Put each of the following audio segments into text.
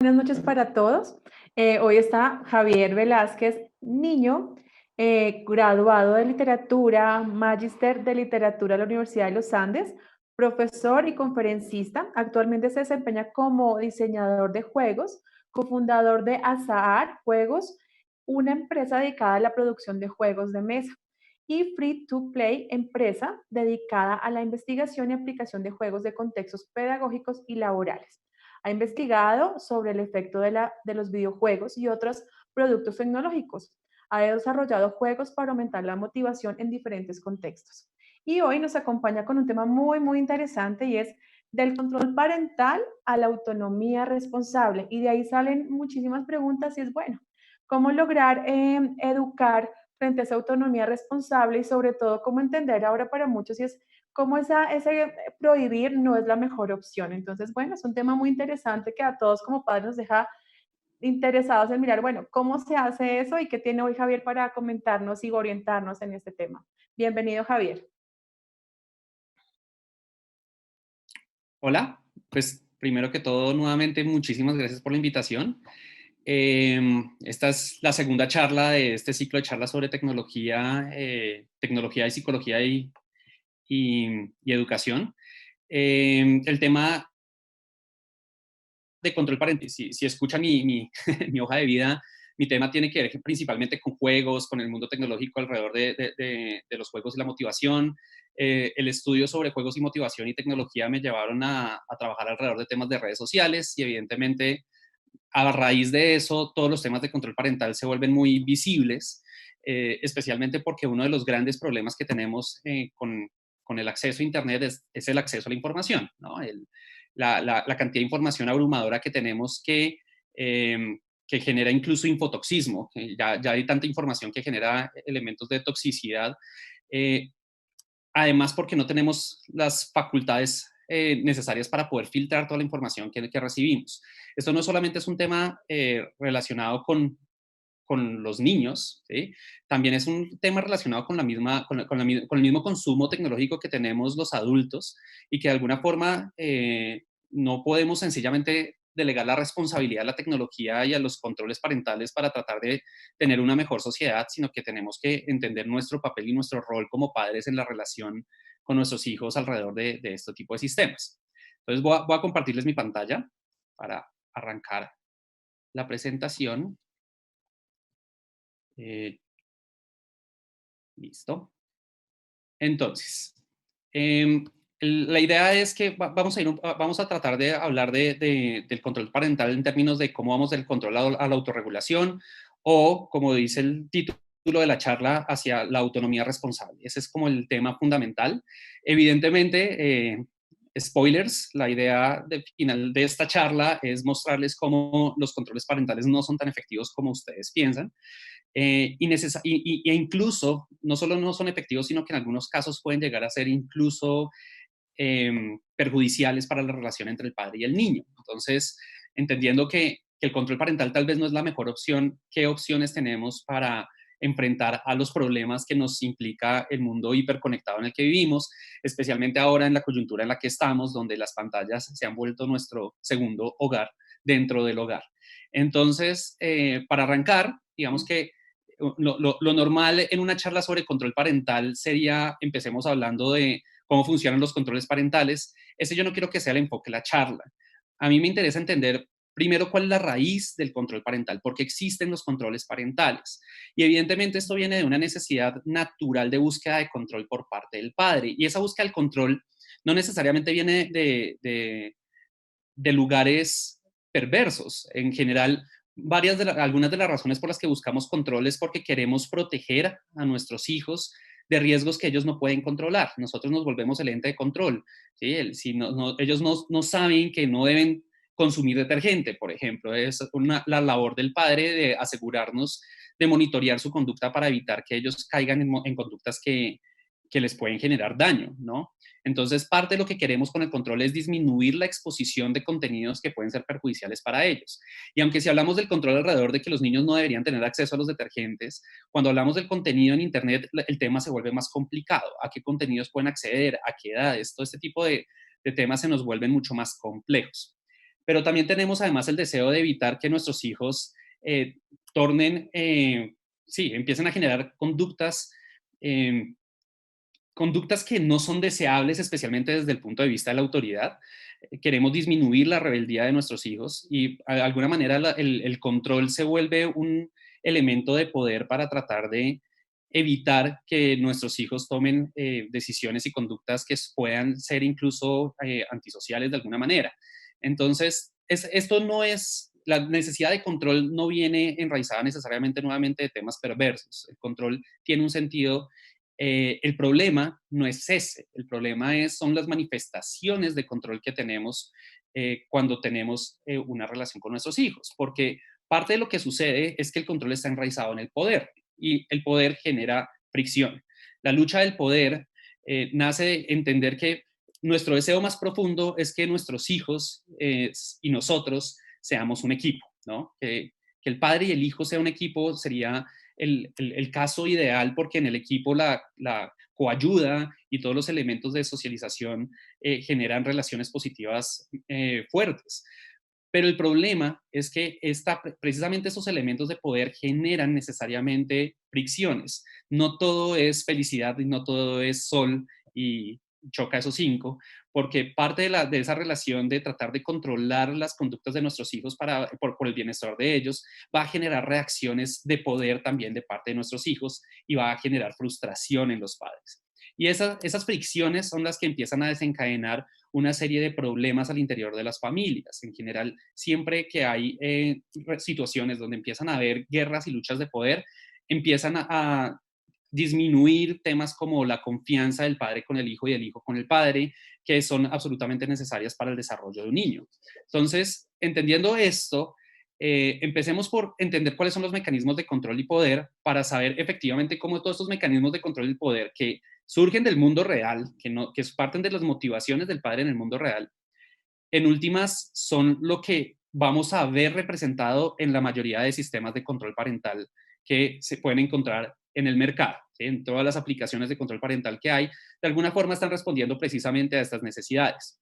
Buenas noches para todos. Hoy está Javier Velázquez, niño, graduado de literatura, magíster de literatura de la Universidad de los Andes, profesor y conferencista. Actualmente se desempeña como diseñador de juegos, cofundador de Azahar Juegos, una empresa dedicada a la producción de juegos de mesa, y Free to Play, empresa dedicada a la investigación y aplicación de juegos de contextos pedagógicos y laborales. Ha investigado sobre el efecto de los videojuegos y otros productos tecnológicos. Ha desarrollado juegos para aumentar la motivación en diferentes contextos. Y hoy nos acompaña con un tema muy interesante, y es del control parental a la autonomía responsable. Y de ahí salen muchísimas preguntas, y es bueno, ¿cómo lograr educar frente a esa autonomía responsable? Y sobre todo, ¿cómo entender ahora para muchos si es cómo ese prohibir no es la mejor opción? Entonces, bueno, es un tema muy interesante que a todos como padres nos deja interesados en mirar, bueno, cómo se hace eso y qué tiene hoy Javier para comentarnos y orientarnos en este tema. Bienvenido, Javier. Hola, pues primero que todo, nuevamente muchísimas gracias por la invitación. Esta es la segunda charla de este ciclo de charlas sobre tecnología, tecnología y psicología y educación. El tema de control parental, si escuchan mi hoja de vida, mi tema tiene que ver principalmente con juegos, con el mundo tecnológico alrededor de los juegos y la motivación. El estudio sobre juegos y motivación y tecnología me llevaron a trabajar alrededor de temas de redes sociales y evidentemente a raíz de eso todos los temas de control parental se vuelven muy visibles, especialmente porque uno de los grandes problemas que tenemos con el acceso a Internet es el acceso a la información, ¿no? La cantidad de información abrumadora que tenemos que genera incluso infotoxismo, que ya hay tanta información que genera elementos de toxicidad. Eh, Además, porque no tenemos las facultades necesarias para poder filtrar toda la información que recibimos. Esto no solamente es un tema relacionado con los niños, ¿sí? También es un tema relacionado con, la misma, con el mismo consumo tecnológico que tenemos los adultos y que de alguna forma no podemos sencillamente delegar la responsabilidad a la tecnología y a los controles parentales para tratar de tener una mejor sociedad, sino que tenemos que entender nuestro papel y nuestro rol como padres en la relación con nuestros hijos alrededor de este tipo de sistemas. Entonces voy a compartirles mi pantalla para arrancar la presentación. Eh, Listo. Entonces, em, la idea es que vamos a tratar de hablar del control parental en términos de cómo vamos del control a la autorregulación o, como dice el título de la charla, hacia la autonomía responsable. Ese es como el tema fundamental. Evidentemente, spoilers, la idea final de esta charla es mostrarles cómo los controles parentales no son tan efectivos como ustedes piensan. E incluso no solo no son efectivos, sino que en algunos casos pueden llegar a ser incluso perjudiciales para la relación entre el padre y el niño. Entonces, entendiendo que el control parental tal vez no es la mejor opción, ¿qué opciones tenemos para enfrentar a los problemas que nos implica el mundo hiperconectado en el que vivimos, especialmente ahora en la coyuntura en la que estamos, donde las pantallas se han vuelto nuestro segundo hogar dentro del hogar? Entonces, para arrancar, digamos que lo normal en una charla sobre control parental sería, empecemos hablando de cómo funcionan los controles parentales. Ese yo no quiero que sea el enfoque de la charla. A mí me interesa entender primero cuál es la raíz del control parental, por qué existen los controles parentales. Y evidentemente esto viene de una necesidad natural de búsqueda de control por parte del padre. Y esa búsqueda del control no necesariamente viene de lugares perversos. En general, algunas de las razones por las que buscamos control es porque queremos proteger a nuestros hijos de riesgos que ellos no pueden controlar. Nosotros nos volvemos el ente de control. ¿Sí? Si ellos no saben que no deben consumir detergente, por ejemplo. Es la labor del padre de asegurarnos de monitorear su conducta para evitar que ellos caigan en conductas que les pueden generar daño, ¿no? Entonces, parte de lo que queremos con el control es disminuir la exposición de contenidos que pueden ser perjudiciales para ellos. Y aunque si hablamos del control alrededor de que los niños no deberían tener acceso a los detergentes, cuando hablamos del contenido en Internet, el tema se vuelve más complicado. ¿A qué contenidos pueden acceder? ¿A qué edades? Todo este tipo de temas se nos vuelven mucho más complejos. pero también tenemos además el deseo de evitar que nuestros hijos eh, tornen, sí, empiecen a generar eh, conductas que no son deseables, especialmente desde el punto de vista de la autoridad. Queremos disminuir la rebeldía de nuestros hijos y de alguna manera el control se vuelve un elemento de poder para tratar de evitar que nuestros hijos tomen decisiones y conductas que puedan ser incluso antisociales de alguna manera. Entonces, esto no es, la necesidad de control no viene enraizada necesariamente nuevamente de temas perversos. El control tiene un sentido. El problema no es ese, el problema son las manifestaciones de control que tenemos cuando tenemos una relación con nuestros hijos, porque parte de lo que sucede es que el control está enraizado en el poder y el poder genera fricción. La lucha del poder nace de entender que nuestro deseo más profundo es que nuestros hijos y nosotros seamos un equipo, ¿no? Que el padre y el hijo sea un equipo sería el caso ideal porque en el equipo la coayuda y todos los elementos de socialización generan relaciones positivas fuertes. Pero el problema es que precisamente esos elementos de poder generan necesariamente fricciones. No todo es felicidad y no todo es sol y choca esos cinco, porque parte de esa relación de tratar de controlar las conductas de nuestros hijos por el bienestar de ellos va a generar reacciones de poder también de parte de nuestros hijos y va a generar frustración en los padres. Y esas fricciones son las que empiezan a desencadenar una serie de problemas al interior de las familias. En general, siempre que hay situaciones donde empiezan a haber guerras y luchas de poder, empiezan a disminuir temas como la confianza del padre con el hijo y el hijo con el padre, que son absolutamente necesarias para el desarrollo de un niño. Entonces, entendiendo esto, empecemos por entender cuáles son los mecanismos de control y poder para saber efectivamente cómo todos estos mecanismos de control y poder que surgen del mundo real, que parten de las motivaciones del padre en el mundo real, en últimas son lo que vamos a ver representado en la mayoría de sistemas de control parental que se pueden encontrar en el mercado. ¿Sí? En todas las aplicaciones de control parental que hay, de alguna forma están respondiendo precisamente a estas necesidades.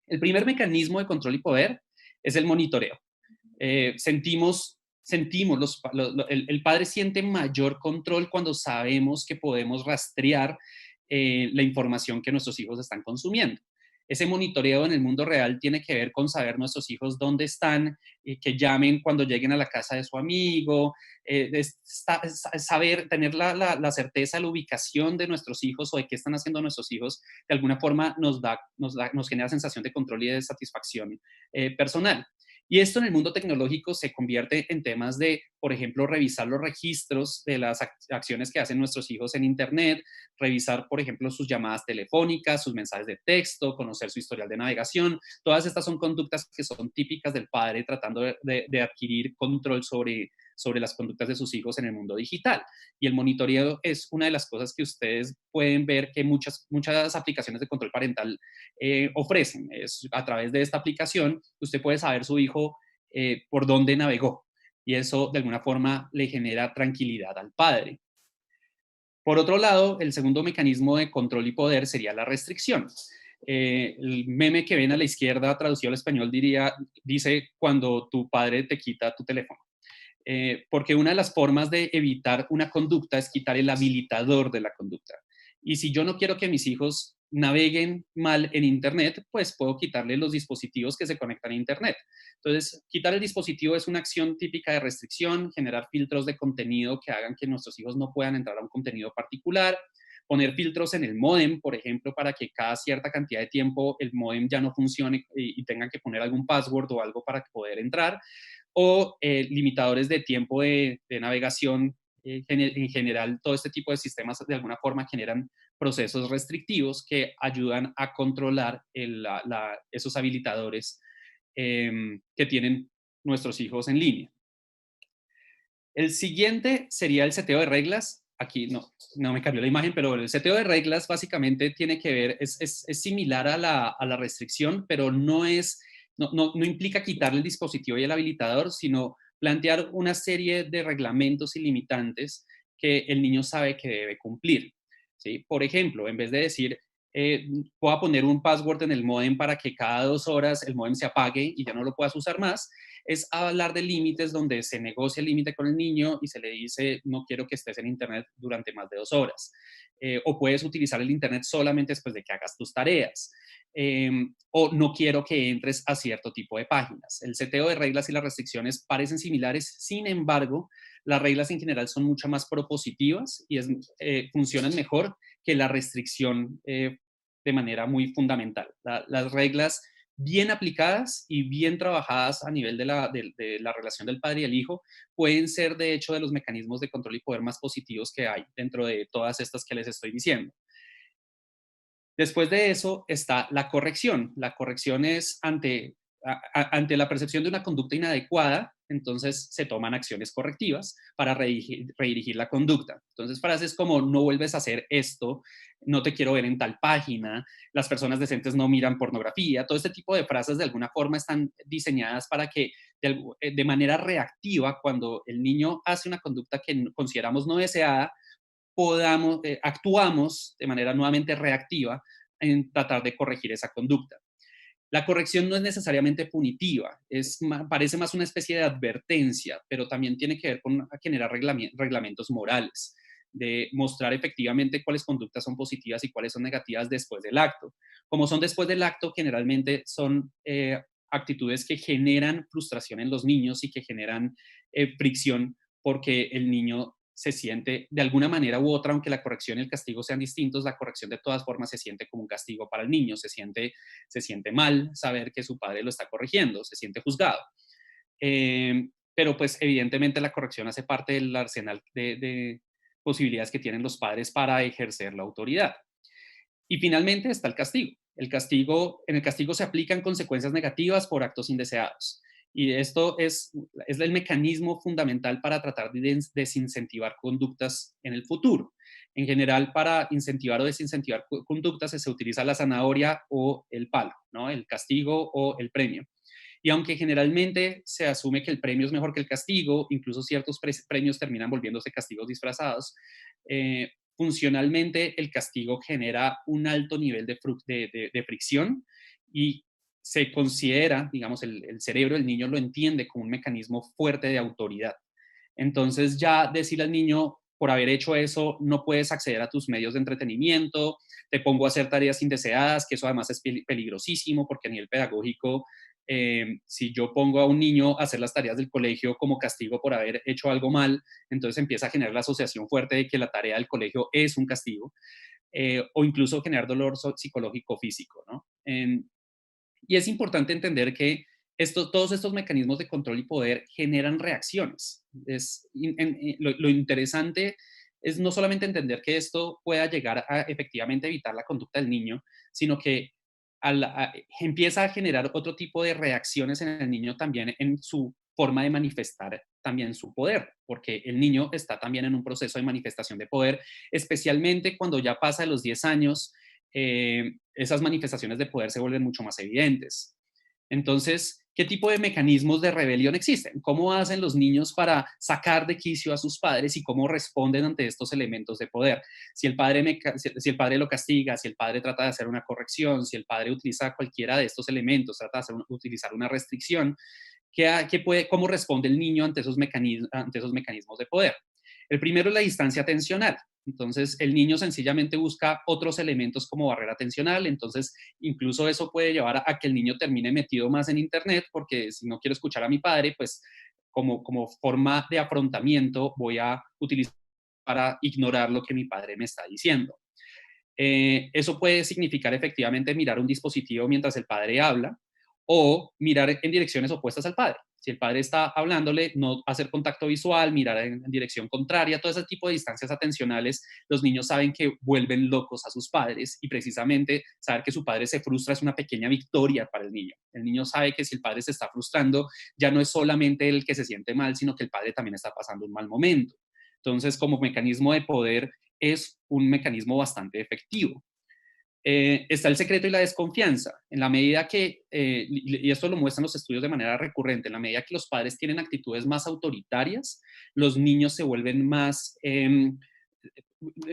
El primer mecanismo de control y poder es el monitoreo. Sentimos el padre siente mayor control cuando sabemos que podemos rastrear la información que nuestros hijos están consumiendo. Ese monitoreo en el mundo real tiene que ver con saber nuestros hijos dónde están, que llamen cuando lleguen a la casa de su amigo, saber, tener la certeza de la ubicación de nuestros hijos o de qué están haciendo nuestros hijos, de alguna forma nos genera sensación de control y de satisfacción personal. Y esto en el mundo tecnológico se convierte en temas de, por ejemplo, revisar los registros de las acciones que hacen nuestros hijos en Internet, revisar, por ejemplo, sus llamadas telefónicas, sus mensajes de texto, conocer su historial de navegación. Todas estas son conductas que son típicas del padre tratando de adquirir control sobre las conductas de sus hijos en el mundo digital. Y el monitoreo es una de las cosas que ustedes pueden ver que muchas aplicaciones de control parental ofrecen. Es a través de esta aplicación usted puede saber su hijo por dónde navegó y eso de alguna forma le genera tranquilidad al padre. Por otro lado, el segundo mecanismo de control y poder sería la restricción. El meme que ven a la izquierda traducido al español dice cuando tu padre te quita tu teléfono. Porque una de las formas de evitar una conducta es quitar el habilitador de la conducta. Y si yo no quiero que mis hijos naveguen mal en Internet, pues puedo quitarle los dispositivos que se conectan a Internet. Entonces, quitar el dispositivo es una acción típica de restricción, generar filtros de contenido que hagan que nuestros hijos no puedan entrar a un contenido particular, poner filtros en el módem, por ejemplo, para que cada cierta cantidad de tiempo el módem ya no funcione y tengan que poner algún password o algo para poder entrar, o limitadores de tiempo de navegación. En general, todo este tipo de sistemas de alguna forma generan procesos restrictivos que ayudan a controlar esos habilitadores que tienen nuestros hijos en línea. El siguiente sería el seteo de reglas. Aquí no me cambió la imagen, pero el seteo de reglas básicamente tiene que ver, es similar a la restricción, pero no implica quitarle el dispositivo y el habilitador, sino plantear una serie de reglamentos y limitantes que el niño sabe que debe cumplir. ¿Sí? Por ejemplo, en vez de decir, pueda poner un password en el módem para que cada 2 horas el módem se apague y ya no lo puedas usar más. Es hablar de límites donde se negocia el límite con el niño y se le dice, no quiero que estés en Internet durante más de 2 horas. O puedes utilizar el Internet solamente después de que hagas tus tareas. O no quiero que entres a cierto tipo de páginas. El seteo de reglas y las restricciones parecen similares, sin embargo, las reglas en general son mucho más propositivas y funcionan mejor que la restricción de manera muy fundamental. Las reglas bien aplicadas y bien trabajadas a nivel de la relación del padre y el hijo pueden ser, de hecho, de los mecanismos de control y poder más positivos que hay dentro de todas estas que les estoy diciendo. Después de eso está la corrección. La corrección es ante la percepción de una conducta inadecuada, entonces se toman acciones correctivas para redirigir la conducta. Entonces, frases como no vuelves a hacer esto, no te quiero ver en tal página, las personas decentes no miran pornografía, todo este tipo de frases de alguna forma están diseñadas para que de manera reactiva, cuando el niño hace una conducta que consideramos no deseada, actuamos de manera nuevamente reactiva en tratar de corregir esa conducta. La corrección no es necesariamente punitiva, parece más una especie de advertencia, pero también tiene que ver con generar reglamentos morales, de mostrar efectivamente cuáles conductas son positivas y cuáles son negativas después del acto. Como son después del acto, generalmente son actitudes que generan frustración en los niños y que generan fricción porque el niño se siente de alguna manera u otra, aunque la corrección y el castigo sean distintos, la corrección de todas formas se siente como un castigo para el niño, se siente mal saber que su padre lo está corrigiendo, se siente juzgado. Pero pues evidentemente la corrección hace parte del arsenal de posibilidades que tienen los padres para ejercer la autoridad. Y finalmente está el castigo. En el castigo se aplican consecuencias negativas por actos indeseados. Y esto es el mecanismo fundamental para tratar de desincentivar conductas en el futuro. En general, para incentivar o desincentivar conductas se utiliza la zanahoria o el palo, ¿no? El castigo o el premio. Y aunque generalmente se asume que el premio es mejor que el castigo, incluso ciertos premios terminan volviéndose castigos disfrazados, funcionalmente el castigo genera un alto nivel de fricción y se considera, digamos, el cerebro del niño lo entiende como un mecanismo fuerte de autoridad. Entonces ya decirle al niño, por haber hecho eso, no puedes acceder a tus medios de entretenimiento, te pongo a hacer tareas indeseadas, que eso además es peligrosísimo porque a nivel pedagógico, si yo pongo a un niño a hacer las tareas del colegio como castigo por haber hecho algo mal, entonces empieza a generar la asociación fuerte de que la tarea del colegio es un castigo, o incluso generar dolor psicológico físico, ¿no? Y es importante entender que todos estos mecanismos de control y poder generan reacciones. Lo interesante es no solamente entender que esto pueda llegar a efectivamente evitar la conducta del niño, sino que empieza a generar otro tipo de reacciones en el niño también en su forma de manifestar también su poder, porque el niño está también en un proceso de manifestación de poder, especialmente cuando ya pasa de los 10 años, esas manifestaciones de poder se vuelven mucho más evidentes. Entonces, ¿qué tipo de mecanismos de rebelión existen? ¿Cómo hacen los niños para sacar de quicio a sus padres y cómo responden ante estos elementos de poder? Si el padre lo castiga, si el padre trata de hacer una corrección, si el padre utiliza cualquiera de estos elementos, trata de utilizar una restricción, ¿cómo responde el niño ante esos mecanismos de poder? El primero es la distancia atencional. Entonces, el niño sencillamente busca otros elementos como barrera atencional. Entonces, incluso eso puede llevar a que el niño termine metido más en Internet, porque si no quiero escuchar a mi padre, pues como forma de afrontamiento voy a utilizar para ignorar lo que mi padre me está diciendo. Eso puede significar efectivamente mirar un dispositivo mientras el padre habla o mirar en direcciones opuestas al padre. Si el padre está hablándole, no hacer contacto visual, mirar en dirección contraria, todo ese tipo de distancias atencionales, los niños saben que vuelven locos a sus padres y precisamente saber que su padre se frustra es una pequeña victoria para el niño. El niño sabe que si el padre se está frustrando, ya no es solamente el que se siente mal, sino que el padre también está pasando un mal momento. Entonces, como mecanismo de poder, es un mecanismo bastante efectivo. Está el secreto y la desconfianza. En la medida que, y esto lo muestran los estudios de manera recurrente, en la medida que los padres tienen actitudes más autoritarias, los niños se vuelven más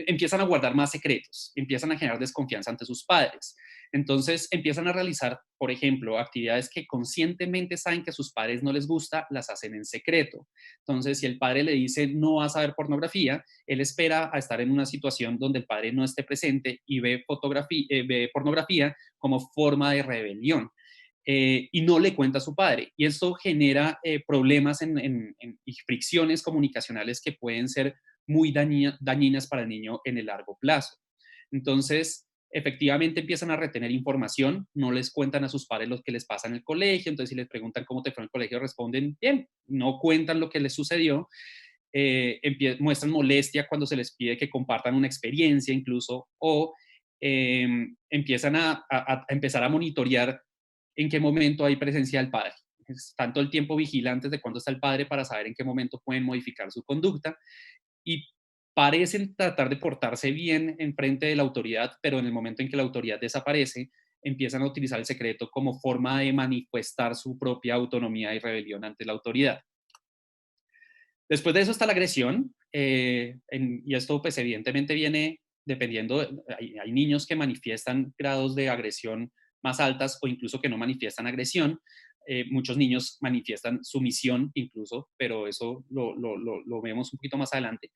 empiezan a guardar más secretos, empiezan a generar desconfianza ante sus padres. Entonces empiezan a realizar, por ejemplo, actividades que conscientemente saben que a sus padres no les gusta, las hacen en secreto. Entonces, si el padre le dice no vas a ver pornografía, él espera a estar en una situación donde el padre no esté presente y ve pornografía como forma de rebelión. Y no le cuenta a su padre. Y esto genera problemas y fricciones comunicacionales que pueden ser muy dañinas para el niño en el largo plazo. Entonces, efectivamente empiezan a retener información, no les cuentan a sus padres lo que les pasa en el colegio, entonces si les preguntan cómo te fue en el colegio, responden bien, no cuentan lo que les sucedió, muestran molestia cuando se les pide que compartan una experiencia incluso, o empiezan a empezar a monitorear en qué momento hay presencia del padre. Están todo el tiempo vigilantes de cuándo está el padre para saber en qué momento pueden modificar su conducta y parecen tratar de portarse bien en frente de la autoridad, pero en el momento en que la autoridad desaparece, empiezan a utilizar el secreto como forma de manifestar su propia autonomía y rebelión ante la autoridad. Después de eso está la agresión, y esto pues evidentemente viene dependiendo, hay niños que manifiestan grados de agresión más altas o incluso que no manifiestan agresión. Muchos niños manifiestan sumisión incluso, pero eso lo vemos un poquito más adelante.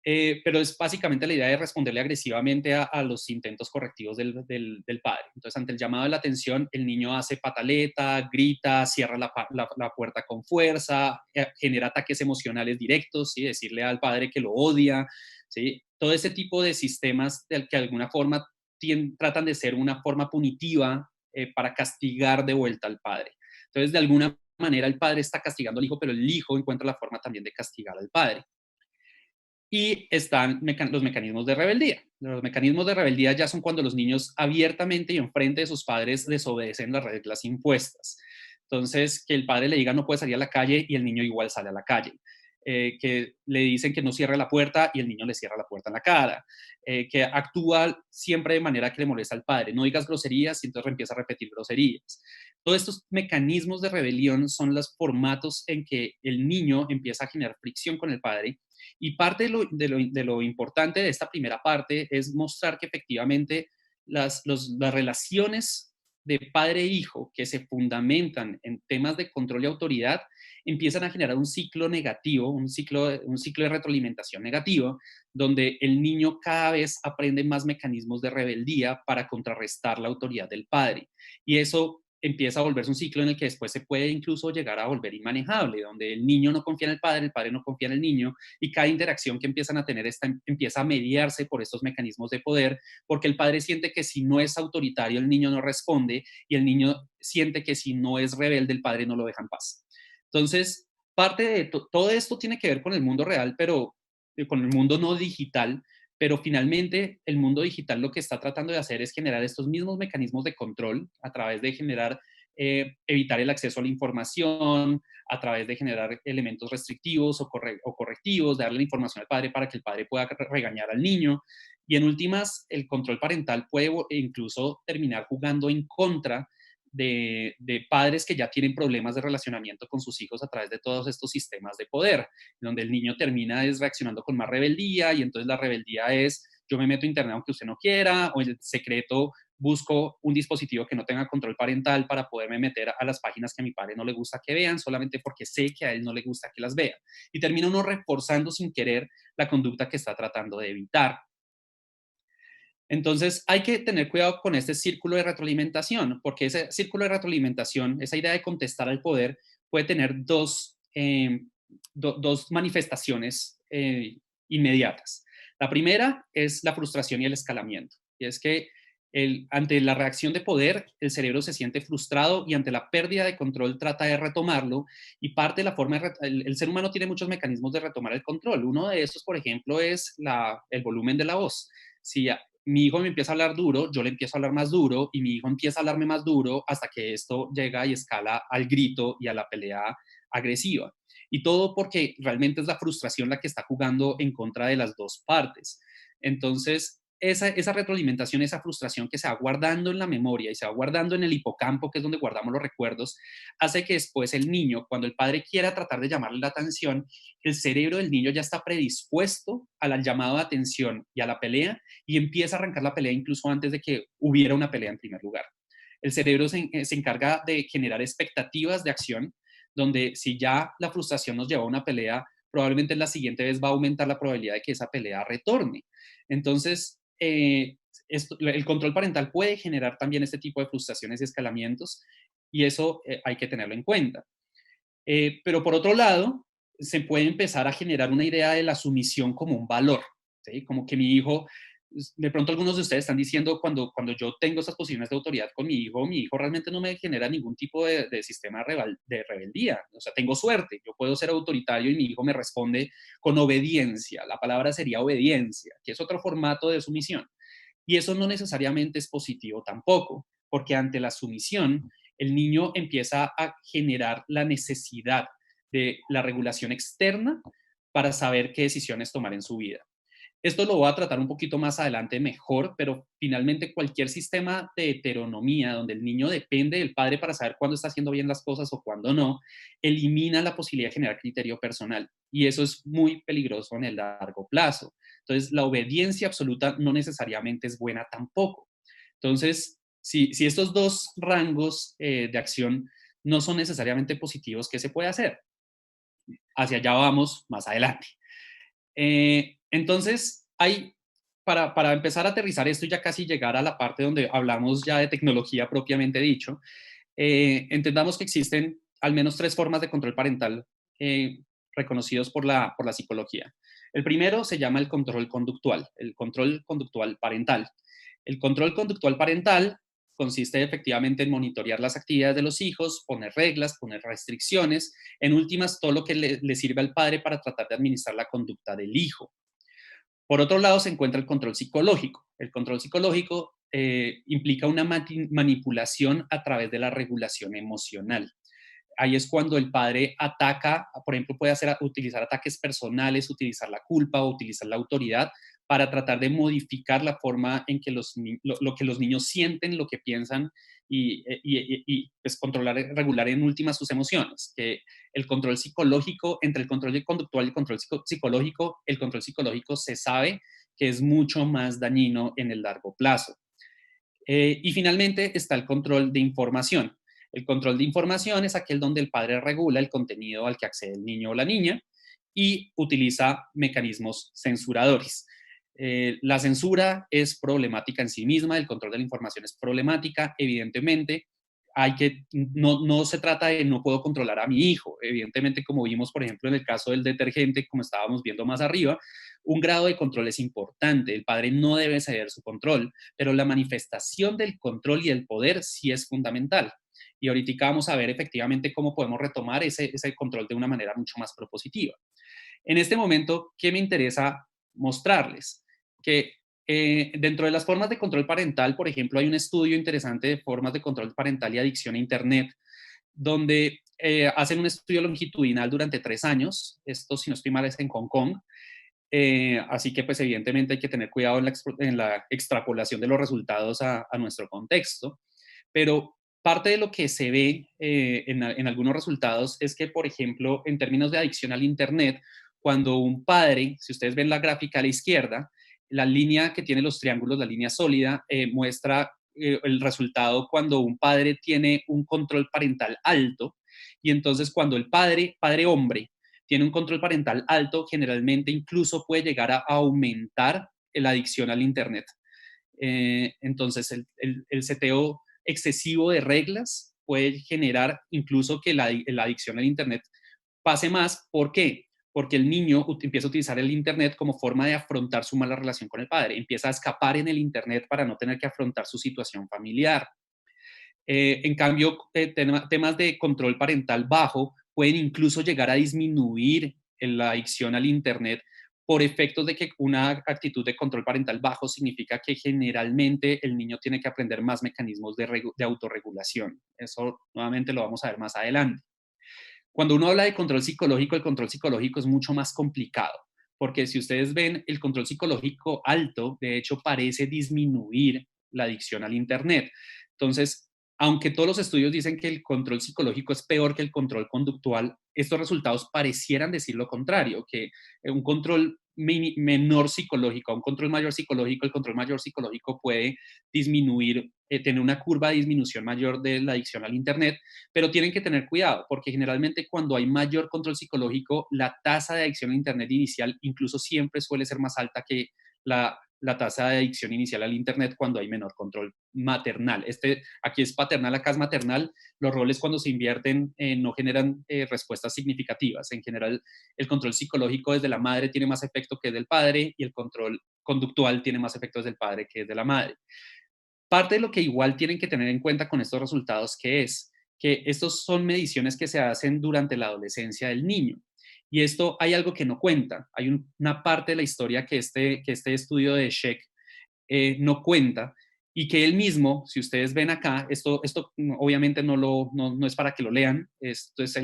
Pero es básicamente la idea de responderle agresivamente a los intentos correctivos del padre. Entonces, ante el llamado de la atención, el niño hace pataleta, grita, cierra la puerta con fuerza, genera ataques emocionales directos, ¿sí? Decirle al padre que lo odia, ¿sí? Todo ese tipo de sistemas que de alguna forma tratan de ser una forma punitiva para castigar de vuelta al padre. Entonces, de alguna manera, el padre está castigando al hijo, pero el hijo encuentra la forma también de castigar al padre. Y están los mecanismos de rebeldía. Los mecanismos de rebeldía ya son cuando los niños abiertamente y enfrente de sus padres desobedecen las reglas impuestas. Entonces, que el padre le diga no puede salir a la calle y el niño igual sale a la calle. Que le dicen que no cierre la puerta y el niño le cierra la puerta en la cara. Que actúa siempre de manera que le molesta al padre. No digas groserías y entonces empieza a repetir groserías. Todos estos mecanismos de rebelión son los formatos en que el niño empieza a generar fricción con el padre y parte de lo importante de esta primera parte es mostrar que efectivamente las relaciones de padre e hijo que se fundamentan en temas de control y autoridad empiezan a generar un ciclo negativo, un ciclo de retroalimentación negativo, donde el niño cada vez aprende más mecanismos de rebeldía para contrarrestar la autoridad del padre. Y eso empieza a volverse un ciclo en el que después se puede incluso llegar a volver inmanejable, donde el niño no confía en el padre no confía en el niño, y cada interacción que empiezan a tener empieza a mediarse por estos mecanismos de poder, porque el padre siente que si no es autoritario, el niño no responde, y el niño siente que si no es rebelde, el padre no lo deja en paz. Entonces, parte de todo esto tiene que ver con el mundo real, pero con el mundo no digital, pero finalmente el mundo digital lo que está tratando de hacer es generar estos mismos mecanismos de control a través de generar, evitar el acceso a la información, a través de generar elementos restrictivos o correctivos, darle la información al padre para que el padre pueda regañar al niño. Y en últimas, el control parental puede incluso terminar jugando en contra de padres que ya tienen problemas de relacionamiento con sus hijos a través de todos estos sistemas de poder, donde el niño termina reaccionando con más rebeldía y entonces la rebeldía es yo me meto a internet aunque usted no quiera, o en secreto busco un dispositivo que no tenga control parental para poderme meter a las páginas que a mi padre no le gusta que vean, solamente porque sé que a él no le gusta que las vean. Y termina uno reforzando sin querer la conducta que está tratando de evitar. Entonces hay que tener cuidado con este círculo de retroalimentación, porque ese círculo de retroalimentación, esa idea de contestar al poder, puede tener dos manifestaciones inmediatas. La primera es la frustración y el escalamiento, y es que ante la reacción de poder, el cerebro se siente frustrado y ante la pérdida de control trata de retomarlo, y parte de la forma el ser humano tiene muchos mecanismos de retomar el control. Uno de estos, por ejemplo, es el volumen de la voz. Si mi hijo me empieza a hablar duro, yo le empiezo a hablar más duro y mi hijo empieza a hablarme más duro hasta que esto llega y escala al grito y a la pelea agresiva. Y todo porque realmente es la frustración la que está jugando en contra de las dos partes. Entonces, esa retroalimentación, esa frustración que se va guardando en la memoria y se va guardando en el hipocampo, que es donde guardamos los recuerdos, hace que después el niño, cuando el padre quiera tratar de llamarle la atención, el cerebro del niño ya está predispuesto al llamado de atención y a la pelea y empieza a arrancar la pelea incluso antes de que hubiera una pelea en primer lugar. El cerebro se encarga de generar expectativas de acción, donde si ya la frustración nos lleva a una pelea, probablemente la siguiente vez va a aumentar la probabilidad de que esa pelea retorne. Entonces, el control parental puede generar también este tipo de frustraciones y escalamientos, y eso hay que tenerlo en cuenta. Pero por otro lado, se puede empezar a generar una idea de la sumisión como un valor, ¿sí? Como que mi hijo, de pronto algunos de ustedes están diciendo cuando yo tengo esas posiciones de autoridad con mi hijo realmente no me genera ningún tipo de sistema de rebeldía. O sea, tengo suerte, yo puedo ser autoritario y mi hijo me responde con obediencia. La palabra sería obediencia, que es otro formato de sumisión. Y eso no necesariamente es positivo tampoco, porque ante la sumisión, el niño empieza a generar la necesidad de la regulación externa para saber qué decisiones tomar en su vida. Esto lo voy a tratar un poquito más adelante mejor, pero finalmente cualquier sistema de heteronomía donde el niño depende del padre para saber cuándo está haciendo bien las cosas o cuándo no, elimina la posibilidad de generar criterio personal. Y eso es muy peligroso en el largo plazo. Entonces, la obediencia absoluta no necesariamente es buena tampoco. Entonces, si estos dos rangos de acción no son necesariamente positivos, ¿qué se puede hacer? Hacia allá vamos más adelante. Entonces, para empezar a aterrizar esto y ya casi llegar a la parte donde hablamos ya de tecnología propiamente dicho, entendamos que existen al menos tres formas de control parental reconocidos por la psicología. El primero se llama el control conductual parental. El control conductual parental consiste efectivamente en monitorear las actividades de los hijos, poner reglas, poner restricciones, en últimas todo lo que le sirve al padre para tratar de administrar la conducta del hijo. Por otro lado, se encuentra el control psicológico. El control psicológico implica una manipulación a través de la regulación emocional. Ahí es cuando el padre ataca, por ejemplo, puede utilizar ataques personales, utilizar la culpa o utilizar la autoridad para tratar de modificar la forma en que lo que los niños sienten, lo que piensan y pues controlar, regular en últimas sus emociones. Que el control psicológico, entre el control conductual y el control psicológico, el control psicológico se sabe que es mucho más dañino en el largo plazo. Y finalmente está el control de información. El control de información es aquel donde el padre regula el contenido al que accede el niño o la niña y utiliza mecanismos censuradores. La censura es problemática en sí misma, el control de la información es problemática, evidentemente. No se trata de no puedo controlar a mi hijo, evidentemente, como vimos, por ejemplo, en el caso del detergente, como estábamos viendo más arriba, un grado de control es importante, el padre no debe ceder su control, pero la manifestación del control y el poder sí es fundamental. Y ahorita vamos a ver efectivamente cómo podemos retomar ese control de una manera mucho más propositiva. En este momento, ¿qué me interesa mostrarles? Que dentro de las formas de control parental, por ejemplo, hay un estudio interesante de formas de control parental y adicción a Internet, donde hacen un estudio longitudinal durante 3 años. Esto, si no estoy mal, es en Hong Kong. Así que, pues, evidentemente hay que tener cuidado en la extrapolación de los resultados a nuestro contexto. Pero parte de lo que se ve en algunos resultados es que, por ejemplo, en términos de adicción al Internet, cuando un padre, si ustedes ven la gráfica a la izquierda, la línea que tiene los triángulos, la línea sólida, muestra el resultado cuando un padre tiene un control parental alto. Y entonces cuando el padre hombre, tiene un control parental alto, generalmente incluso puede llegar a aumentar la adicción al Internet. Entonces, el seteo excesivo de reglas puede generar incluso que la adicción al Internet pase más. ¿Por qué? Porque el niño empieza a utilizar el Internet como forma de afrontar su mala relación con el padre. Empieza a escapar en el Internet para no tener que afrontar su situación familiar. En cambio, temas de control parental bajo pueden incluso llegar a disminuir la adicción al Internet por efectos de que una actitud de control parental bajo significa que generalmente el niño tiene que aprender más mecanismos de autorregulación. Eso nuevamente lo vamos a ver más adelante. Cuando uno habla de control psicológico, el control psicológico es mucho más complicado, porque si ustedes ven el control psicológico alto, de hecho parece disminuir la adicción al Internet. Entonces, aunque todos los estudios dicen que el control psicológico es peor que el control conductual, estos resultados parecieran decir lo contrario, que un control menor psicológico, un control mayor psicológico, el control mayor psicológico puede disminuir, tener una curva de disminución mayor de la adicción al Internet, pero tienen que tener cuidado, porque generalmente cuando hay mayor control psicológico, la tasa de adicción al Internet inicial incluso siempre suele ser más alta que la tasa de adicción inicial al Internet cuando hay menor control maternal. Aquí es paternal, acá es maternal. Los roles cuando se invierten no generan respuestas significativas. En general, el control psicológico desde la madre tiene más efecto que del padre y el control conductual tiene más efecto desde el padre que desde la madre. Parte de lo que igual tienen que tener en cuenta con estos resultados que es que estos son mediciones que se hacen durante la adolescencia del niño. Y esto hay algo que no cuenta. Hay una parte de la historia que este estudio de Sheck no cuenta y que él mismo, si ustedes ven acá, esto obviamente no es para que lo lean, esto es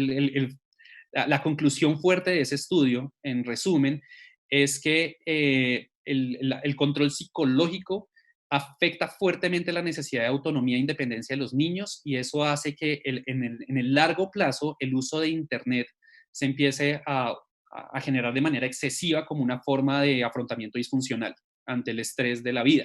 la conclusión fuerte de ese estudio, en resumen, es que el control psicológico afecta fuertemente la necesidad de autonomía e independencia de los niños y eso hace que en el largo plazo el uso de Internet se empiece a generar de manera excesiva como una forma de afrontamiento disfuncional ante el estrés de la vida.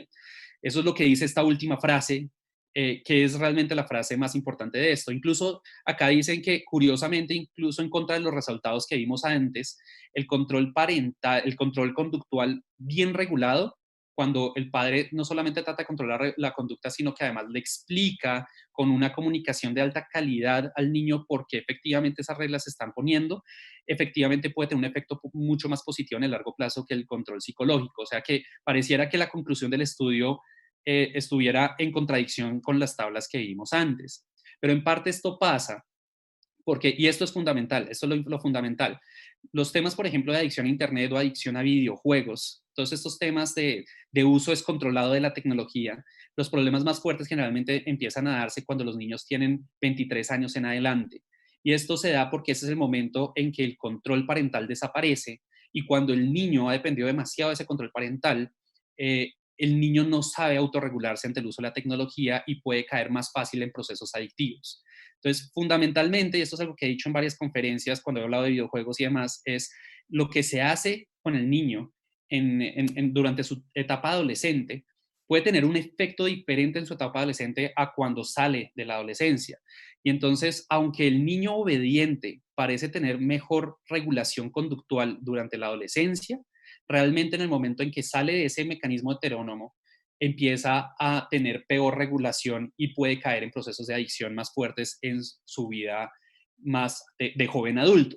Eso es lo que dice esta última frase, que es realmente la frase más importante de esto. Incluso acá dicen que, curiosamente, incluso en contra de los resultados que vimos antes, el control parental, el control conductual bien regulado, cuando el padre no solamente trata de controlar la conducta, sino que además le explica con una comunicación de alta calidad al niño por qué efectivamente esas reglas se están poniendo, efectivamente puede tener un efecto mucho más positivo en el largo plazo que el control psicológico. O sea que pareciera que la conclusión del estudio estuviera en contradicción con las tablas que vimos antes. Pero en parte esto pasa porque, y esto es fundamental, esto es lo fundamental. Los temas, por ejemplo, de adicción a Internet o adicción a videojuegos, todos estos temas de uso descontrolado de la tecnología, los problemas más fuertes generalmente empiezan a darse cuando los niños tienen 23 años en adelante. Y esto se da porque ese es el momento en que el control parental desaparece y cuando el niño ha dependido demasiado de ese control parental, el niño no sabe autorregularse ante el uso de la tecnología y puede caer más fácil en procesos adictivos. Entonces, fundamentalmente, y esto es algo que he dicho en varias conferencias cuando he hablado de videojuegos y demás, es lo que se hace con el niño durante su etapa adolescente puede tener un efecto diferente en su etapa adolescente a cuando sale de la adolescencia. Y entonces, aunque el niño obediente parece tener mejor regulación conductual durante la adolescencia, realmente en el momento en que sale de ese mecanismo heterónomo, empieza a tener peor regulación y puede caer en procesos de adicción más fuertes en su vida más de joven adulto.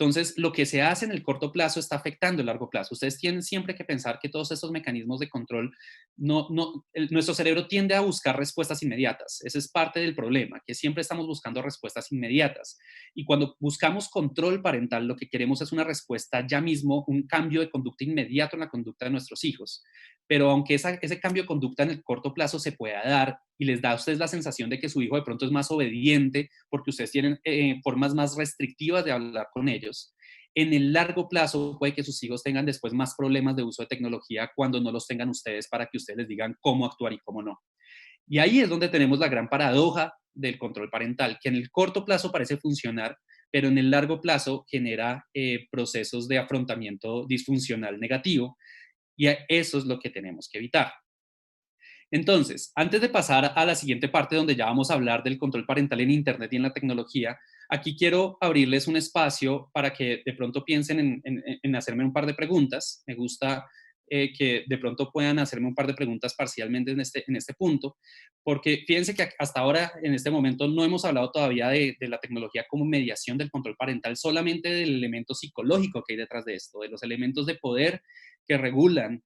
Entonces, lo que se hace en el corto plazo está afectando el largo plazo. Ustedes tienen siempre que pensar que todos estos mecanismos de control, nuestro cerebro tiende a buscar respuestas inmediatas. Ese es parte del problema, que siempre estamos buscando respuestas inmediatas. Y cuando buscamos control parental, lo que queremos es una respuesta ya mismo, un cambio de conducta inmediato en la conducta de nuestros hijos. Pero aunque ese cambio de conducta en el corto plazo se pueda dar y les da a ustedes la sensación de que su hijo de pronto es más obediente porque ustedes tienen formas más restrictivas de hablar con ellos, en el largo plazo puede que sus hijos tengan después más problemas de uso de tecnología cuando no los tengan ustedes para que ustedes les digan cómo actuar y cómo no. Y ahí es donde tenemos la gran paradoja del control parental, que en el corto plazo parece funcionar, pero en el largo plazo genera procesos de afrontamiento disfuncional negativo y eso es lo que tenemos que evitar. Entonces, antes de pasar a la siguiente parte donde ya vamos a hablar del control parental en Internet y en la tecnología, aquí quiero abrirles un espacio para que de pronto piensen en hacerme un par de preguntas. Me gusta que de pronto puedan hacerme un par de preguntas parcialmente en este punto, porque fíjense que hasta ahora, en este momento, no hemos hablado todavía de la tecnología como mediación del control parental, solamente del elemento psicológico que hay detrás de esto, de los elementos de poder que regulan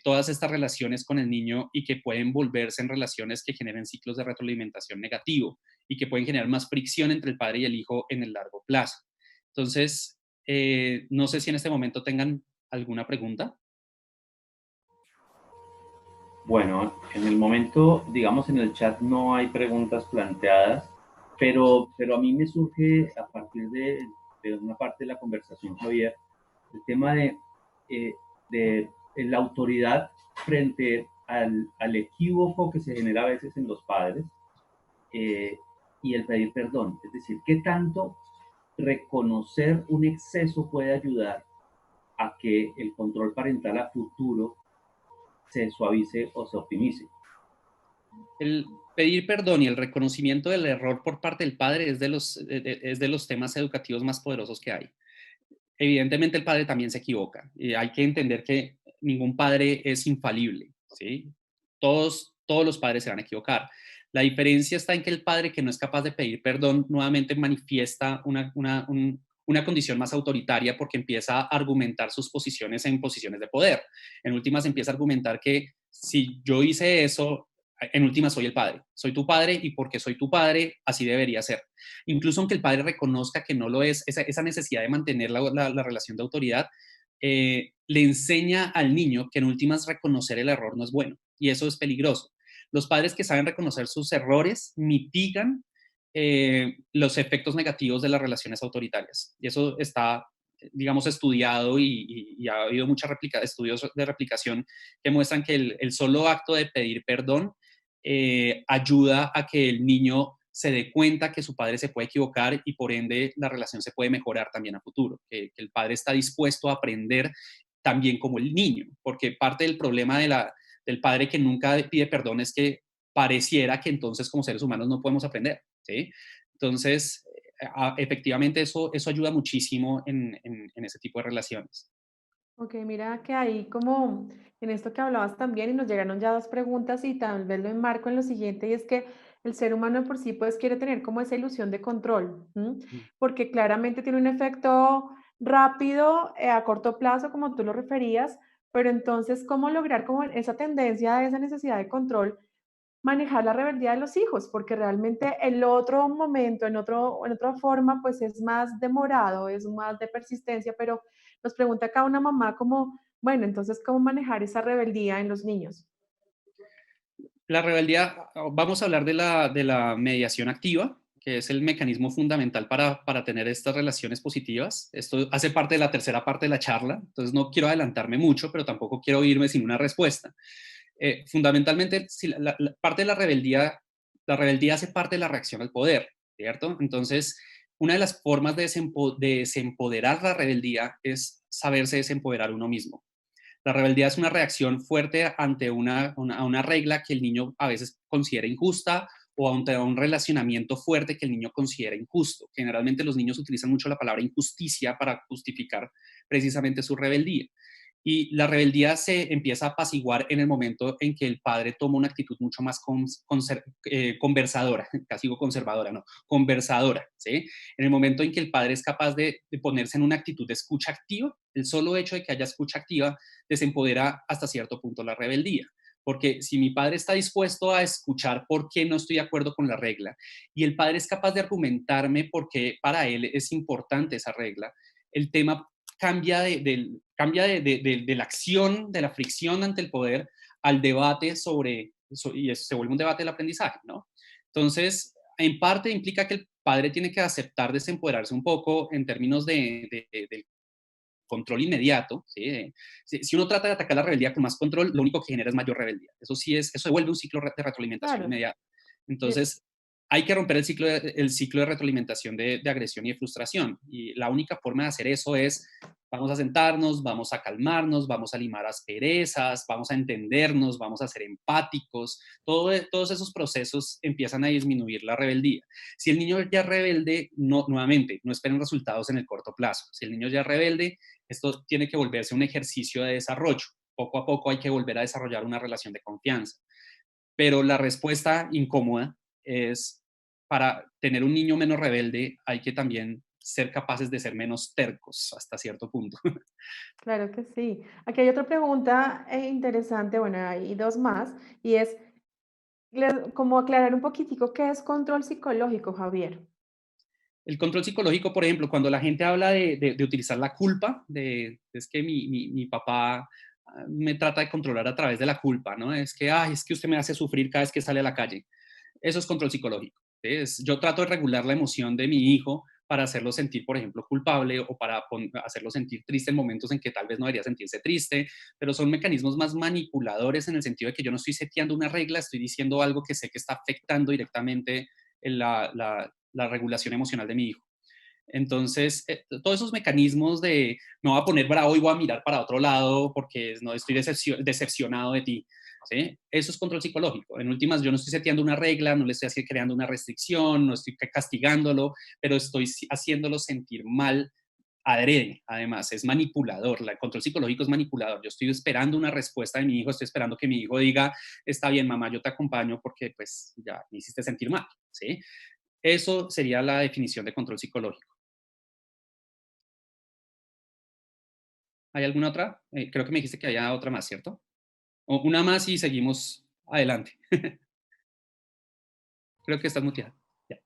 todas estas relaciones con el niño y que pueden volverse en relaciones que generen ciclos de retroalimentación negativo y que pueden generar más fricción entre el padre y el hijo en el largo plazo. Entonces, no sé si en este momento tengan alguna pregunta. Bueno, en el momento, digamos, en el chat no hay preguntas planteadas, pero a mí me surge a partir de una parte de la conversación, Javier, el tema de eh, de la autoridad frente al equívoco que se genera a veces en los padres, eh, y el pedir perdón. Es decir, ¿qué tanto reconocer un exceso puede ayudar a que el control parental a futuro se suavice o se optimice? El pedir perdón y el reconocimiento del error por parte del padre es de los temas educativos más poderosos que hay. Evidentemente el padre también se equivoca y hay que entender que ningún padre es infalible, ¿sí? Todos los padres se van a equivocar. La diferencia está en que el padre que no es capaz de pedir perdón nuevamente manifiesta una condición más autoritaria porque empieza a argumentar sus posiciones en posiciones de poder. En últimas empieza a argumentar que si yo hice eso, en últimas soy el padre. Soy tu padre y porque soy tu padre, así debería ser. Incluso aunque el padre reconozca que no lo es, esa necesidad de mantener la relación de autoridad, le enseña al niño que en últimas reconocer el error no es bueno y eso es peligroso. Los padres que saben reconocer sus errores mitigan los efectos negativos de las relaciones autoritarias. Y eso está, digamos, estudiado y ha habido muchos estudios de replicación que muestran que el solo acto de pedir perdón ayuda a que el niño se dé cuenta que su padre se puede equivocar y por ende la relación se puede mejorar también a futuro, que el padre está dispuesto a aprender también como el niño, porque parte del problema del padre que nunca pide perdón es que pareciera que entonces como seres humanos no podemos aprender, ¿sí? Entonces, efectivamente eso ayuda muchísimo en ese tipo de relaciones. Ok, mira que ahí como en esto que hablabas también y nos llegaron ya dos preguntas y tal vez lo enmarco en lo siguiente y es que el ser humano por sí pues quiere tener como esa ilusión de control, ¿m? Porque claramente tiene un efecto rápido a corto plazo como tú lo referías, pero entonces cómo lograr como esa tendencia, esa necesidad de control manejar la rebeldía de los hijos, porque realmente el otro momento, en otra forma, pues es más demorado, es más de persistencia, pero nos pregunta acá una mamá como, bueno, entonces, ¿cómo manejar esa rebeldía en los niños? La rebeldía, vamos a hablar de la mediación activa, que es el mecanismo fundamental para tener estas relaciones positivas. Esto hace parte de la tercera parte de la charla, entonces no quiero adelantarme mucho, pero tampoco quiero irme sin una respuesta. Fundamentalmente, si parte de la rebeldía hace parte de la reacción al poder, ¿cierto? Entonces, una de las formas de desempoderar la rebeldía es saberse desempoderar uno mismo. La rebeldía es una reacción fuerte ante una regla que el niño a veces considera injusta o ante un relacionamiento fuerte que el niño considera injusto. Generalmente los niños utilizan mucho la palabra injusticia para justificar precisamente su rebeldía. Y la rebeldía se empieza a apaciguar en el momento en que el padre toma una actitud mucho más conversadora, casi digo conservadora, no, conversadora, ¿sí? En el momento en que el padre es capaz de ponerse en una actitud de escucha activa, el solo hecho de que haya escucha activa desempodera hasta cierto punto la rebeldía. Porque si mi padre está dispuesto a escuchar por qué no estoy de acuerdo con la regla y el padre es capaz de argumentarme por qué para él es importante esa regla, el tema cambia de la acción, de la fricción ante el poder al debate y eso se vuelve un debate del aprendizaje, ¿no? Entonces, en parte implica que el padre tiene que aceptar desempoderarse un poco en términos del control inmediato, ¿sí? Si uno trata de atacar la rebeldía con más control, lo único que genera es mayor rebeldía. Eso sí eso se vuelve un ciclo de retroalimentación Claro, inmediata. y Entonces, hay que romper el ciclo de retroalimentación de agresión y de frustración. Y la única forma de hacer eso es, vamos a sentarnos, vamos a calmarnos, vamos a limar asperezas, vamos a entendernos, vamos a ser empáticos. Todos esos procesos empiezan a disminuir la rebeldía. Si el niño ya es rebelde, no, nuevamente, no esperen resultados en el corto plazo. Si el niño ya es rebelde, esto tiene que volverse un ejercicio de desarrollo. Poco a poco hay que volver a desarrollar una relación de confianza. Pero la respuesta incómoda es, para tener un niño menos rebelde, hay que también ser capaces de ser menos tercos hasta cierto punto. claro que sí. Aquí hay otra pregunta interesante, bueno, hay dos más, y es como aclarar un poquitico qué es control psicológico, Javier. El control psicológico, por ejemplo, cuando la gente habla de utilizar la culpa, es que mi papá me trata de controlar a través de la culpa, ¿no? Es que, ay, es que usted me hace sufrir cada vez que sale a la calle. Eso es control psicológico. Yo trato de regular la emoción de mi hijo para hacerlo sentir, por ejemplo, culpable o para hacerlo sentir triste en momentos en que tal vez no debería sentirse triste, pero son mecanismos más manipuladores en el sentido de que yo no estoy seteando una regla, estoy diciendo algo que sé que está afectando directamente en la regulación emocional de mi hijo. Entonces, todos esos mecanismos de me voy a poner bravo y voy a mirar para otro lado porque no estoy decepcionado de ti, ¿sí? Eso es control psicológico. En últimas, yo no estoy seteando una regla, no le estoy creando una restricción, no estoy castigándolo, pero estoy haciéndolo sentir mal adrede. Además, es manipulador. El control psicológico es manipulador. Yo estoy esperando una respuesta de mi hijo, estoy esperando que mi hijo diga, está bien, mamá, yo te acompaño porque pues ya me hiciste sentir mal, ¿sí? Eso sería la definición de control psicológico. ¿Hay alguna otra? Creo que me dijiste que había otra más, ¿cierto? O una más y seguimos adelante. Creo que estás muteada. Ya.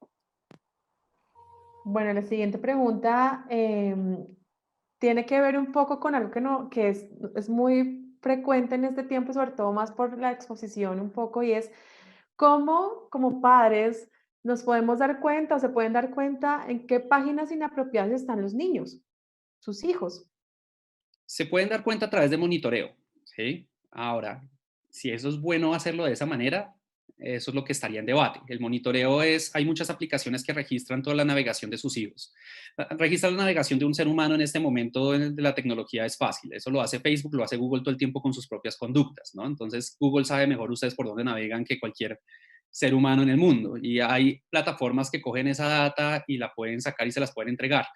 Bueno, la siguiente pregunta tiene que ver un poco con algo que, no, que es muy frecuente en este tiempo, sobre todo más por la exposición un poco, y es cómo como padres nos podemos dar cuenta o se pueden dar cuenta en qué páginas inapropiadas están los niños, sus hijos. Se pueden dar cuenta a través de monitoreo, ¿sí? Ahora, si eso es bueno hacerlo de esa manera, eso es lo que estaría en debate. El monitoreo es, hay muchas aplicaciones que registran toda la navegación de sus hijos. Registrar la navegación de un ser humano en este momento de la tecnología es fácil. Eso lo hace Facebook, lo hace Google todo el tiempo con sus propias conductas, ¿no? Entonces, Google sabe mejor ustedes por dónde navegan que cualquier ser humano en el mundo. Y hay plataformas que cogen esa data y la pueden sacar y se las pueden entregar.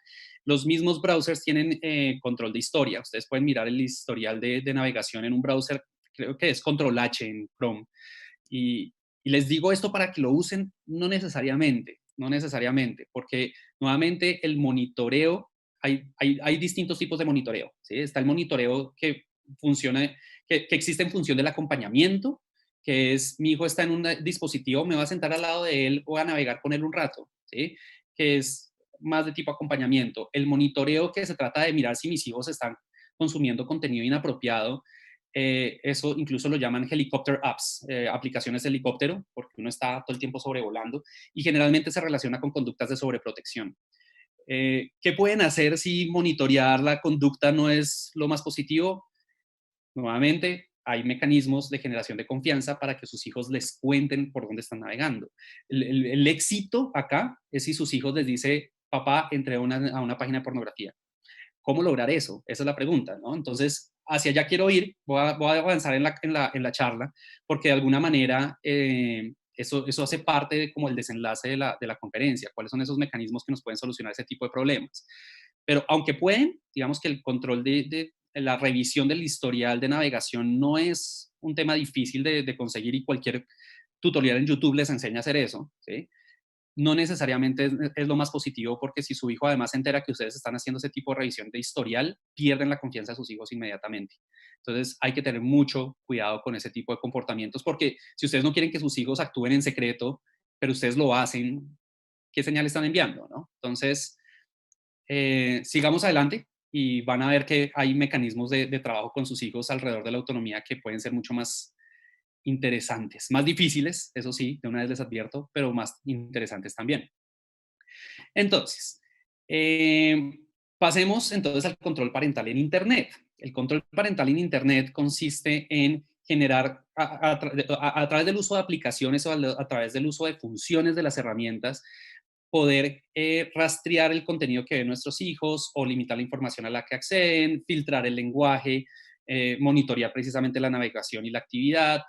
Los mismos browsers tienen control de historia. Ustedes pueden mirar el historial de navegación en un browser, creo que es control H en Chrome. Y les digo esto para que lo usen, no necesariamente, porque nuevamente el monitoreo, hay distintos tipos de monitoreo, ¿sí? Está el monitoreo que funciona, que existe en función del acompañamiento, que es mi hijo está en un dispositivo, me va a sentar al lado de él, voy a navegar con él un rato, ¿sí? Que es más de tipo acompañamiento. El monitoreo que se trata de mirar si mis hijos están consumiendo contenido inapropiado, eso incluso lo llaman helicopter apps, aplicaciones de helicóptero, porque uno está todo el tiempo sobrevolando y generalmente se relaciona con conductas de sobreprotección. ¿Qué pueden hacer si monitorear la conducta no es lo más positivo? Nuevamente, hay mecanismos de generación de confianza para que sus hijos les cuenten por dónde están navegando. El éxito acá es si sus hijos les dice, papá, entré a una página de pornografía. ¿Cómo lograr eso? Esa es la pregunta, ¿no? Entonces, hacia allá quiero ir, voy a avanzar en la charla, porque de alguna manera eso hace parte de como el desenlace de la conferencia, cuáles son esos mecanismos que nos pueden solucionar ese tipo de problemas. Pero aunque pueden, digamos que el control de la revisión del historial de navegación no es un tema difícil de conseguir y cualquier tutorial en YouTube les enseña a hacer eso, ¿sí? No necesariamente es lo más positivo porque si su hijo además se entera que ustedes están haciendo ese tipo de revisión de historial, pierden la confianza de sus hijos inmediatamente. Entonces hay que tener mucho cuidado con ese tipo de comportamientos porque si ustedes no quieren que sus hijos actúen en secreto, pero ustedes lo hacen, ¿qué señal están enviando? ¿No? Entonces, sigamos adelante y van a ver que hay mecanismos de trabajo con sus hijos alrededor de la autonomía que pueden ser mucho más interesantes, más difíciles, eso sí, de una vez les advierto, pero más interesantes también. Entonces, pasemos entonces al control parental en Internet. El control parental en Internet consiste en generar, a través del uso de aplicaciones o a través del uso de funciones de las herramientas, poder rastrear el contenido que ven nuestros hijos o limitar la información a la que acceden, filtrar el lenguaje, monitorear precisamente la navegación y la actividad.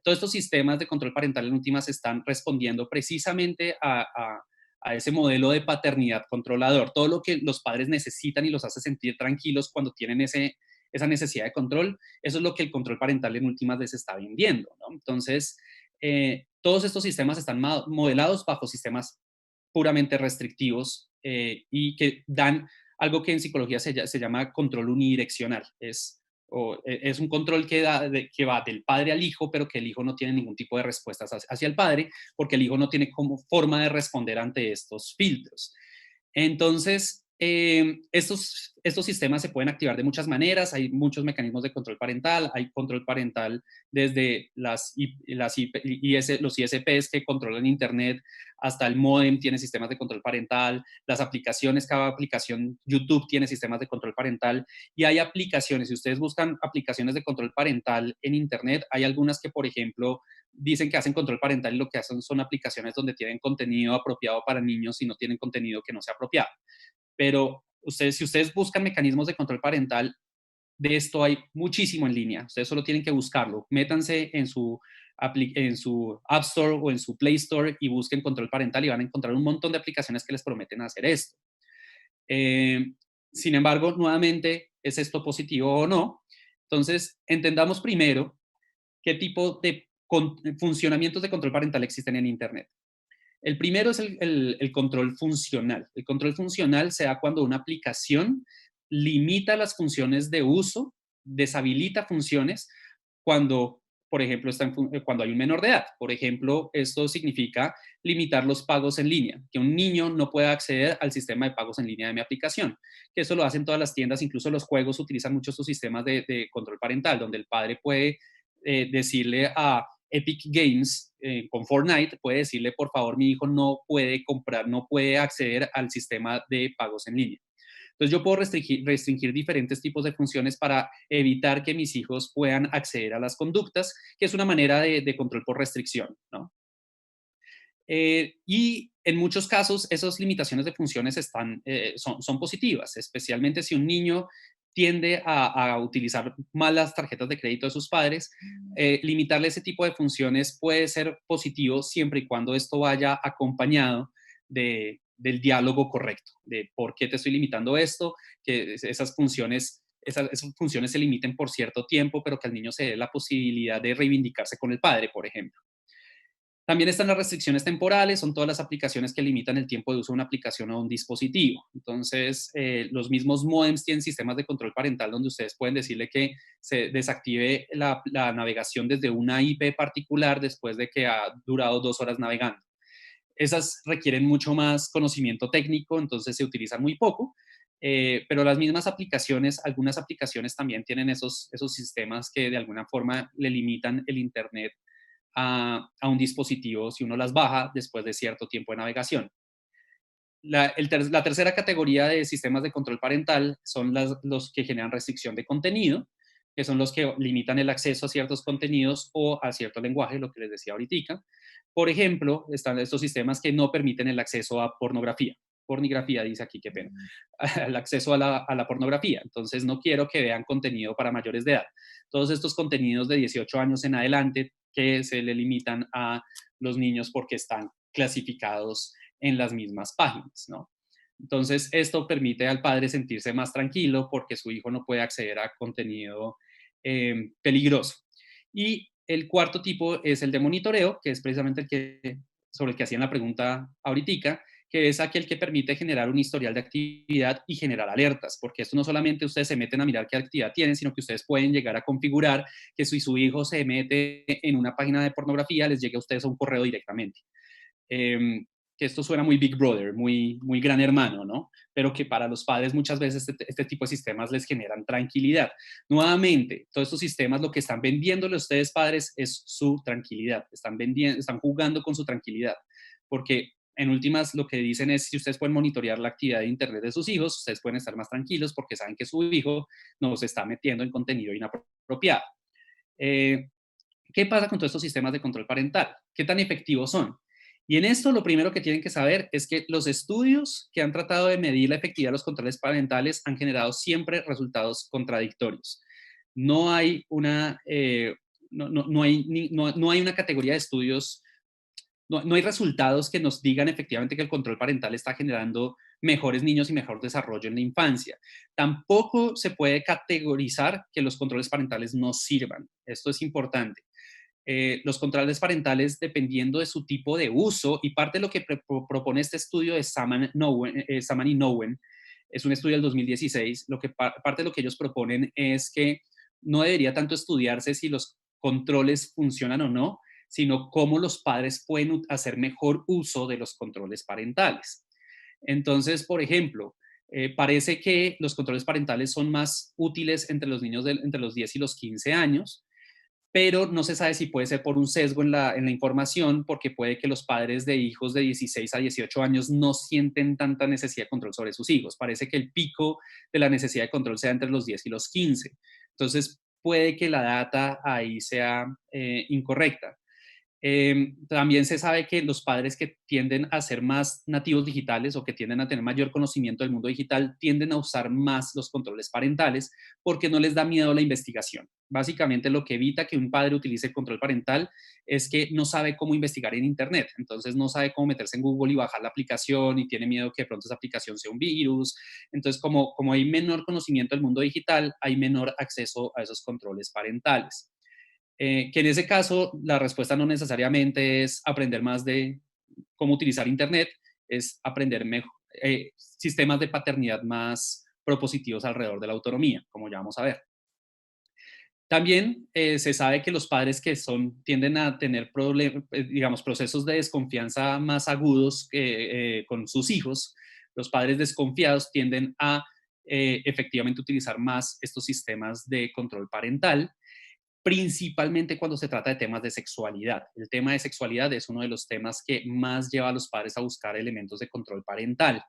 Todos estos sistemas de control parental en últimas están respondiendo precisamente a ese modelo de paternidad controlador. Todo lo que los padres necesitan y los hace sentir tranquilos cuando tienen esa necesidad de control, eso es lo que el control parental en últimas les está vendiendo, ¿no? Entonces, todos estos sistemas están modelados bajo sistemas puramente restrictivos y que dan algo que en psicología se llama control unidireccional. Es un control que va del padre al hijo, pero que el hijo no tiene ningún tipo de respuestas hacia el padre, porque el hijo no tiene como forma de responder ante estos filtros. Entonces, Estos sistemas se pueden activar de muchas maneras, hay muchos mecanismos de control parental, hay control parental desde los ISPs que controlan Internet, hasta el módem tiene sistemas de control parental, las aplicaciones, cada aplicación, YouTube tiene sistemas de control parental, y hay aplicaciones, si ustedes buscan aplicaciones de control parental en Internet, hay algunas que, por ejemplo, dicen que hacen control parental y lo que hacen son aplicaciones donde tienen contenido apropiado para niños y no tienen contenido que no sea apropiado. Pero si ustedes buscan mecanismos de control parental, de esto hay muchísimo en línea. Ustedes solo tienen que buscarlo. Métanse en su App Store o en su Play Store y busquen control parental y van a encontrar un montón de aplicaciones que les prometen hacer esto. Sin embargo, nuevamente, ¿es esto positivo o no? Entonces, entendamos primero qué tipo de funcionamientos de control parental existen en Internet. El primero es el control funcional. El control funcional se da cuando una aplicación limita las funciones de uso, deshabilita funciones cuando, por ejemplo, cuando hay un menor de edad. Por ejemplo, esto significa limitar los pagos en línea, que un niño no pueda acceder al sistema de pagos en línea de mi aplicación, que eso lo hacen todas las tiendas, incluso los juegos utilizan mucho estos sistemas de control parental, donde el padre puede decirle a Epic Games con Fortnite, puede decirle, por favor, mi hijo no puede comprar, no puede acceder al sistema de pagos en línea. Entonces yo puedo restringir diferentes tipos de funciones para evitar que mis hijos puedan acceder a las conductas, que es una manera de control por restricción, ¿no? Y en muchos casos esas limitaciones de funciones son positivas, especialmente si un niño tiende a utilizar mal las tarjetas de crédito de sus padres. Limitarle ese tipo de funciones puede ser positivo siempre y cuando esto vaya acompañado del diálogo correcto, de por qué te estoy limitando esto, que esas funciones se limiten por cierto tiempo, pero que al niño se dé la posibilidad de reivindicarse con el padre, por ejemplo. También están las restricciones temporales, son todas las aplicaciones que limitan el tiempo de uso de una aplicación o un dispositivo. Entonces, los mismos modems tienen sistemas de control parental donde ustedes pueden decirle que se desactive la navegación desde una IP particular después de que ha durado 2 horas navegando. Esas requieren mucho más conocimiento técnico, entonces se utilizan muy poco, pero las mismas aplicaciones, algunas aplicaciones también tienen esos sistemas que de alguna forma le limitan el Internet a un dispositivo si uno las baja después de cierto tiempo de navegación. La tercera categoría de sistemas de control parental son los que generan restricción de contenido, que son los que limitan el acceso a ciertos contenidos o a cierto lenguaje, lo que les decía ahorita. Por ejemplo, están estos sistemas que no permiten el acceso a pornografía. Pornografía, dice aquí, qué pena. El acceso a la pornografía. Entonces, no quiero que vean contenido para mayores de edad. Todos estos contenidos de 18 años en adelante que se le limitan a los niños porque están clasificados en las mismas páginas, ¿no? Entonces, esto permite al padre sentirse más tranquilo porque su hijo no puede acceder a contenido peligroso. Y el cuarto tipo es el de monitoreo, que es precisamente sobre el que hacían la pregunta ahorita, que es aquel que permite generar un historial de actividad y generar alertas, porque esto no solamente ustedes se meten a mirar qué actividad tienen, sino que ustedes pueden llegar a configurar que si su hijo se mete en una página de pornografía, les llegue a ustedes un correo directamente. Que esto suena muy Big Brother, muy gran hermano, ¿no? Pero que para los padres muchas veces este tipo de sistemas les generan tranquilidad. Nuevamente, todos estos sistemas lo que están vendiéndole a ustedes padres es su tranquilidad, están jugando con su tranquilidad, porque en últimas lo que dicen es si ustedes pueden monitorear la actividad de Internet de sus hijos, ustedes pueden estar más tranquilos porque saben que su hijo no se está metiendo en contenido inapropiado. ¿Qué pasa con todos estos sistemas de control parental? ¿Qué tan efectivos son? Y en esto lo primero que tienen que saber es que los estudios que han tratado de medir la efectividad de los controles parentales han generado siempre resultados contradictorios. No hay una, no hay una categoría de estudios, no hay resultados que nos digan efectivamente que el control parental está generando mejores niños y mejor desarrollo en la infancia. Tampoco se puede categorizar que los controles parentales no sirvan. Esto es importante. Los controles parentales, dependiendo de su tipo de uso, y parte de lo que propone este estudio de Saman y Nowen, es un estudio del 2016, parte de lo que ellos proponen es que no debería tanto estudiarse si los controles funcionan o no, sino cómo los padres pueden hacer mejor uso de los controles parentales. Entonces, por ejemplo, Parece que los controles parentales son más útiles entre los niños entre los 10 y los 15 años, pero no se sabe si puede ser por un sesgo en la información, porque puede que los padres de hijos de 16 a 18 años no sienten tanta necesidad de control sobre sus hijos. Parece que el pico de la necesidad de control sea entre los 10 y los 15. Entonces, puede que la data ahí sea incorrecta. También se sabe que los padres que tienden a ser más nativos digitales o que tienden a tener mayor conocimiento del mundo digital tienden a usar más los controles parentales porque no les da miedo la investigación. Básicamente lo que evita que un padre utilice el control parental es que no sabe cómo investigar en Internet. Entonces no sabe cómo meterse en Google y bajar la aplicación y tiene miedo que de pronto esa aplicación sea un virus. Entonces como hay menor conocimiento del mundo digital, hay menor acceso a esos controles parentales. Que en ese caso la respuesta no necesariamente es aprender más de cómo utilizar Internet, es aprender mejor, sistemas de paternidad más propositivos alrededor de la autonomía, como ya vamos a ver. También se sabe que los padres que tienden a tener digamos, procesos de desconfianza más agudos con sus hijos, los padres desconfiados tienden a efectivamente utilizar más estos sistemas de control parental, principalmente cuando se trata de temas de sexualidad. El tema de sexualidad es uno de los temas que más lleva a los padres a buscar elementos de control parental.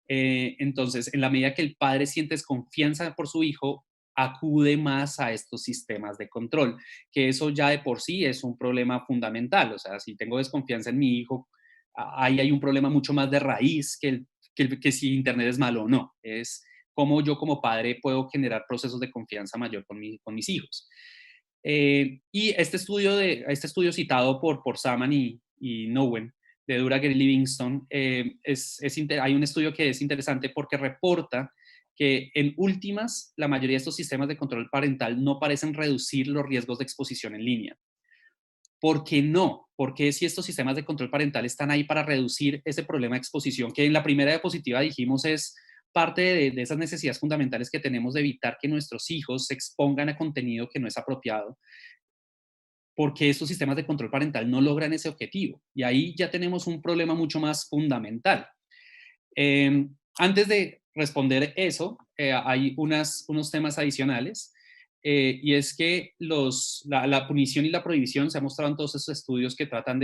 Entonces, en la medida que el padre siente desconfianza por su hijo, acude más a estos sistemas de control, que eso ya de por sí es un problema fundamental. O sea, si tengo desconfianza en mi hijo, ahí hay un problema mucho más de raíz que si Internet es malo o no. Es cómo yo como padre puedo generar procesos de confianza mayor con mis hijos. Y este estudio citado por Saman y Nowen, de Durager y Livingston, hay un estudio que es interesante porque reporta que en últimas, la mayoría de estos sistemas de control parental no parecen reducir los riesgos de exposición en línea. ¿Por qué no? Porque si estos sistemas de control parental están ahí para reducir ese problema de exposición, que en la primera diapositiva dijimos es parte de esas necesidades fundamentales que tenemos de evitar que nuestros hijos se expongan a contenido que no es apropiado, porque estos sistemas de control parental no logran ese objetivo. Y ahí ya tenemos un problema mucho más fundamental. Antes de responder eso, hay unos temas adicionales, y es que la punición y la prohibición se ha mostrado en todos esos estudios que tratan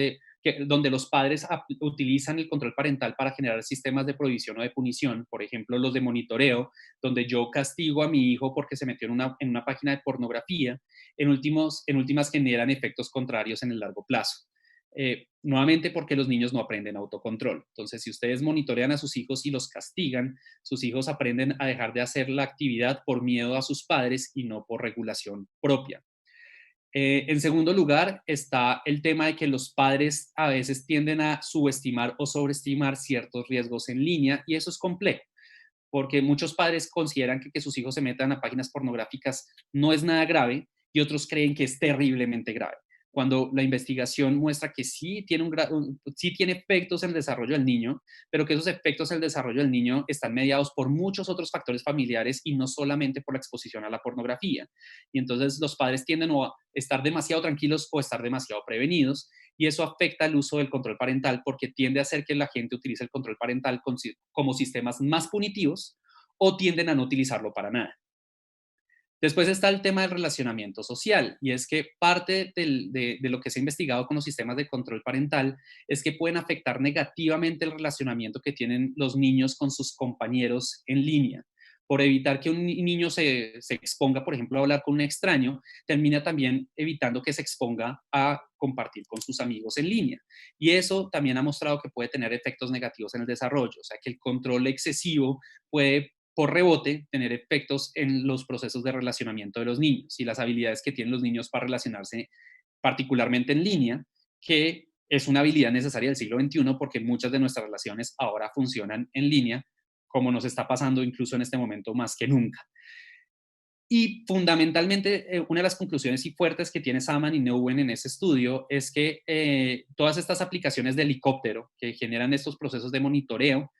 donde los padres utilizan el control parental para generar sistemas de prohibición o de punición, por ejemplo, los de monitoreo, donde yo castigo a mi hijo porque se metió en una página de pornografía, en últimas generan efectos contrarios en el largo plazo. Nuevamente porque los niños no aprenden autocontrol. Entonces, si ustedes monitorean a sus hijos y los castigan, sus hijos aprenden a dejar de hacer la actividad por miedo a sus padres y no por regulación propia. En segundo lugar, está el tema de que los padres a veces tienden a subestimar o sobreestimar ciertos riesgos en línea, y eso es complejo, porque muchos padres consideran que sus hijos se metan a páginas pornográficas no es nada grave, y otros creen que es terriblemente grave, cuando la investigación muestra que sí sí tiene efectos en el desarrollo del niño, pero que esos efectos en el desarrollo del niño están mediados por muchos otros factores familiares y no solamente por la exposición a la pornografía. Y entonces los padres tienden a estar demasiado tranquilos o estar demasiado prevenidos, y eso afecta el uso del control parental porque tiende a hacer que la gente utilice el control parental como sistemas más punitivos, o tienden a no utilizarlo para nada. Después está el tema del relacionamiento social, y es que parte de lo que se ha investigado con los sistemas de control parental es que pueden afectar negativamente el relacionamiento que tienen los niños con sus compañeros en línea. Por evitar que un niño se exponga, por ejemplo, a hablar con un extraño, termina también evitando que se exponga a compartir con sus amigos en línea. Y eso también ha mostrado que puede tener efectos negativos en el desarrollo, o sea que el control excesivo puede por rebote tener efectos en los procesos de relacionamiento de los niños y las habilidades que tienen los niños para relacionarse, particularmente en línea, que es una habilidad necesaria del siglo XXI porque muchas de nuestras relaciones ahora funcionan en línea, como nos está pasando incluso en este momento más que nunca. Y fundamentalmente, una de las conclusiones y fuertes que tiene Saman y Nowen en ese estudio es que todas estas aplicaciones de helicóptero que generan estos procesos de monitoreo,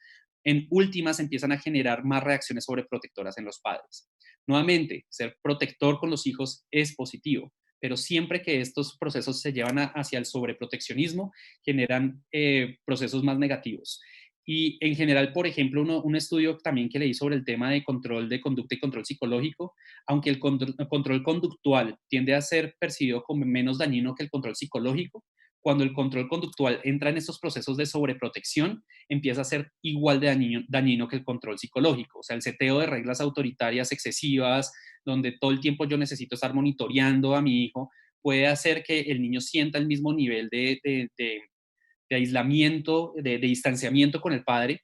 en últimas empiezan a generar más reacciones sobreprotectoras en los padres. Nuevamente, ser protector con los hijos es positivo, pero siempre que estos procesos se llevan hacia el sobreproteccionismo, generan procesos más negativos. Y en general, por ejemplo, un estudio también que leí sobre el tema de control de conducta y control psicológico, aunque el control conductual tiende a ser percibido como menos dañino que el control psicológico, cuando el control conductual entra en estos procesos de sobreprotección, empieza a ser igual de dañino que el control psicológico. O sea, el seteo de reglas autoritarias excesivas, donde todo el tiempo yo necesito estar monitoreando a mi hijo, puede hacer que el niño sienta el mismo nivel de aislamiento, de distanciamiento con el padre,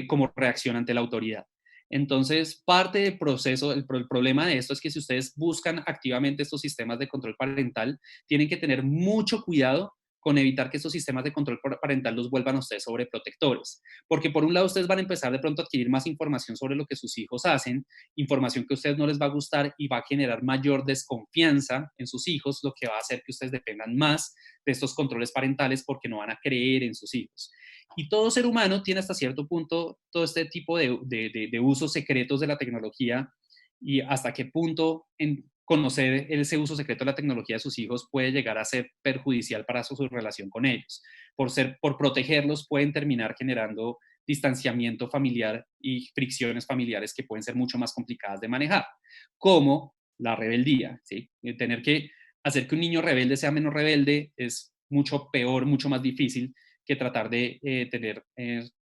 como reacción ante la autoridad. Entonces, parte del proceso, el problema de esto es que si ustedes buscan activamente estos sistemas de control parental, tienen que tener mucho cuidado con evitar que estos sistemas de control parental los vuelvan a ustedes sobreprotectores. Porque por un lado ustedes van a empezar de pronto a adquirir más información sobre lo que sus hijos hacen, información que a ustedes no les va a gustar y va a generar mayor desconfianza en sus hijos, lo que va a hacer que ustedes dependan más de estos controles parentales porque no van a creer en sus hijos. Y todo ser humano tiene hasta cierto punto todo este tipo de usos secretos de la tecnología y hasta qué punto conocer ese uso secreto de la tecnología de sus hijos puede llegar a ser perjudicial para su relación con ellos. Por protegerlos pueden terminar generando distanciamiento familiar y fricciones familiares que pueden ser mucho más complicadas de manejar, como la rebeldía, ¿sí? Tener que hacer que un niño rebelde sea menos rebelde es mucho peor, mucho más difícil que tratar de tener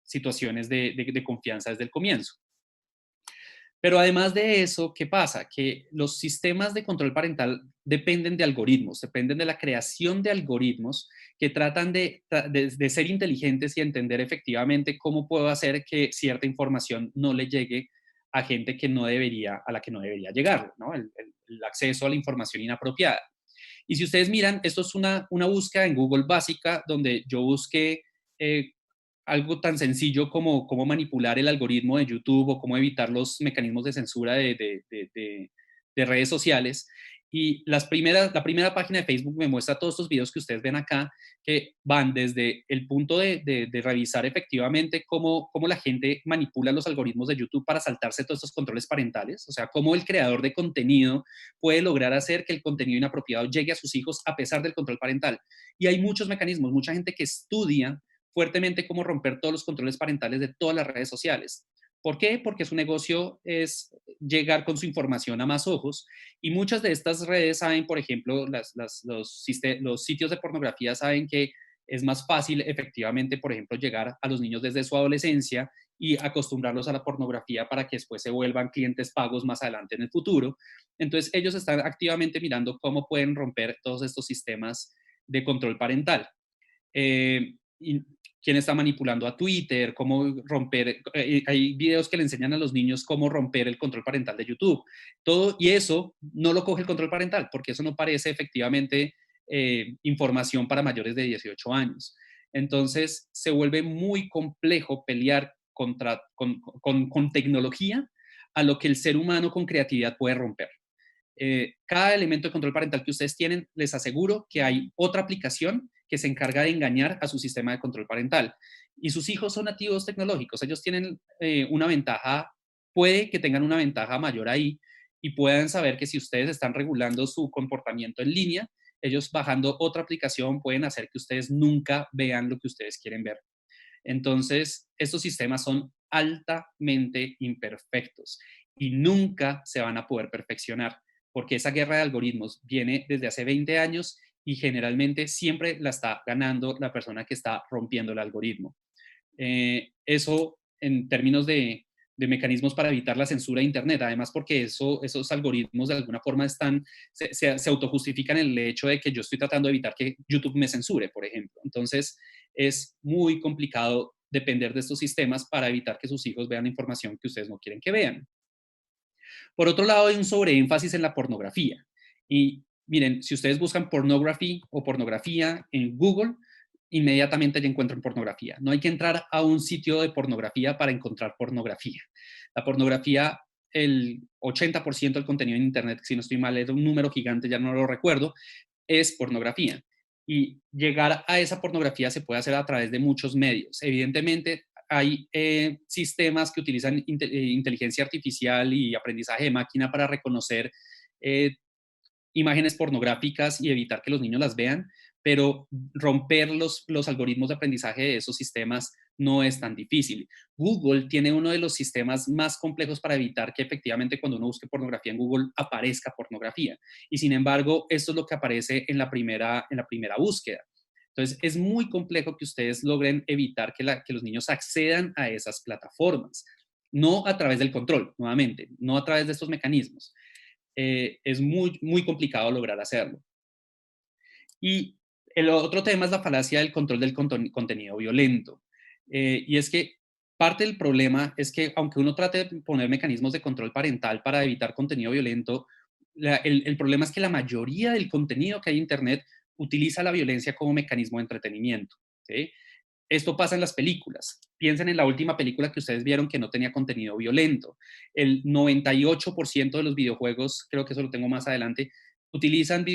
situaciones de confianza desde el comienzo. Pero además de eso, ¿qué pasa? Que los sistemas de control parental dependen de algoritmos, dependen de la creación de algoritmos que tratan de ser inteligentes y entender efectivamente cómo puedo hacer que cierta información no le llegue a gente que no debería, a la que no debería llegar, ¿no? El acceso a la información inapropiada. Y si ustedes miran, esto es una búsqueda en Google básica donde yo busqué algo tan sencillo como cómo manipular el algoritmo de YouTube o cómo evitar los mecanismos de censura de redes sociales. Y la primera página de Facebook me muestra todos estos videos que ustedes ven acá, que van desde el punto de revisar efectivamente cómo la gente manipula los algoritmos de YouTube para saltarse todos estos controles parentales, o sea, cómo el creador de contenido puede lograr hacer que el contenido inapropiado llegue a sus hijos a pesar del control parental. Y hay muchos mecanismos, mucha gente que estudia fuertemente cómo romper todos los controles parentales de todas las redes sociales. ¿Por qué? Porque su negocio es llegar con su información a más ojos y muchas de estas redes saben, por ejemplo, los sitios de pornografía saben que es más fácil efectivamente, por ejemplo, llegar a los niños desde su adolescencia y acostumbrarlos a la pornografía para que después se vuelvan clientes pagos más adelante en el futuro. Entonces, ellos están activamente mirando cómo pueden romper todos estos sistemas de control parental. Quién está manipulando a Twitter, cómo romper, hay videos que le enseñan a los niños cómo romper el control parental de YouTube. Todo, y eso no lo coge el control parental, porque eso no parece efectivamente información para mayores de 18 años. Entonces, se vuelve muy complejo pelear con tecnología a lo que el ser humano con creatividad puede romper. Cada elemento de control parental que ustedes tienen, les aseguro que hay otra aplicación que se encarga de engañar a su sistema de control parental. Y sus hijos son nativos tecnológicos, ellos tienen una ventaja, puede que tengan una ventaja mayor ahí y puedan saber que si ustedes están regulando su comportamiento en línea, ellos bajando otra aplicación pueden hacer que ustedes nunca vean lo que ustedes quieren ver. Entonces, estos sistemas son altamente imperfectos y nunca se van a poder perfeccionar, porque esa guerra de algoritmos viene desde hace 20 años y generalmente siempre la está ganando la persona que está rompiendo el algoritmo. Eso en términos de mecanismos para evitar la censura de Internet, además porque esos algoritmos de alguna forma se autojustifican en el hecho de que yo estoy tratando de evitar que YouTube me censure, por ejemplo. Entonces, es muy complicado depender de estos sistemas para evitar que sus hijos vean información que ustedes no quieren que vean. Por otro lado, hay un sobreénfasis en la pornografía. Y miren, si ustedes buscan pornography o pornografía en Google, inmediatamente ya encuentran pornografía. No hay que entrar a un sitio de pornografía para encontrar pornografía. La pornografía, el 80% del contenido en Internet, si no estoy mal, es un número gigante, ya no lo recuerdo, es pornografía. Y llegar a esa pornografía se puede hacer a través de muchos medios. Evidentemente, hay sistemas que utilizan inteligencia artificial y aprendizaje de máquina para reconocer imágenes pornográficas y evitar que los niños las vean, pero romper los algoritmos de aprendizaje de esos sistemas no es tan difícil. Google tiene uno de los sistemas más complejos para evitar que efectivamente cuando uno busque pornografía en Google aparezca pornografía. Y sin embargo, esto es lo que aparece en la primera búsqueda. Entonces, es muy complejo que ustedes logren evitar que los niños accedan a esas plataformas. No a través del control, nuevamente, no a través de estos mecanismos. Es muy, muy complicado lograr hacerlo. Y el otro tema es la falacia del control del contenido violento. Y es que parte del problema es que aunque uno trate de poner mecanismos de control parental para evitar contenido violento, el problema es que la mayoría del contenido que hay en Internet utiliza la violencia como mecanismo de entretenimiento. ¿Sí? Esto pasa en las películas. Piensen en la última película que ustedes vieron que no tenía contenido violento. El 98% de los videojuegos, creo que eso lo tengo más adelante, utilizan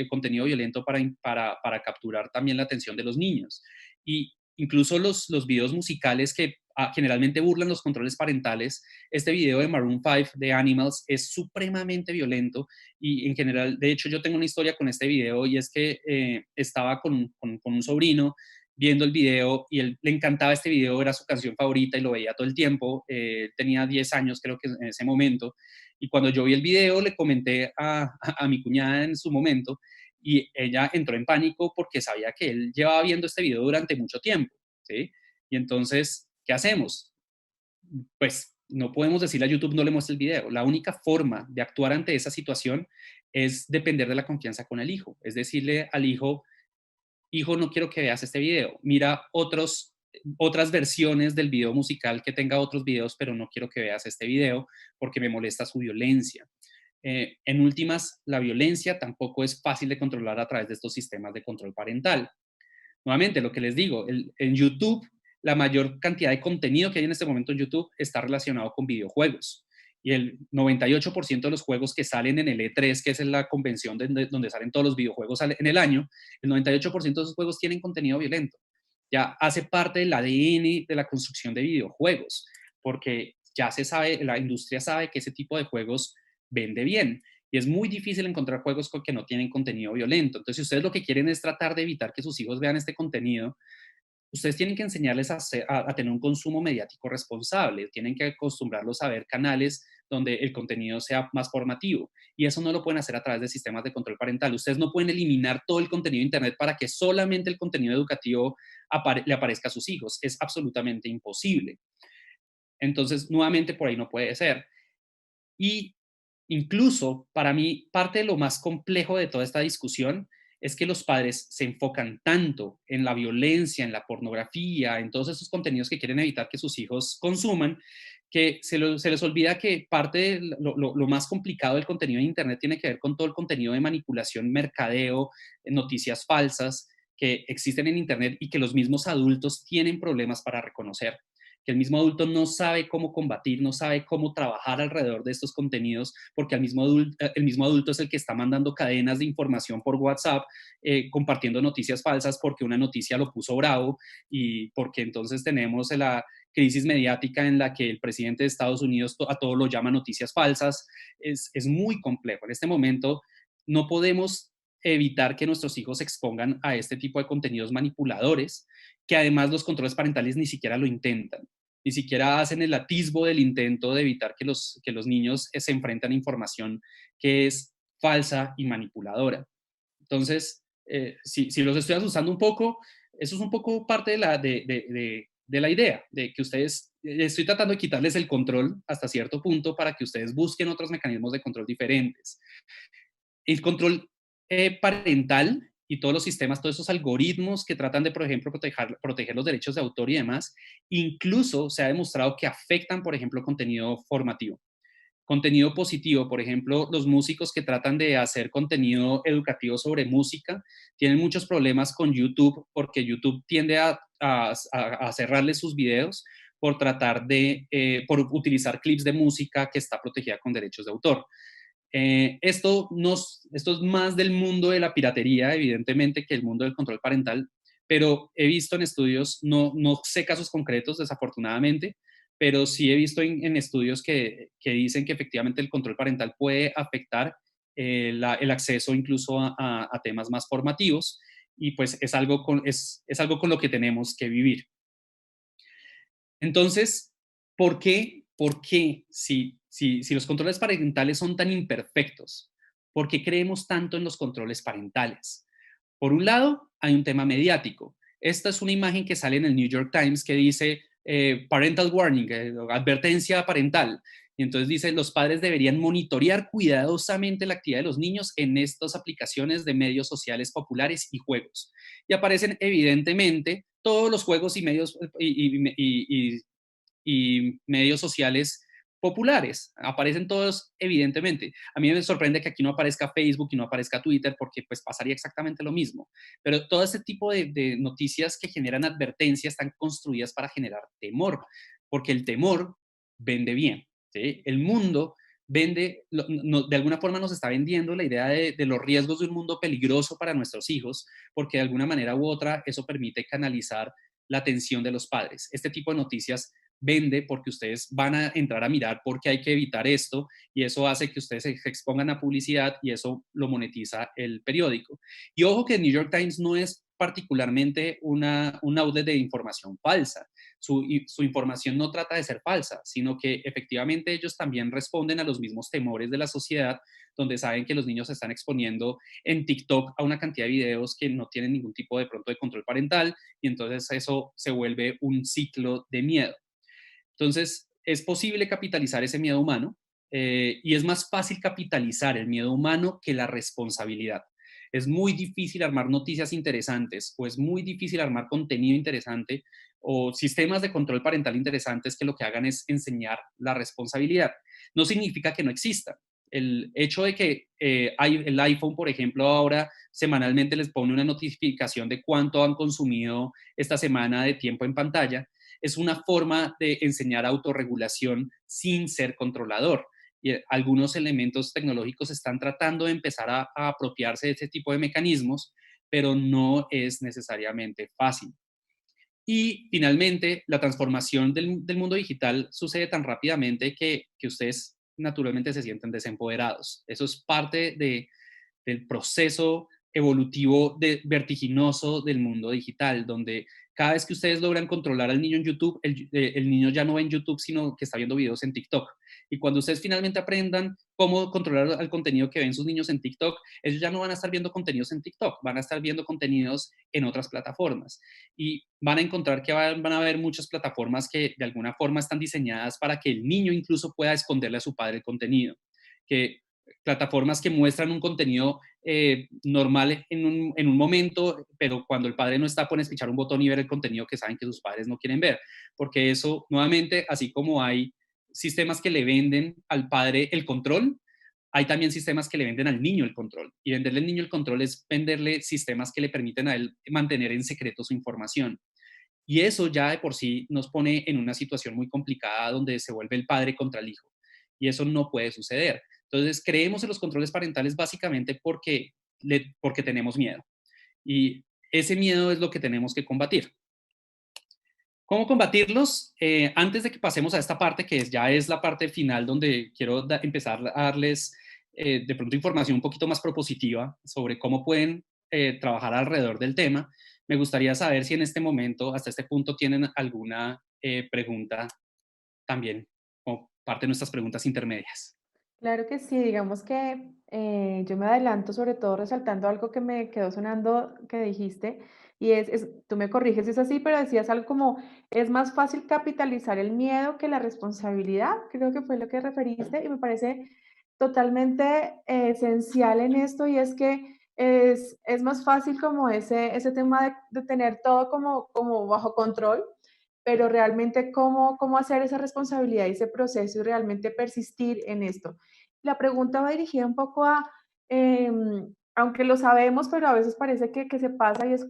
contenido violento para capturar también la atención de los niños. Y incluso los videos musicales que generalmente burlan los controles parentales, este video de Maroon 5 de Animals es supremamente violento y en general, de hecho yo tengo una historia con este video y es que estaba con un sobrino viendo el video y él le encantaba este video, era su canción favorita y lo veía todo el tiempo. Tenía 10 años creo que en ese momento. Y cuando yo vi el video le comenté a mi cuñada en su momento y ella entró en pánico porque sabía que él llevaba viendo este video durante mucho tiempo. ¿Sí? Y entonces, ¿qué hacemos? Pues no podemos decirle a YouTube no le muestre el video. La única forma de actuar ante esa situación es depender de la confianza con el hijo. Es decirle al hijo, hijo, no quiero que veas este video, mira otras versiones del video musical que tenga otros videos, pero no quiero que veas este video porque me molesta su violencia. En últimas, la violencia tampoco es fácil de controlar a través de estos sistemas de control parental. Nuevamente, lo que les digo, en YouTube, la mayor cantidad de contenido que hay en este momento en YouTube está relacionado con videojuegos. Y el 98% de los juegos que salen en el E3, que es la convención donde salen todos los videojuegos en el año, el 98% de esos juegos tienen contenido violento. Ya hace parte del ADN de la construcción de videojuegos, porque ya se sabe, la industria sabe que ese tipo de juegos vende bien. Y es muy difícil encontrar juegos que no tienen contenido violento. Entonces, si ustedes lo que quieren es tratar de evitar que sus hijos vean este contenido, ustedes tienen que enseñarles a tener un consumo mediático responsable, tienen que acostumbrarlos a ver canales donde el contenido sea más formativo. Y eso no lo pueden hacer a través de sistemas de control parental. Ustedes no pueden eliminar todo el contenido de Internet para que solamente el contenido educativo le aparezca a sus hijos. Es absolutamente imposible. Entonces, nuevamente, por ahí no puede ser. Y incluso para mí, parte de lo más complejo de toda esta discusión es que los padres se enfocan tanto en la violencia, en la pornografía, en todos esos contenidos que quieren evitar que sus hijos consuman, que se les olvida que parte de lo más complicado del contenido de Internet tiene que ver con todo el contenido de manipulación, mercadeo, noticias falsas que existen en Internet y que los mismos adultos tienen problemas para reconocer, que el mismo adulto no sabe cómo combatir, no sabe cómo trabajar alrededor de estos contenidos, porque el mismo adulto es el que está mandando cadenas de información por WhatsApp, compartiendo noticias falsas porque una noticia lo puso bravo y porque entonces tenemos la crisis mediática en la que el presidente de Estados Unidos a todo lo llama noticias falsas. Es muy complejo. En este momento no podemos evitar que nuestros hijos se expongan a este tipo de contenidos manipuladores, que además los controles parentales ni siquiera lo intentan, ni siquiera hacen el atisbo del intento de evitar que los niños se enfrenten a información que es falsa y manipuladora. Entonces, si los estoy asustando un poco, eso es un poco parte de la idea, de que ustedes, estoy tratando de quitarles el control hasta cierto punto para que ustedes busquen otros mecanismos de control diferentes. El control parental y todos los sistemas, todos esos algoritmos que tratan de, por ejemplo, proteger los derechos de autor y demás, incluso se ha demostrado que afectan, por ejemplo, contenido formativo. Contenido positivo, por ejemplo, los músicos que tratan de hacer contenido educativo sobre música tienen muchos problemas con YouTube porque YouTube tiende a cerrarles sus videos por tratar por utilizar clips de música que está protegida con derechos de autor. Esto es más del mundo de la piratería, evidentemente, que el mundo del control parental, pero he visto en estudios, no sé casos concretos, desafortunadamente, pero sí he visto en estudios que dicen que efectivamente el control parental puede afectar el acceso incluso a temas más formativos y pues es algo con lo que tenemos que vivir. Entonces, ¿por qué si los controles parentales son tan imperfectos, por qué creemos tanto en los controles parentales? Por un lado, hay un tema mediático. Esta es una imagen que sale en el New York Times que dice parental warning, advertencia parental. Y entonces dice, los padres deberían monitorear cuidadosamente la actividad de los niños en estas aplicaciones de medios sociales populares y juegos. Y aparecen evidentemente todos los juegos y medios sociales populares. Aparecen todos, evidentemente. A mí me sorprende que aquí no aparezca Facebook y no aparezca Twitter, porque pues pasaría exactamente lo mismo. Pero todo este tipo de noticias que generan advertencia están construidas para generar temor, porque el temor vende bien. ¿Sí? El mundo vende, de alguna forma nos está vendiendo la idea de los riesgos de un mundo peligroso para nuestros hijos, porque de alguna manera u otra eso permite canalizar la atención de los padres. Este tipo de noticias vende porque ustedes van a entrar a mirar porque hay que evitar esto y eso hace que ustedes se expongan a publicidad y eso lo monetiza el periódico. Y ojo que el New York Times no es particularmente un outlet de información falsa. Su información no trata de ser falsa, sino que efectivamente ellos también responden a los mismos temores de la sociedad, donde saben que los niños se están exponiendo en TikTok a una cantidad de videos que no tienen ningún tipo de pronto de control parental y entonces eso se vuelve un ciclo de miedo. Entonces, es posible capitalizar ese miedo humano y es más fácil capitalizar el miedo humano que la responsabilidad. Es muy difícil armar noticias interesantes o es muy difícil armar contenido interesante o sistemas de control parental interesantes que lo que hagan es enseñar la responsabilidad. No significa que no exista. El hecho de que el iPhone, por ejemplo, ahora semanalmente les pone una notificación de cuánto han consumido esta semana de tiempo en pantalla, es una forma de enseñar autorregulación sin ser controlador. Y algunos elementos tecnológicos están tratando de empezar a apropiarse de ese tipo de mecanismos, pero no es necesariamente fácil. Y finalmente, la transformación del mundo digital sucede tan rápidamente que ustedes naturalmente se sienten desempoderados. Eso es parte del proceso evolutivo vertiginoso del mundo digital, donde cada vez que ustedes logran controlar al niño en YouTube, el niño ya no ve en YouTube, sino que está viendo videos en TikTok. Y cuando ustedes finalmente aprendan cómo controlar el contenido que ven sus niños en TikTok, ellos ya no van a estar viendo contenidos en TikTok, van a estar viendo contenidos en otras plataformas. Y van a encontrar que van a haber muchas plataformas que de alguna forma están diseñadas para que el niño incluso pueda esconderle a su padre el contenido. Que plataformas que muestran un contenido normal en un momento, pero cuando el padre no está, pones pichar un botón y ver el contenido que saben que sus padres no quieren ver. Porque eso, nuevamente, así como hay sistemas que le venden al padre el control, hay también sistemas que le venden al niño el control. Y venderle al niño el control es venderle sistemas que le permiten a él mantener en secreto su información. Y eso ya de por sí nos pone en una situación muy complicada donde se vuelve el padre contra el hijo. Y eso no puede suceder. Entonces, creemos en los controles parentales básicamente porque tenemos miedo. Y ese miedo es lo que tenemos que combatir. ¿Cómo combatirlos? Antes de que pasemos a esta parte, que ya es la parte final donde quiero empezar a darles de pronto información un poquito más propositiva sobre cómo pueden trabajar alrededor del tema, me gustaría saber si en este momento, hasta este punto, tienen alguna pregunta también, como parte de nuestras preguntas intermedias. Claro que sí, digamos que yo me adelanto sobre todo resaltando algo que me quedó sonando que dijiste y tú me corriges si es así, pero decías algo como, es más fácil capitalizar el miedo que la responsabilidad, creo que fue lo que referiste y me parece totalmente esencial en esto y es que es más fácil como ese tema de tener todo como bajo control, pero realmente cómo hacer esa responsabilidad y ese proceso y realmente persistir en esto. La pregunta va dirigida un poco a, aunque lo sabemos, pero a veces parece que se pasa y es,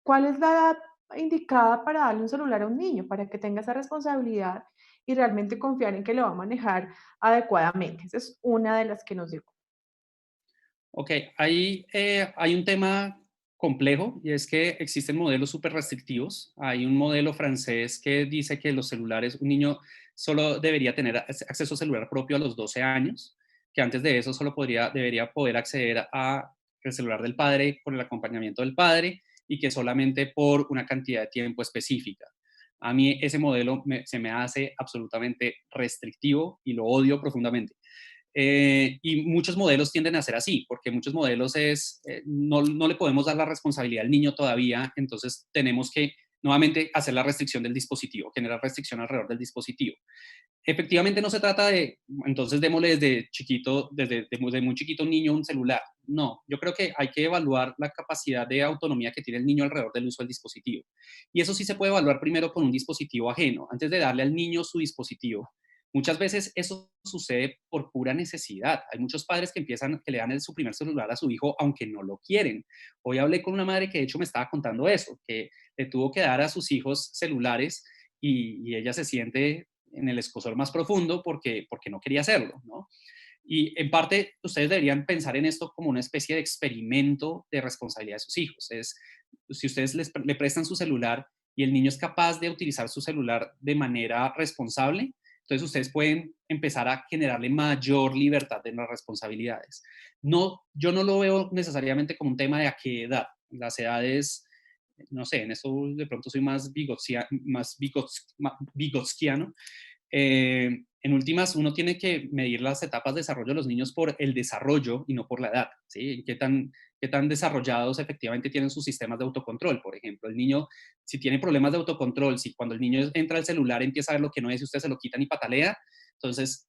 ¿cuál es la edad indicada para darle un celular a un niño para que tenga esa responsabilidad y realmente confiar en que lo va a manejar adecuadamente? Esa es una de las que nos dijo. Ok, hay un tema complejo y es que existen modelos súper restrictivos. Hay un modelo francés que dice que los celulares, un niño solo debería tener acceso a celular propio a los 12 años, que antes de eso debería poder acceder a el celular del padre por el acompañamiento del padre y que solamente por una cantidad de tiempo específica. A mí ese modelo se me hace absolutamente restrictivo y lo odio profundamente. Y muchos modelos tienden a ser así, porque muchos modelos no le podemos dar la responsabilidad al niño todavía, entonces tenemos que nuevamente hacer la restricción del dispositivo, generar restricción alrededor del dispositivo. Efectivamente no se trata de, entonces démosle desde chiquito, desde muy chiquito un niño un celular. No, yo creo que hay que evaluar la capacidad de autonomía que tiene el niño alrededor del uso del dispositivo. Y eso sí se puede evaluar primero con un dispositivo ajeno, antes de darle al niño su dispositivo. Muchas veces eso sucede por pura necesidad. Hay muchos padres que le dan su primer celular a su hijo aunque no lo quieren. Hoy hablé con una madre que de hecho me estaba contando eso, que le tuvo que dar a sus hijos celulares y ella se siente en el escozor más profundo porque no quería hacerlo, ¿no? Y en parte ustedes deberían pensar en esto como una especie de experimento de responsabilidad de sus hijos. Si ustedes le prestan su celular y el niño es capaz de utilizar su celular de manera responsable, entonces ustedes pueden empezar a generarle mayor libertad en las responsabilidades. No, yo no lo veo necesariamente como un tema de a qué edad. Las edades, no sé, en eso de pronto soy más vigotskiano. En últimas, uno tiene que medir las etapas de desarrollo de los niños por el desarrollo y no por la edad, ¿sí? Qué tan desarrollados efectivamente tienen sus sistemas de autocontrol. Por ejemplo, el niño, si tiene problemas de autocontrol, si cuando el niño entra al celular empieza a ver lo que no es y usted se lo quitan y patalea, entonces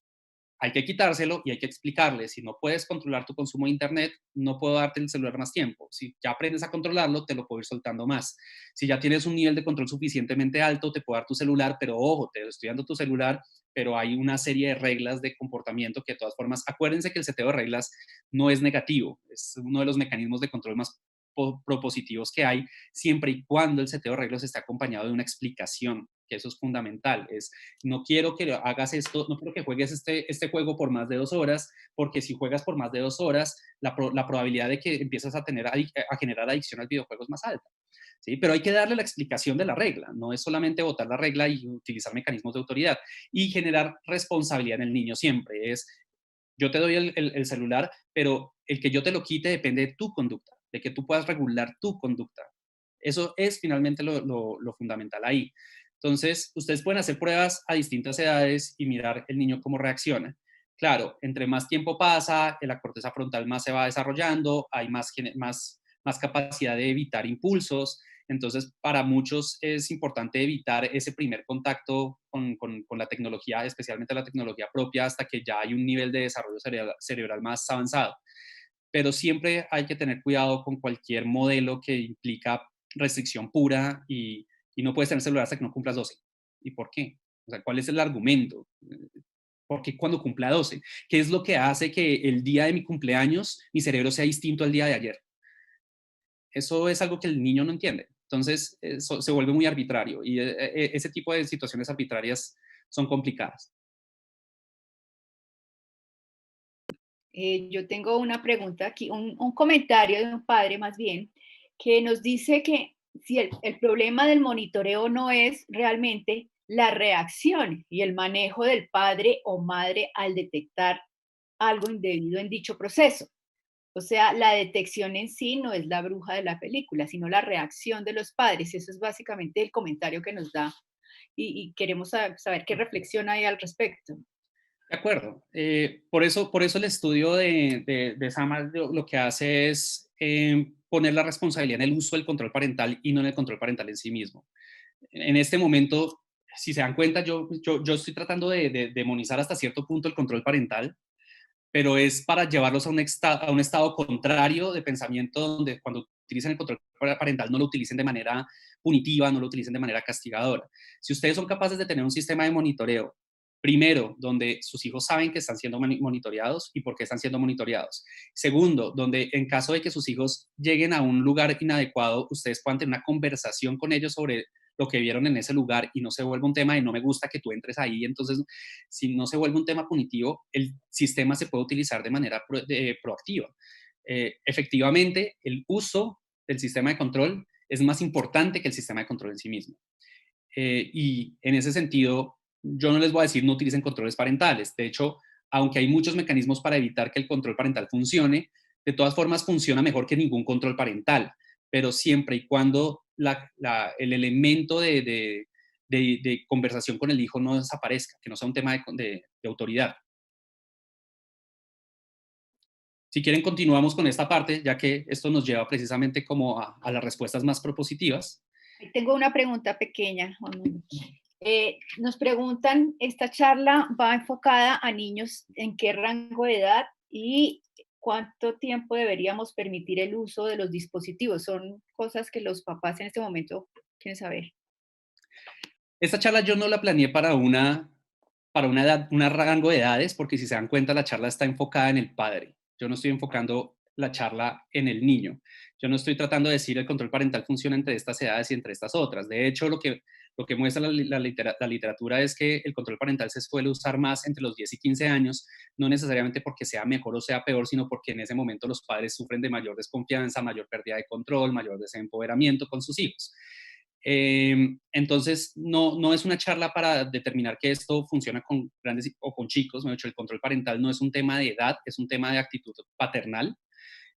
hay que quitárselo y hay que explicarle, si no puedes controlar tu consumo de internet, no puedo darte el celular más tiempo. Si ya aprendes a controlarlo, te lo puedo ir soltando más. Si ya tienes un nivel de control suficientemente alto, te puedo dar tu celular, pero ojo, te estoy dando tu celular, pero hay una serie de reglas de comportamiento que de todas formas, acuérdense que el seteo de reglas no es negativo, es uno de los mecanismos de control más propositivos que hay, siempre y cuando el seteo de reglas esté acompañado de una explicación, que eso es fundamental. No quiero que hagas esto, no quiero que juegues este juego por más de 2 horas, porque si juegas por más de 2 horas, la probabilidad de que empiezas a generar adicción al videojuego es más alta. ¿Sí? Pero hay que darle la explicación de la regla, no es solamente votar la regla y utilizar mecanismos de autoridad. Y generar responsabilidad en el niño siempre es, yo te doy el celular, pero el que yo te lo quite depende de tu conducta, de que tú puedas regular tu conducta. Eso es finalmente lo fundamental ahí. Entonces, ustedes pueden hacer pruebas a distintas edades y mirar el niño cómo reacciona. Claro, entre más tiempo pasa, la corteza frontal más se va desarrollando, hay más capacidad de evitar impulsos. Entonces, para muchos es importante evitar ese primer contacto con la tecnología, especialmente la tecnología propia, hasta que ya hay un nivel de desarrollo cerebral más avanzado. Pero siempre hay que tener cuidado con cualquier modelo que implica restricción pura y no puedes tener celular hasta que no cumplas 12. ¿Y por qué? O sea, ¿cuál es el argumento? ¿Por qué cuando cumpla 12? ¿Qué es lo que hace que el día de mi cumpleaños mi cerebro sea distinto al día de ayer? Eso es algo que el niño no entiende. Entonces, eso se vuelve muy arbitrario y ese tipo de situaciones arbitrarias son complicadas. Yo tengo una pregunta aquí, un comentario de un padre más bien, que nos dice que si el problema del monitoreo no es realmente la reacción y el manejo del padre o madre al detectar algo indebido en dicho proceso. O sea, la detección en sí no es la bruja de la película, sino la reacción de los padres. Eso es básicamente el comentario que nos da y queremos saber qué reflexión hay al respecto. De acuerdo. Por eso el estudio de Samar lo que hace es poner la responsabilidad en el uso del control parental y no en el control parental en sí mismo. En este momento, si se dan cuenta, yo estoy tratando de demonizar hasta cierto punto el control parental, pero es para llevarlos a un estado contrario de pensamiento donde cuando utilicen el control parental no lo utilicen de manera punitiva, no lo utilicen de manera castigadora. Si ustedes son capaces de tener un sistema de monitoreo, primero, donde sus hijos saben que están siendo monitoreados y por qué están siendo monitoreados. Segundo, donde en caso de que sus hijos lleguen a un lugar inadecuado, ustedes puedan tener una conversación con ellos sobre lo que vieron en ese lugar y no se vuelva un tema de no me gusta que tú entres ahí. Entonces, si no se vuelve un tema punitivo, el sistema se puede utilizar de manera proactiva. Efectivamente, el uso del sistema de control es más importante que el sistema de control en sí mismo. Y en ese sentido, yo no les voy a decir no utilicen controles parentales. De hecho, aunque hay muchos mecanismos para evitar que el control parental funcione, de todas formas funciona mejor que ningún control parental, pero siempre y cuando el elemento de conversación con el hijo no desaparezca, que no sea un tema de autoridad. Si quieren, continuamos con esta parte, ya que esto nos lleva precisamente como a las respuestas más propositivas. Tengo una pregunta pequeña, Juan Manuel. Nos preguntan, ¿esta charla va enfocada a niños en qué rango de edad y cuánto tiempo deberíamos permitir el uso de los dispositivos? Son cosas que los papás en este momento quieren saber. Esta charla yo no la planeé para una edad, un rango de edades, porque si se dan cuenta, la charla está enfocada en el padre. Yo no estoy enfocando la charla en el niño. Yo no estoy tratando de decir el control parental funciona entre estas edades y entre estas otras. De hecho, lo que muestra la literatura es que el control parental se suele usar más entre los 10 y 15 años, no necesariamente porque sea mejor o sea peor, sino porque en ese momento los padres sufren de mayor desconfianza, mayor pérdida de control, mayor desempoderamiento con sus hijos. Entonces, no es una charla para determinar que esto funciona con grandes o con chicos. De hecho, el control parental no es un tema de edad, es un tema de actitud paternal.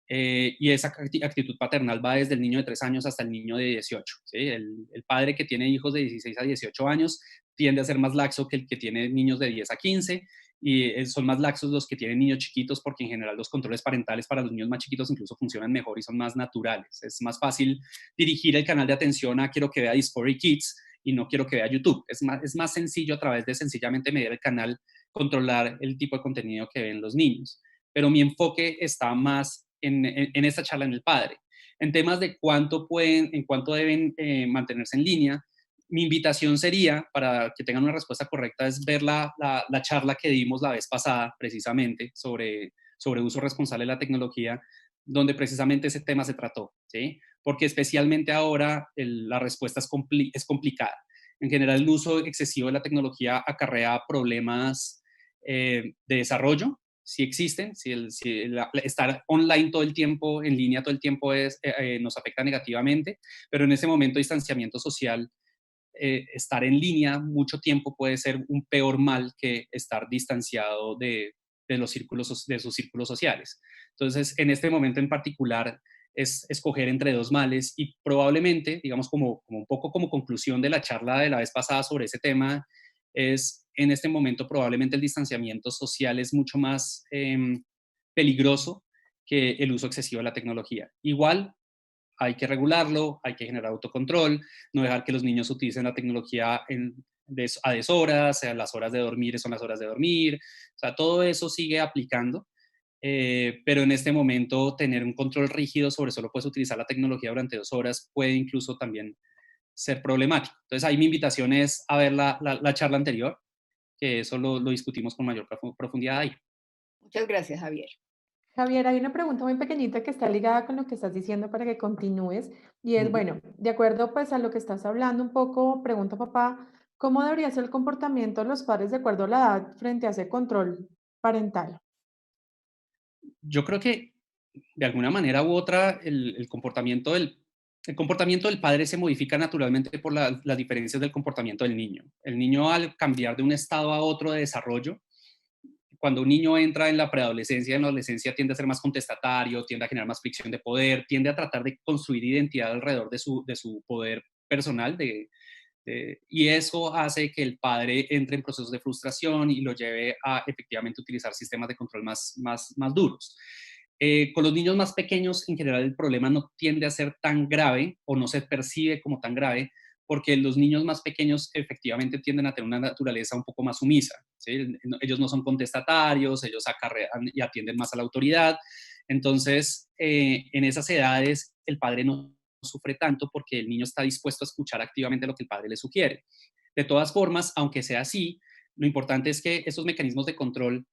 Y esa actitud paternal va desde el niño de 3 años hasta el niño de 18. ¿Sí? El padre que tiene hijos de 16 a 18 años tiende a ser más laxo que el que tiene niños de 10 a 15, y son más laxos los que tienen niños chiquitos, porque en general los controles parentales para los niños más chiquitos incluso funcionan mejor y son más naturales. Es más fácil dirigir el canal de atención a quiero que vea Discovery Kids y no quiero que vea YouTube. Es más sencillo a través de sencillamente medir el canal, controlar el tipo de contenido que ven los niños. Pero mi enfoque está más en esta charla en el padre. En temas de en cuánto deben mantenerse en línea, mi invitación sería, para que tengan una respuesta correcta, es ver la charla que dimos la vez pasada, precisamente, sobre uso responsable de la tecnología, donde precisamente ese tema se trató, ¿sí? Porque especialmente ahora la respuesta es complicada. En general, el uso excesivo de la tecnología acarrea problemas de desarrollo, si existen, si estar online todo el tiempo, en línea todo el tiempo nos afecta negativamente, pero en ese momento de distanciamiento social, estar en línea mucho tiempo puede ser un peor mal que estar distanciado de sus círculos sociales. Entonces, en este momento en particular, es escoger entre dos males, y probablemente, digamos, como un poco como conclusión de la charla de la vez pasada sobre ese tema, es en este momento probablemente el distanciamiento social es mucho más peligroso que el uso excesivo de la tecnología. Igual, hay que regularlo, hay que generar autocontrol, no dejar que los niños utilicen la tecnología a deshoras, las horas de dormir son las horas de dormir, o sea, todo eso sigue aplicando, pero en este momento tener un control rígido sobre solo puedes utilizar la tecnología durante 2 horas puede incluso también ser problemático. Entonces, ahí mi invitación es a ver la charla anterior, que eso lo discutimos con mayor profundidad ahí. Muchas gracias, Javier. Javier, hay una pregunta muy pequeñita que está ligada con lo que estás diciendo para que continúes, y es, bueno, de acuerdo pues a lo que estás hablando un poco, pregunta papá, ¿cómo debería ser el comportamiento de los padres de acuerdo a la edad frente a ese control parental? Yo creo que de alguna manera u otra el comportamiento del padre se modifica naturalmente por las diferencias del comportamiento del niño. El niño, al cambiar de un estado a otro de desarrollo, cuando un niño entra en la preadolescencia, en la adolescencia, tiende a ser más contestatario, tiende a generar más fricción de poder, tiende a tratar de construir identidad alrededor de su poder personal, y eso hace que el padre entre en procesos de frustración y lo lleve a efectivamente utilizar sistemas de control más duros. Con los niños más pequeños, en general, el problema no tiende a ser tan grave o no se percibe como tan grave, porque los niños más pequeños efectivamente tienden a tener una naturaleza un poco más sumisa, ¿sí? Ellos no son contestatarios, ellos acarrean y atienden más a la autoridad. Entonces, en esas edades, el padre no sufre tanto porque el niño está dispuesto a escuchar activamente lo que el padre le sugiere. De todas formas, aunque sea así, lo importante es que esos mecanismos de control,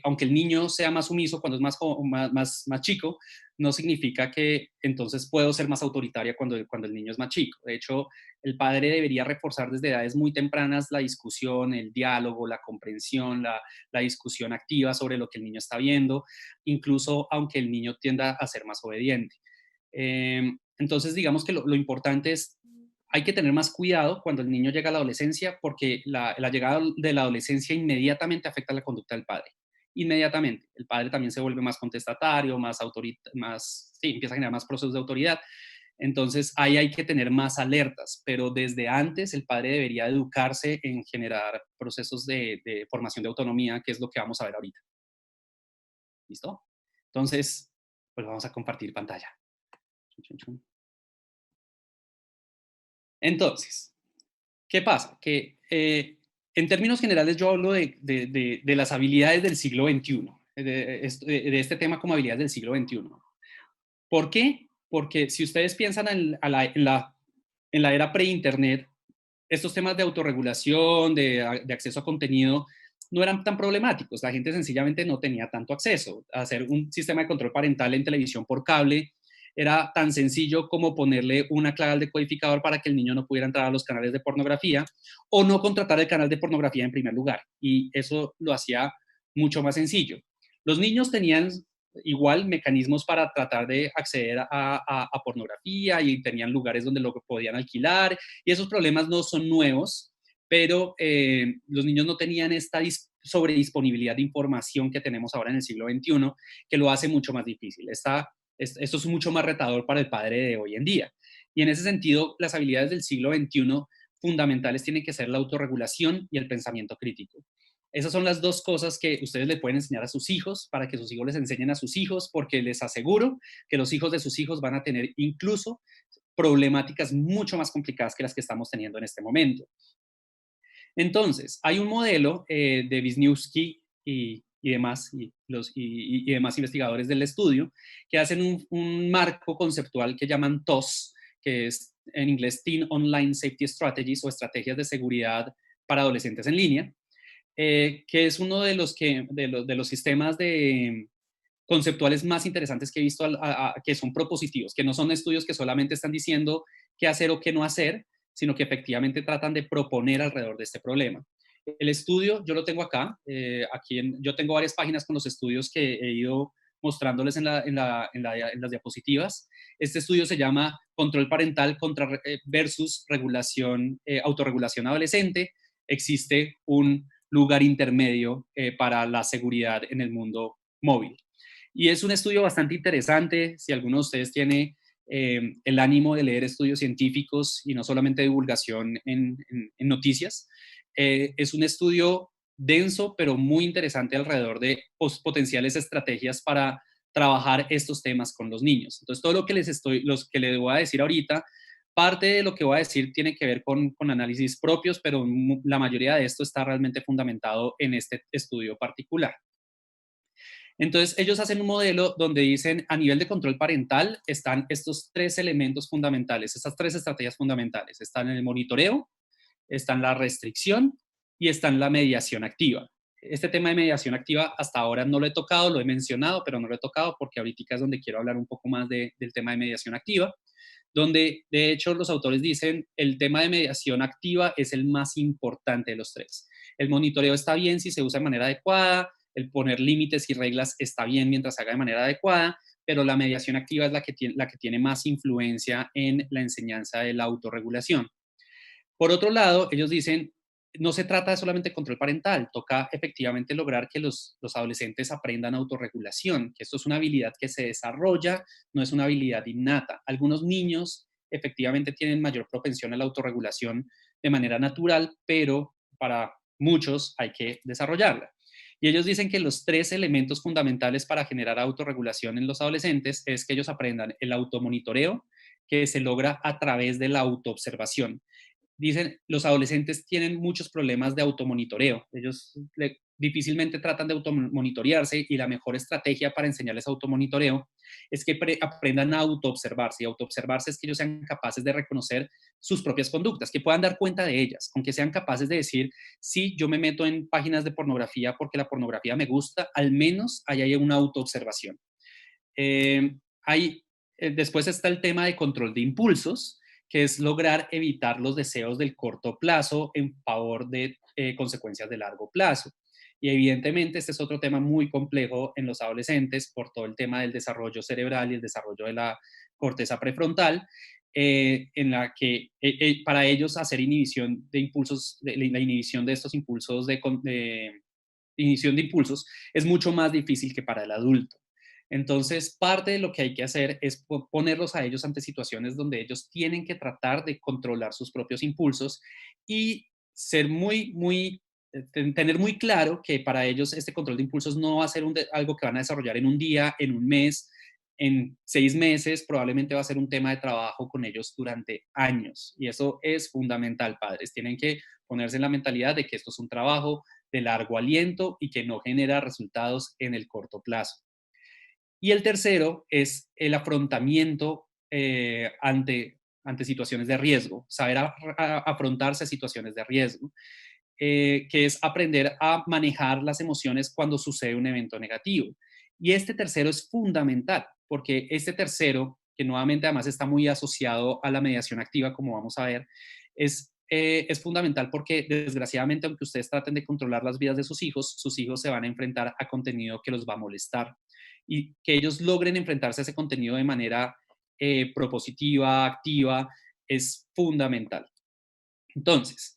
aunque el niño sea más sumiso cuando es más chico, no significa que entonces puedo ser más autoritaria cuando el niño es más chico. De hecho, el padre debería reforzar desde edades muy tempranas la discusión, el diálogo, la comprensión, la discusión activa sobre lo que el niño está viendo, incluso aunque el niño tienda a ser más obediente. Entonces, digamos que lo importante es, hay que tener más cuidado cuando el niño llega a la adolescencia, porque la llegada de la adolescencia inmediatamente afecta la conducta del padre. Inmediatamente. El padre también se vuelve más contestatario, sí, empieza a generar más procesos de autoridad. Entonces, ahí hay que tener más alertas, pero desde antes el padre debería educarse en generar procesos de formación de autonomía, que es lo que vamos a ver ahorita. ¿Listo? Entonces, pues vamos a compartir pantalla. Entonces, ¿qué pasa? Que en términos generales yo hablo de las habilidades del siglo XXI, de este tema como habilidades del siglo XXI. ¿Por qué? Porque si ustedes piensan en la era pre-internet, estos temas de autorregulación, de acceso a contenido, no eran tan problemáticos. La gente sencillamente no tenía tanto acceso. Hacer un sistema de control parental en televisión por cable era tan sencillo como ponerle una clave al decodificador para que el niño no pudiera entrar a los canales de pornografía o no contratar el canal de pornografía en primer lugar. Y eso lo hacía mucho más sencillo. Los niños tenían igual mecanismos para tratar de acceder a pornografía y tenían lugares donde lo podían alquilar y esos problemas no son nuevos, pero los niños no tenían esta sobredisponibilidad de información que tenemos ahora en el siglo XXI, que lo hace mucho más difícil. Esto es mucho más retador para el padre de hoy en día. Y en ese sentido, las habilidades del siglo XXI fundamentales tienen que ser la autorregulación y el pensamiento crítico. Esas son las dos cosas que ustedes le pueden enseñar a sus hijos para que sus hijos les enseñen a sus hijos, porque les aseguro que los hijos de sus hijos van a tener incluso problemáticas mucho más complicadas que las que estamos teniendo en este momento. Entonces, hay un modelo de Wisniewski y demás, y demás investigadores del estudio que hacen un marco conceptual que llaman TOS, que es en inglés Teen Online Safety Strategies o estrategias de seguridad para adolescentes en línea, que es uno de los sistemas conceptuales más interesantes que he visto, que son propositivos, que no son estudios que solamente están diciendo qué hacer o qué no hacer, sino que efectivamente tratan de proponer alrededor de este problema. El estudio, yo lo tengo acá, yo tengo varias páginas con los estudios que he ido mostrándoles en las diapositivas. Este estudio se llama Control Parental versus Autorregulación Adolescente. Existe un lugar intermedio para la seguridad en el mundo móvil. Y es un estudio bastante interesante. Si alguno de ustedes tiene el ánimo de leer estudios científicos y no solamente divulgación en noticias, es un estudio denso, pero muy interesante alrededor de potenciales estrategias para trabajar estos temas con los niños. Entonces, todo lo que les voy a decir ahorita, parte de lo que voy a decir tiene que ver con análisis propios, pero la mayoría de esto está realmente fundamentado en este estudio particular. Entonces, ellos hacen un modelo donde dicen, a nivel de control parental, están estos tres elementos fundamentales, estas tres estrategias fundamentales. Están en el monitoreo, está en la restricción y está en la mediación activa. Este tema de mediación activa hasta ahora no lo he tocado, lo he mencionado, pero no lo he tocado porque ahorita es donde quiero hablar un poco más del tema de mediación activa, donde de hecho los autores dicen el tema de mediación activa es el más importante de los tres. El monitoreo está bien si se usa de manera adecuada, el poner límites y reglas está bien mientras se haga de manera adecuada, pero la mediación activa es la que tiene más influencia en la enseñanza de la autorregulación. Por otro lado, ellos dicen, no se trata solamente de control parental, toca efectivamente lograr que los adolescentes aprendan autorregulación, que esto es una habilidad que se desarrolla, no es una habilidad innata. Algunos niños efectivamente tienen mayor propensión a la autorregulación de manera natural, pero para muchos hay que desarrollarla. Y ellos dicen que los tres elementos fundamentales para generar autorregulación en los adolescentes es que ellos aprendan el automonitoreo, que se logra a través de la autoobservación. Dicen, los adolescentes tienen muchos problemas de automonitoreo. Ellos difícilmente tratan de automonitorearse y la mejor estrategia para enseñarles automonitoreo es que aprendan a autoobservarse. Y autoobservarse es que ellos sean capaces de reconocer sus propias conductas, que puedan dar cuenta de ellas, con que sean capaces de decir, sí, yo me meto en páginas de pornografía porque la pornografía me gusta, al menos ahí hay una autoobservación. Después está el tema de control de impulsos, que es lograr evitar los deseos del corto plazo en favor de consecuencias de largo plazo. Y evidentemente este es otro tema muy complejo en los adolescentes por todo el tema del desarrollo cerebral y el desarrollo de la corteza prefrontal, en la que para ellos hacer inhibición de impulsos, la inhibición de estos impulsos inhibición de impulsos es mucho más difícil que para el adulto. Entonces, parte de lo que hay que hacer es ponerlos a ellos ante situaciones donde ellos tienen que tratar de controlar sus propios impulsos y ser tener muy claro que para ellos este control de impulsos no va a ser algo que van a desarrollar en un día, en un mes, en 6 meses, probablemente va a ser un tema de trabajo con ellos durante años. Y eso es fundamental, padres. Tienen que ponerse en la mentalidad de que esto es un trabajo de largo aliento y que no genera resultados en el corto plazo. Y el tercero es el afrontamiento ante situaciones de riesgo, saber afrontarse a situaciones de riesgo, que es aprender a manejar las emociones cuando sucede un evento negativo. Y este tercero es fundamental, porque este tercero, que nuevamente además está muy asociado a la mediación activa, como vamos a ver, es fundamental porque desgraciadamente, aunque ustedes traten de controlar las vidas de sus hijos se van a enfrentar a contenido que los va a molestar. Y que ellos logren enfrentarse a ese contenido de manera propositiva, activa, es fundamental. Entonces,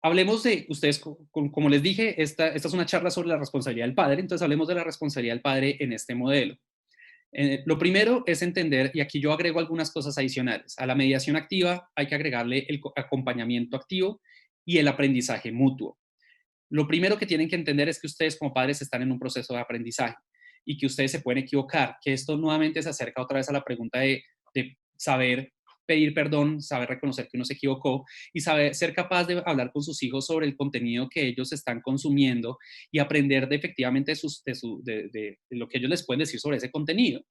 hablemos de, ustedes, como les dije, esta es una charla sobre la responsabilidad del padre, entonces hablemos de la responsabilidad del padre en este modelo. Lo primero es entender, y aquí yo agrego algunas cosas adicionales, a la mediación activa hay que agregarle el acompañamiento activo y el aprendizaje mutuo. Lo primero que tienen que entender es que ustedes como padres están en un proceso de aprendizaje y que ustedes se pueden equivocar, que esto nuevamente se acerca otra vez a la pregunta de saber pedir perdón, saber reconocer que uno se equivocó y saber ser capaz de hablar con sus hijos sobre el contenido que ellos están consumiendo y aprender efectivamente de lo que ellos les pueden decir sobre ese contenido.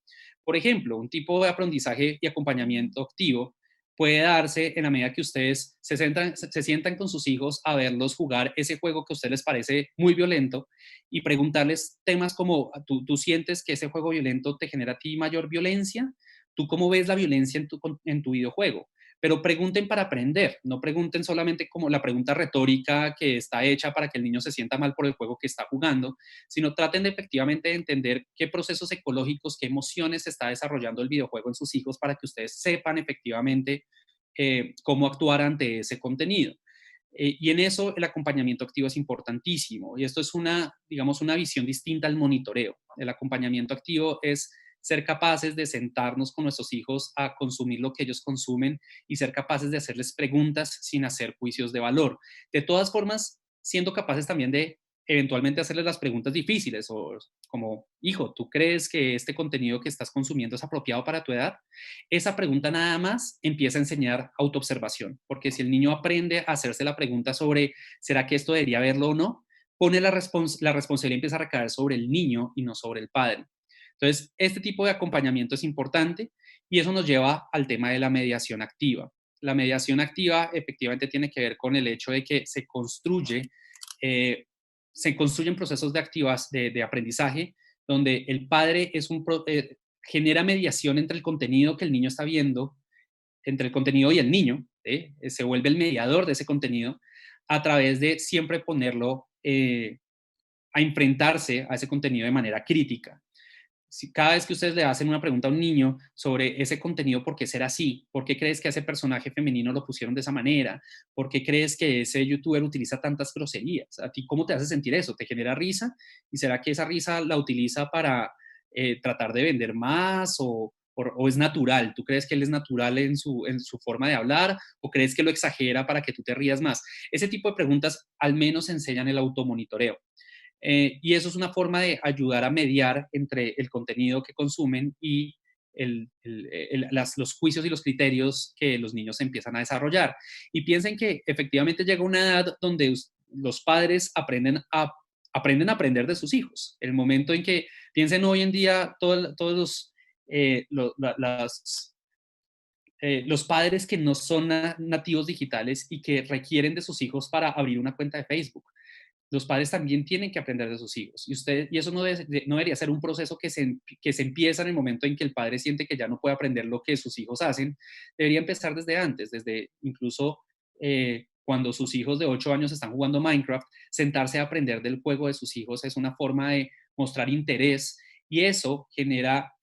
Por ejemplo, un tipo de aprendizaje y acompañamiento activo puede darse en la medida que ustedes se sientan con sus hijos a verlos jugar ese juego que a ustedes les parece muy violento y preguntarles temas como, ¿tú sientes que ese juego violento te genera a ti mayor violencia? ¿Tú cómo ves la violencia en tu videojuego? Pero pregunten para aprender, no pregunten solamente como la pregunta retórica que está hecha para que el niño se sienta mal por el juego que está jugando, sino traten de efectivamente entender qué procesos ecológicos, qué emociones está desarrollando el videojuego en sus hijos para que ustedes sepan efectivamente cómo actuar ante ese contenido. Y en eso el acompañamiento activo es importantísimo. Y esto es digamos, una visión distinta al monitoreo. El acompañamiento activo es ser capaces de sentarnos con nuestros hijos a consumir lo que ellos consumen y ser capaces de hacerles preguntas sin hacer juicios de valor. De todas formas, siendo capaces también de eventualmente hacerles las preguntas difíciles o como, hijo, ¿tú crees que este contenido que estás consumiendo es apropiado para tu edad? Esa pregunta nada más empieza a enseñar autoobservación, porque si el niño aprende a hacerse la pregunta sobre, ¿será que esto debería verlo o no? Pone la responsabilidad empieza a recaer sobre el niño y no sobre el padre. Entonces, este tipo de acompañamiento es importante y eso nos lleva al tema de la mediación activa. La mediación activa efectivamente tiene que ver con el hecho de que se construyen procesos de aprendizaje donde el padre genera mediación entre el contenido que el niño está viendo, entre el contenido y el niño, se vuelve el mediador de ese contenido a través de siempre ponerlo a enfrentarse a ese contenido de manera crítica. Si cada vez que ustedes le hacen una pregunta a un niño sobre ese contenido, ¿por qué será así? ¿Por qué crees que a ese personaje femenino lo pusieron de esa manera? ¿Por qué crees que ese youtuber utiliza tantas groserías? ¿A ti cómo te hace sentir eso? ¿Te genera risa? ¿Y será que esa risa la utiliza para tratar de vender más o es natural? ¿Tú crees que él es natural en su forma de hablar o crees que lo exagera para que tú te rías más? Ese tipo de preguntas al menos enseñan el automonitoreo. Y eso es una forma de ayudar a mediar entre el contenido que consumen y los juicios y los criterios que los niños empiezan a desarrollar. Y piensen que efectivamente llega una edad donde los padres aprenden a aprender de sus hijos. El momento en que piensen hoy en día todos los padres que no son nativos digitales y que requieren de sus hijos para abrir una cuenta de Facebook. Los padres también tienen que aprender de sus hijos. Y eso no debería ser un proceso que se empieza en el momento en que el padre siente que ya no puede aprender lo que sus hijos hacen. Debería empezar desde antes, desde incluso cuando sus hijos de 8 años están jugando Minecraft, sentarse a aprender del juego de sus hijos es una forma de mostrar interés y eso genera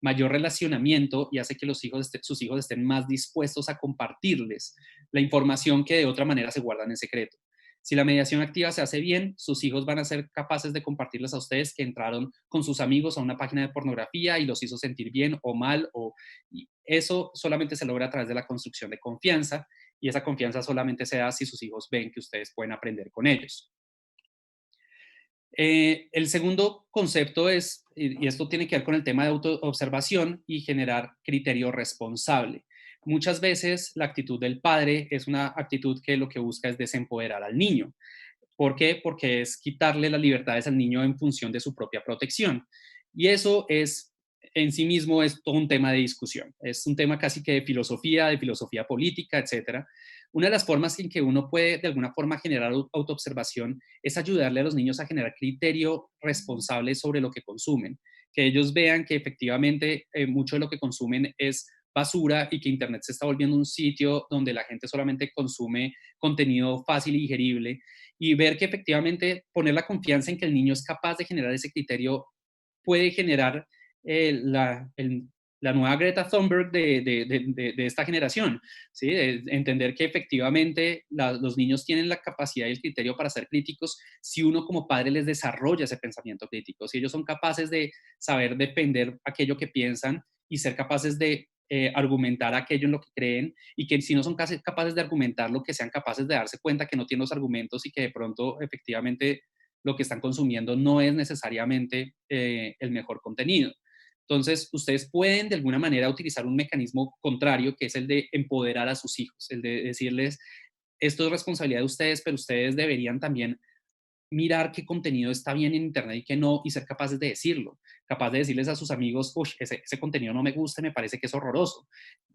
mayor relacionamiento y hace que sus hijos estén más dispuestos a compartirles la información que de otra manera se guardan en secreto. Si la mediación activa se hace bien, sus hijos van a ser capaces de compartirles a ustedes que entraron con sus amigos a una página de pornografía y los hizo sentir bien o mal. Y eso solamente se logra a través de la construcción de confianza, y esa confianza solamente se da si sus hijos ven que ustedes pueden aprender con ellos. El segundo concepto es, y esto tiene que ver con el tema de autoobservación y generar criterio responsable. Muchas veces la actitud del padre es una actitud que lo que busca es desempoderar al niño. ¿Por qué? Porque es quitarle las libertades al niño en función de su propia protección. Y eso es, en sí mismo, es todo un tema de discusión. Es un tema casi que de filosofía política, etcétera. Una de las formas en que uno puede, de alguna forma, generar autoobservación es ayudarle a los niños a generar criterio responsable sobre lo que consumen. Que ellos vean que efectivamente mucho de lo que consumen es basura y que Internet se está volviendo un sitio donde la gente solamente consume contenido fácil y digerible, y ver que efectivamente poner la confianza en que el niño es capaz de generar ese criterio puede generar la nueva Greta Thunberg de esta generación, ¿sí? De entender que efectivamente los niños tienen la capacidad y el criterio para ser críticos si uno como padre les desarrolla ese pensamiento crítico, si ellos son capaces de saber defender aquello que piensan y ser capaces de argumentar aquello en lo que creen, y que si no son capaces de argumentarlo, que sean capaces de darse cuenta que no tienen los argumentos y que de pronto efectivamente lo que están consumiendo no es necesariamente el mejor contenido. Entonces, ustedes pueden de alguna manera utilizar un mecanismo contrario, que es el de empoderar a sus hijos, el de decirles, esto es responsabilidad de ustedes, pero ustedes deberían también mirar qué contenido está bien en Internet y qué no, y ser capaces de decirlo, capaz de decirles a sus amigos, uy, ese contenido no me gusta, me parece que es horroroso.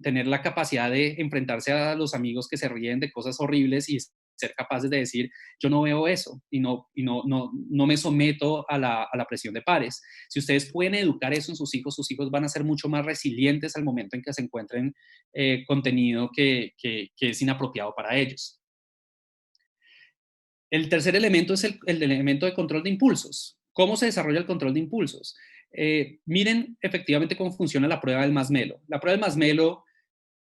Tener la capacidad de enfrentarse a los amigos que se ríen de cosas horribles y ser capaces de decir, yo no veo eso y no me someto a la presión de pares. Si ustedes pueden educar eso en sus hijos van a ser mucho más resilientes al momento en que se encuentren contenido que es inapropiado para ellos. El tercer elemento es el elemento de control de impulsos. ¿Cómo se desarrolla el control de impulsos? Miren efectivamente cómo funciona la prueba del Masmelo. La prueba del Masmelo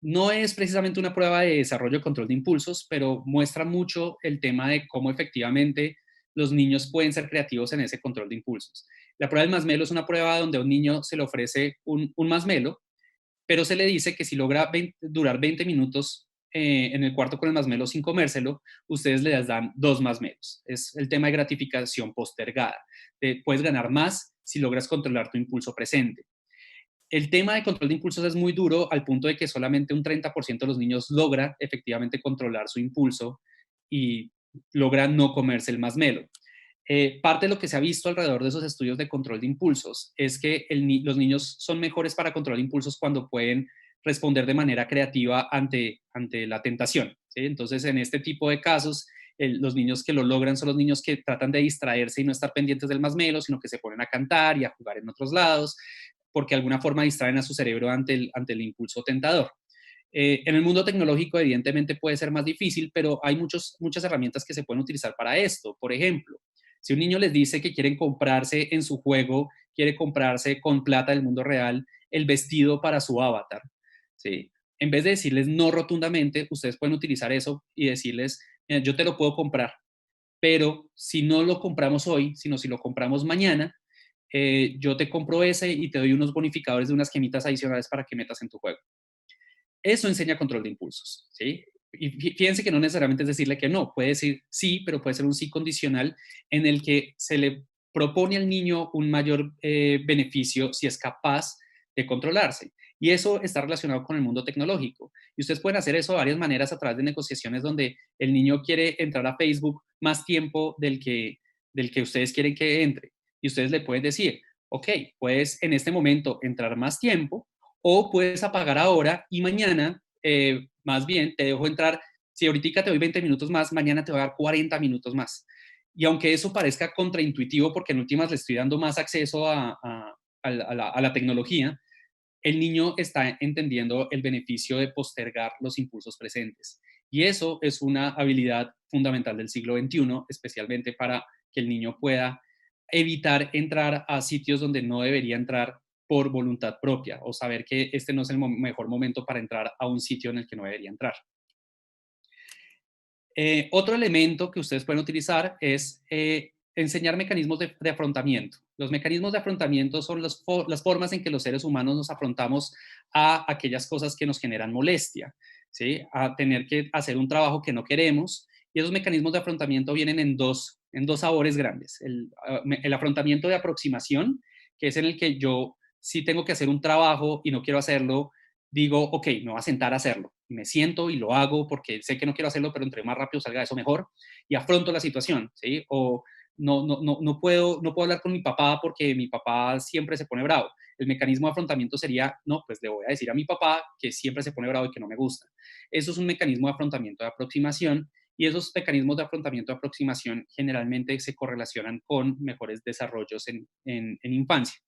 no es precisamente una prueba de desarrollo de control de impulsos, pero muestra mucho el tema de cómo efectivamente los niños pueden ser creativos en ese control de impulsos. La prueba del Masmelo es una prueba donde a un niño se le ofrece un Masmelo, pero se le dice que si logra durar 20 minutos en el cuarto con el masmelo sin comérselo, ustedes les dan 2 masmelos. Es el tema de gratificación postergada. Puedes ganar más si logras controlar tu impulso presente. El tema de control de impulsos es muy duro, al punto de que solamente un 30% de los niños logra efectivamente controlar su impulso y logra no comerse el masmelo. Parte de lo que se ha visto alrededor de esos estudios de control de impulsos es que los niños son mejores para controlar impulsos cuando pueden responder de manera creativa ante la tentación, ¿sí? Entonces, en este tipo de casos, los niños que lo logran son los niños que tratan de distraerse y no estar pendientes del masmelo, sino que se ponen a cantar y a jugar en otros lados, porque de alguna forma distraen a su cerebro ante el impulso tentador. En el mundo tecnológico, evidentemente, puede ser más difícil, pero hay muchas herramientas que se pueden utilizar para esto. Por ejemplo, si un niño les dice que quieren comprarse en su juego, quiere comprarse con plata del mundo real el vestido para su avatar, ¿sí? En vez de decirles no rotundamente, ustedes pueden utilizar eso y decirles, yo te lo puedo comprar, pero si no lo compramos hoy, sino si lo compramos mañana, yo te compro ese y te doy unos bonificadores de unas gemitas adicionales para que metas en tu juego. Eso enseña control de impulsos, ¿sí? Y fíjense que no necesariamente es decirle que no, puede decir sí, pero puede ser un sí condicional en el que se le propone al niño un mayor beneficio si es capaz de controlarse. Y eso está relacionado con el mundo tecnológico. Y ustedes pueden hacer eso de varias maneras a través de negociaciones donde el niño quiere entrar a Facebook más tiempo del que ustedes quieren que entre. Y ustedes le pueden decir, ok, puedes en este momento entrar más tiempo, o puedes apagar ahora y mañana, más bien, te dejo entrar. Si ahorita te doy 20 minutos más, mañana te voy a dar 40 minutos más. Y aunque eso parezca contraintuitivo, porque en últimas le estoy dando más acceso a la tecnología, el niño está entendiendo el beneficio de postergar los impulsos presentes. Y eso es una habilidad fundamental del siglo XXI, especialmente para que el niño pueda evitar entrar a sitios donde no debería entrar por voluntad propia, o saber que este no es el mejor momento para entrar a un sitio en el que no debería entrar. Otro elemento que ustedes pueden utilizar es enseñar mecanismos de afrontamiento. Los mecanismos de afrontamiento son las formas en que los seres humanos nos afrontamos a aquellas cosas que nos generan molestia, ¿sí? A tener que hacer un trabajo que no queremos. Y esos mecanismos de afrontamiento vienen en dos sabores grandes. El afrontamiento de aproximación, que es en el que yo, si tengo que hacer un trabajo y no quiero hacerlo, digo, ok, me voy a sentar a hacerlo. Me siento y lo hago porque sé que no quiero hacerlo, pero entre más rápido salga eso mejor, y afronto la situación, ¿sí? O no puedo hablar con mi papá porque mi papá siempre se pone bravo. El mecanismo de afrontamiento sería, no, pues le voy a decir a mi papá que siempre se pone bravo y que no me gusta. Eso es un mecanismo de afrontamiento de aproximación, y esos mecanismos de afrontamiento de aproximación generalmente se correlacionan con mejores desarrollos en infancia.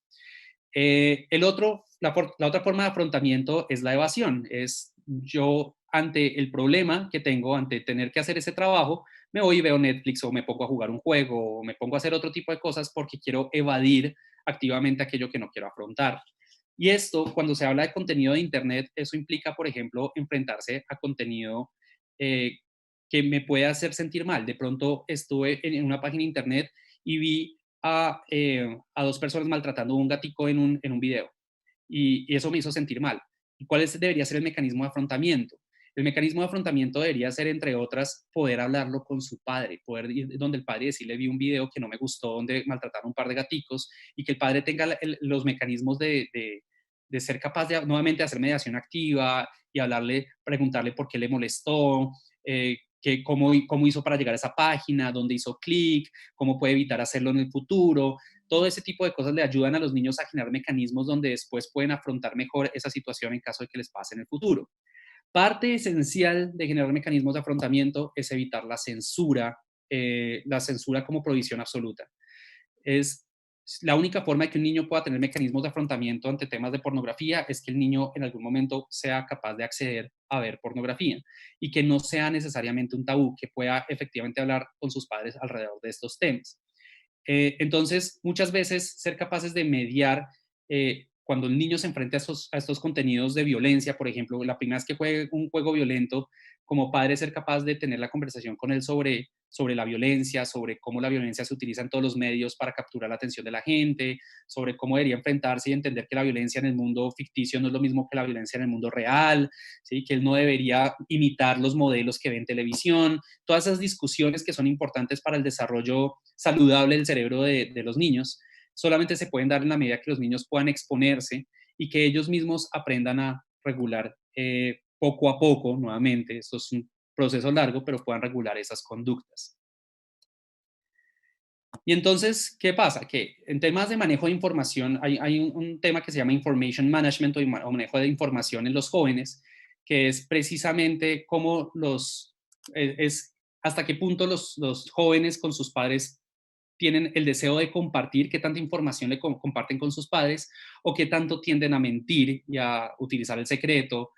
La otra forma de afrontamiento es la evasión. Es yo, ante el problema que tengo, ante tener que hacer ese trabajo, me voy y veo Netflix, o me pongo a jugar un juego, o me pongo a hacer otro tipo de cosas porque quiero evadir activamente aquello que no quiero afrontar. Y esto, cuando se habla de contenido de Internet, eso implica, por ejemplo, enfrentarse a contenido eh, que me puede hacer sentir mal. De pronto estuve en una página de Internet y vi a dos personas maltratando a un gatico en un video, y eso me hizo sentir mal. ¿Y cuál debería ser el mecanismo de afrontamiento? El mecanismo de afrontamiento debería ser, entre otras, poder hablarlo con su padre, poder ir donde el padre y decirle, vi un video que no me gustó donde maltrataron un par de gaticos, y que el padre tenga los mecanismos de ser capaz de nuevamente hacer mediación activa y hablarle, preguntarle por qué le molestó, cómo hizo para llegar a esa página, dónde hizo clic, cómo puede evitar hacerlo en el futuro. Todo ese tipo de cosas le ayudan a los niños a generar mecanismos donde después pueden afrontar mejor esa situación en caso de que les pase en el futuro. Parte esencial de generar mecanismos de afrontamiento es evitar la censura como prohibición absoluta. Es la única forma de que un niño pueda tener mecanismos de afrontamiento ante temas de pornografía es que el niño en algún momento sea capaz de acceder a ver pornografía, y que no sea necesariamente un tabú, que pueda efectivamente hablar con sus padres alrededor de estos temas. Entonces, muchas veces ser capaces de mediar cuando el niño se enfrenta a estos contenidos de violencia, por ejemplo, la primera vez que juegue un juego violento, como padre ser capaz de tener la conversación con él sobre la violencia, sobre cómo la violencia se utiliza en todos los medios para capturar la atención de la gente, sobre cómo debería enfrentarse y entender que la violencia en el mundo ficticio no es lo mismo que la violencia en el mundo real, ¿sí? Que él no debería imitar los modelos que ve en televisión. Todas esas discusiones que son importantes para el desarrollo saludable del cerebro de los niños, solamente se pueden dar en la medida que los niños puedan exponerse y que ellos mismos aprendan a regular poco a poco, nuevamente, esto es un proceso largo, pero puedan regular esas conductas. Y entonces, ¿qué pasa? Que en temas de manejo de información hay un tema que se llama Information Management, o manejo de información en los jóvenes, que es precisamente cómo hasta qué punto los jóvenes con sus padres tienen el deseo de compartir, qué tanta información le comparten con sus padres, o qué tanto tienden a mentir y a utilizar el secreto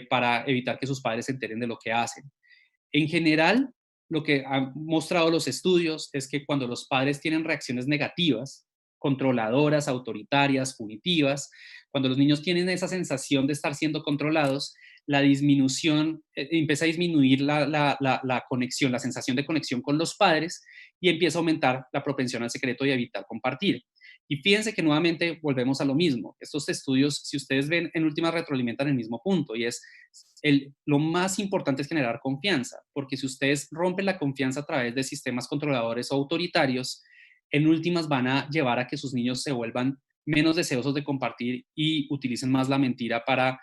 para evitar que sus padres se enteren de lo que hacen. En general, lo que han mostrado los estudios es que cuando los padres tienen reacciones negativas, controladoras, autoritarias, punitivas, cuando los niños tienen esa sensación de estar siendo controlados, la disminución, empieza a disminuir la conexión, la sensación de conexión con los padres, y empieza a aumentar la propensión al secreto y a evitar compartir. Y fíjense que nuevamente volvemos a lo mismo. Estos estudios, si ustedes ven, en últimas retroalimentan el mismo punto, y es lo más importante es generar confianza, porque si ustedes rompen la confianza a través de sistemas controladores o autoritarios, en últimas van a llevar a que sus niños se vuelvan menos deseosos de compartir y utilicen más la mentira para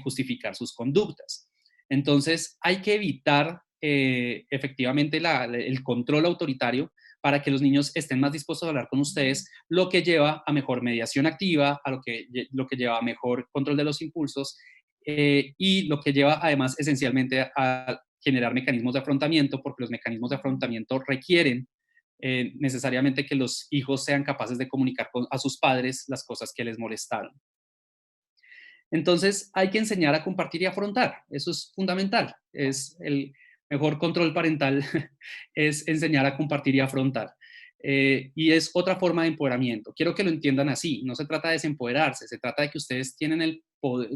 justificar sus conductas. Entonces, hay que evitar efectivamente el control autoritario para que los niños estén más dispuestos a hablar con ustedes, lo que lleva a mejor mediación activa, a lo que lleva a mejor control de los impulsos, y lo que lleva además esencialmente a generar mecanismos de afrontamiento, porque los mecanismos de afrontamiento requieren necesariamente que los hijos sean capaces de comunicar a sus padres las cosas que les molestaron. Entonces hay que enseñar a compartir y afrontar, eso es fundamental, es el mejor control parental, es enseñar a compartir y afrontar. Y es otra forma de empoderamiento. Quiero que lo entiendan así, no se trata de desempoderarse, se trata de que ustedes tienen el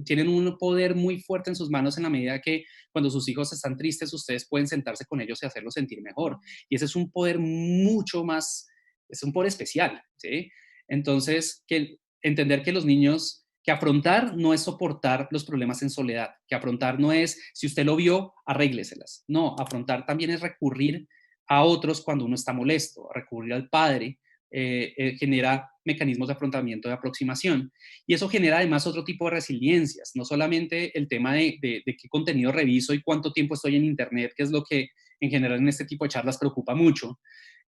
tienen un poder muy fuerte en sus manos en la medida que cuando sus hijos están tristes, ustedes pueden sentarse con ellos y hacerlos sentir mejor. Y ese es un poder mucho más, es un poder especial, ¿sí? Entonces, entender que los niños, que afrontar no es soportar los problemas en soledad, que afrontar no es, si usted lo vio, arrégleselas. No, afrontar también es recurrir a otros cuando uno está molesto, recurrir al padre, genera mecanismos de afrontamiento, de aproximación. Y eso genera además otro tipo de resiliencias, no solamente el tema de qué contenido reviso y cuánto tiempo estoy en Internet, que es lo que en general en este tipo de charlas preocupa mucho,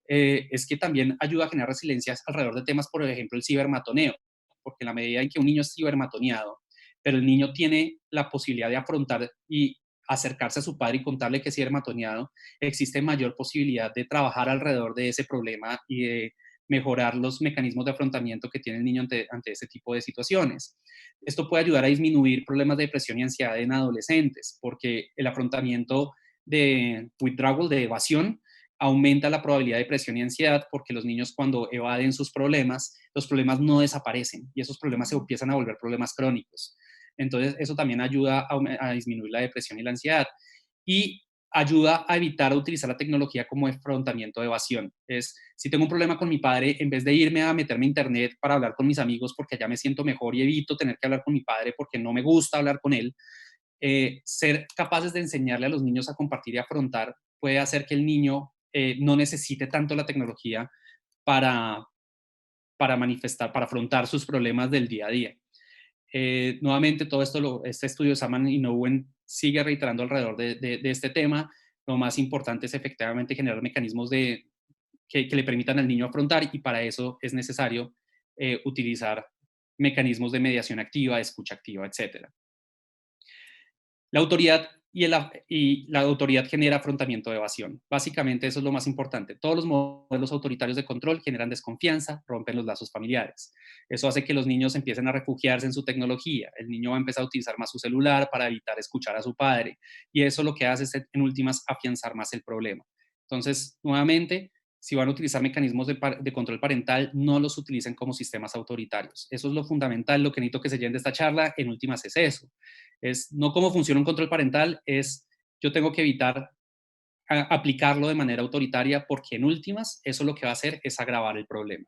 es que también ayuda a generar resiliencias alrededor de temas, por ejemplo, el cibermatoneo, porque en la medida en que un niño es cibermatoneado, pero el niño tiene la posibilidad de afrontar y acercarse a su padre y contarle que es cibermatoneado, existe mayor posibilidad de trabajar alrededor de ese problema y de mejorar los mecanismos de afrontamiento que tiene el niño ante ese tipo de situaciones. Esto puede ayudar a disminuir problemas de depresión y ansiedad en adolescentes, porque el afrontamiento de withdrawal, de evasión, aumenta la probabilidad de depresión y ansiedad, porque los niños cuando evaden sus problemas, los problemas no desaparecen y esos problemas se empiezan a volver problemas crónicos. Entonces, eso también ayuda a disminuir la depresión y la ansiedad. Y ayuda a evitar utilizar la tecnología como afrontamiento de evasión. Es, si tengo un problema con mi padre, en vez de irme a meterme a internet para hablar con mis amigos porque allá me siento mejor y evito tener que hablar con mi padre porque no me gusta hablar con él, ser capaces de enseñarle a los niños a compartir y afrontar puede hacer que el niño no necesite tanto la tecnología para, manifestar, para afrontar sus problemas del día a día. Nuevamente, todo esto, este estudio de Saman y Nowen sigue reiterando alrededor de este tema. Lo más importante es efectivamente generar mecanismos que le permitan al niño afrontar, y para eso es necesario utilizar mecanismos de mediación activa, escucha activa, etc. La autoridad y la autoridad genera afrontamiento de evasión. Básicamente eso es lo más importante. Todos los modelos autoritarios de control generan desconfianza, rompen los lazos familiares. Eso hace que los niños empiecen a refugiarse en su tecnología. El niño va a empezar a utilizar más su celular para evitar escuchar a su padre. Y eso lo que hace es, en últimas, afianzar más el problema. Entonces, nuevamente, si van a utilizar mecanismos de control parental, no los utilicen como sistemas autoritarios. Eso es lo fundamental, lo que necesito que se lleven de esta charla, en últimas es eso. Es no cómo funciona un control parental, es yo tengo que evitar aplicarlo de manera autoritaria, porque en últimas eso lo que va a hacer es agravar el problema.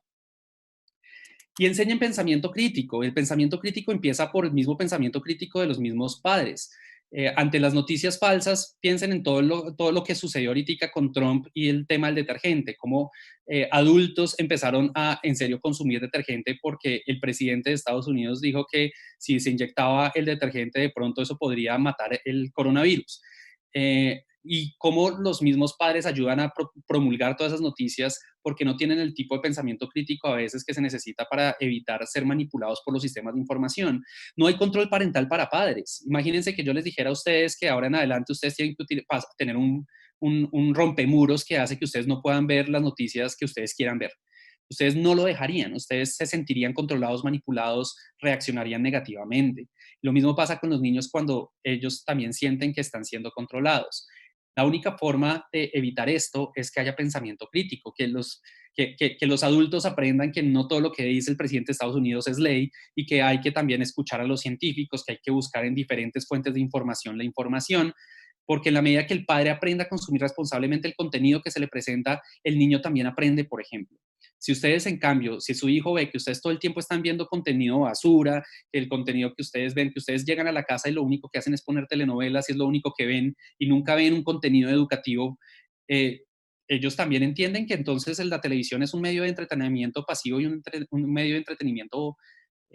Y enseñen pensamiento crítico. El pensamiento crítico empieza por el mismo pensamiento crítico de los mismos padres. Ante las noticias falsas, piensen en todo lo que sucedió ahorita con Trump y el tema del detergente, cómo adultos empezaron a en serio consumir detergente porque el presidente de Estados Unidos dijo que si se inyectaba el detergente de pronto eso podría matar el coronavirus. Y cómo los mismos padres ayudan a promulgar todas esas noticias porque no tienen el tipo de pensamiento crítico a veces que se necesita para evitar ser manipulados por los sistemas de información. No hay control parental para padres. Imagínense que yo les dijera a ustedes que ahora en adelante ustedes tienen que tener un rompemuros que hace que ustedes no puedan ver las noticias que ustedes quieran ver. Ustedes no lo dejarían, ustedes se sentirían controlados, manipulados, reaccionarían negativamente. Lo mismo pasa con los niños cuando ellos también sienten que están siendo controlados. La única forma de evitar esto es que haya pensamiento crítico, que los adultos aprendan que no todo lo que dice el presidente de Estados Unidos es ley y que hay que también escuchar a los científicos, que hay que buscar en diferentes fuentes de información la información, porque en la medida que el padre aprenda a consumir responsablemente el contenido que se le presenta, el niño también aprende, por ejemplo. Si ustedes, en cambio, si su hijo ve que ustedes todo el tiempo están viendo contenido basura, el contenido que ustedes ven, que ustedes llegan a la casa y lo único que hacen es poner telenovelas y es lo único que ven y nunca ven un contenido educativo, ellos también entienden que entonces la televisión es un medio de entretenimiento pasivo y un medio de entretenimiento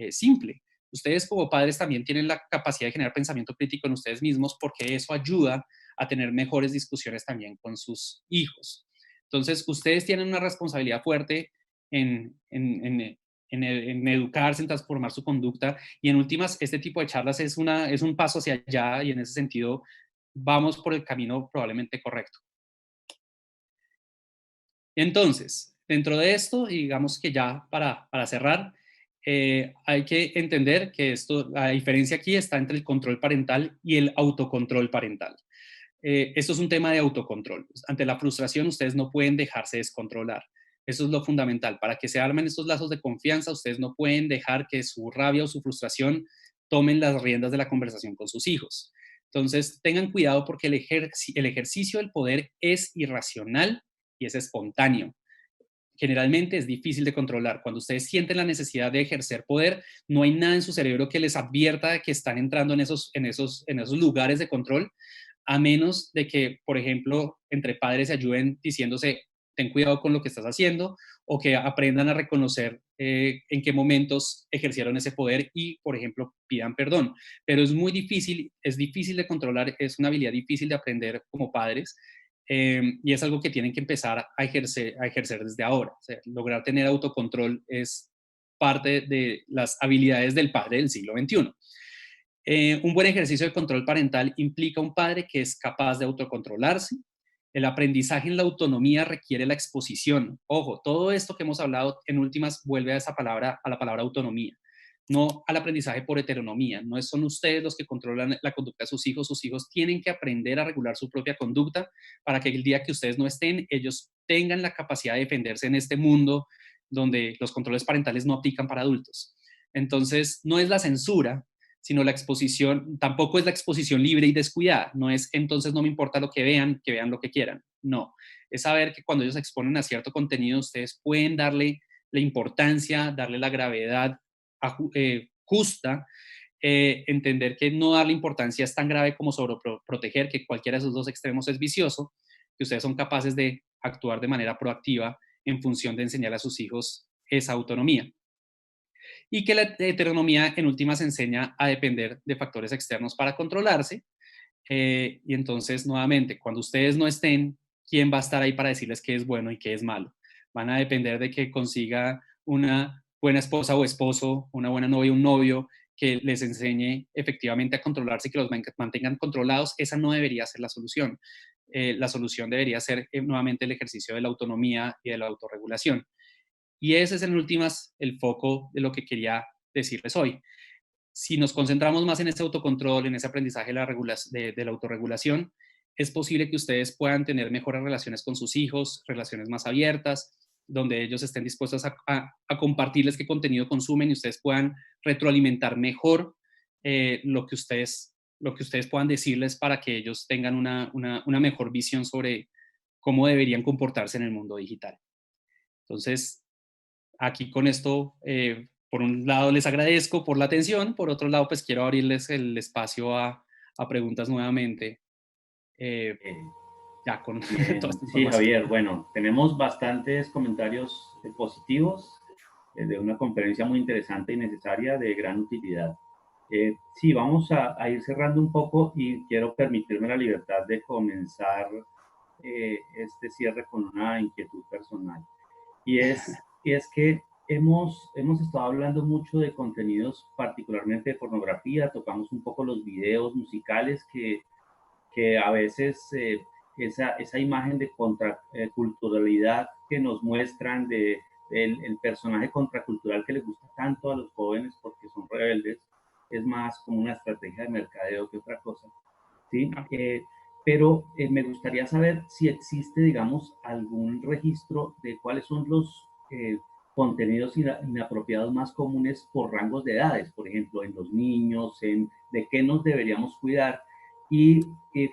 simple. Ustedes como padres también tienen la capacidad de generar pensamiento crítico en ustedes mismos, porque eso ayuda a tener mejores discusiones también con sus hijos. Entonces, ustedes tienen una responsabilidad fuerte en educarse, en transformar su conducta, y en últimas, este tipo de charlas es un paso hacia allá, y en ese sentido vamos por el camino probablemente correcto. Entonces, dentro de esto, digamos que ya para cerrar, hay que entender que la diferencia aquí está entre el control parental y el autocontrol parental. Esto es un tema de autocontrol. Ante la frustración, ustedes no pueden dejarse descontrolar. Eso es lo fundamental. Para que se armen estos lazos de confianza, ustedes no pueden dejar que su rabia o su frustración tomen las riendas de la conversación con sus hijos. Entonces, tengan cuidado porque el ejercicio del poder es irracional y es espontáneo. Generalmente es difícil de controlar. Cuando ustedes sienten la necesidad de ejercer poder, no hay nada en su cerebro que les advierta de que están entrando en esos lugares de control, a menos de que, por ejemplo, entre padres se ayuden diciéndose, ten cuidado con lo que estás haciendo, o que aprendan a reconocer en qué momentos ejercieron ese poder y, por ejemplo, pidan perdón. Pero es difícil de controlar, es una habilidad difícil de aprender como padres. Y es algo que tienen que empezar a ejercer desde ahora. O sea, lograr tener autocontrol es parte de las habilidades del padre del siglo XXI. Un buen ejercicio de control parental implica un padre que es capaz de autocontrolarse. El aprendizaje en la autonomía requiere la exposición. Ojo, todo esto que hemos hablado en últimas vuelve a la palabra autonomía, no al aprendizaje por heteronomía. No son ustedes los que controlan la conducta de sus hijos tienen que aprender a regular su propia conducta para que el día que ustedes no estén, ellos tengan la capacidad de defenderse en este mundo donde los controles parentales no aplican para adultos. Entonces, no es la censura, sino la exposición, tampoco es la exposición libre y descuidada, no es entonces no me importa lo que vean lo que quieran, no, es saber que cuando ellos se exponen a cierto contenido, ustedes pueden darle la importancia, darle la gravedad justa, entender que no darle importancia es tan grave como sobreproteger, que cualquiera de esos dos extremos es vicioso, que ustedes son capaces de actuar de manera proactiva en función de enseñar a sus hijos esa autonomía. Y que la heteronomía en últimas enseña a depender de factores externos para controlarse. Y entonces, nuevamente, cuando ustedes no estén, ¿quién va a estar ahí para decirles qué es bueno y qué es malo? Van a depender de que consiga una buena esposa o esposo, una buena novia o un novio que les enseñe efectivamente a controlarse y que los mantengan controlados. Esa no debería ser la solución. La solución debería ser nuevamente el ejercicio de la autonomía y de la autorregulación. Y ese es en últimas el foco de lo que quería decirles hoy. Si nos concentramos más en ese autocontrol, en ese aprendizaje de la autorregulación, es posible que ustedes puedan tener mejores relaciones con sus hijos, relaciones más abiertas, donde ellos estén dispuestos a compartirles qué contenido consumen y ustedes puedan retroalimentar mejor lo que ustedes puedan decirles para que ellos tengan una mejor visión sobre cómo deberían comportarse en el mundo digital. Entonces, aquí con esto, por un lado les agradezco por la atención, por otro lado pues quiero abrirles el espacio a preguntas nuevamente, ya con toda esta Sí, información. Javier, bueno, tenemos bastantes comentarios positivos de una conferencia muy interesante y necesaria de gran utilidad. Sí, vamos a ir cerrando un poco y quiero permitirme la libertad de comenzar este cierre con una inquietud personal. Y es que hemos estado hablando mucho de contenidos, particularmente de pornografía, tocamos un poco los videos musicales que a veces esa imagen de contraculturalidad que nos muestran el personaje contracultural que les gusta tanto a los jóvenes porque son rebeldes, es más como una estrategia de mercadeo que otra cosa. ¿Sí? Pero me gustaría saber si existe, digamos, algún registro de cuáles son los contenidos inapropiados más comunes por rangos de edades, por ejemplo, en los niños, de qué nos deberíamos cuidar y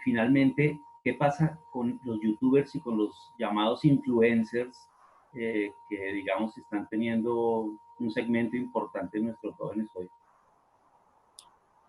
finalmente, qué pasa con los youtubers y con los llamados influencers que, digamos, están teniendo un segmento importante en nuestros jóvenes hoy.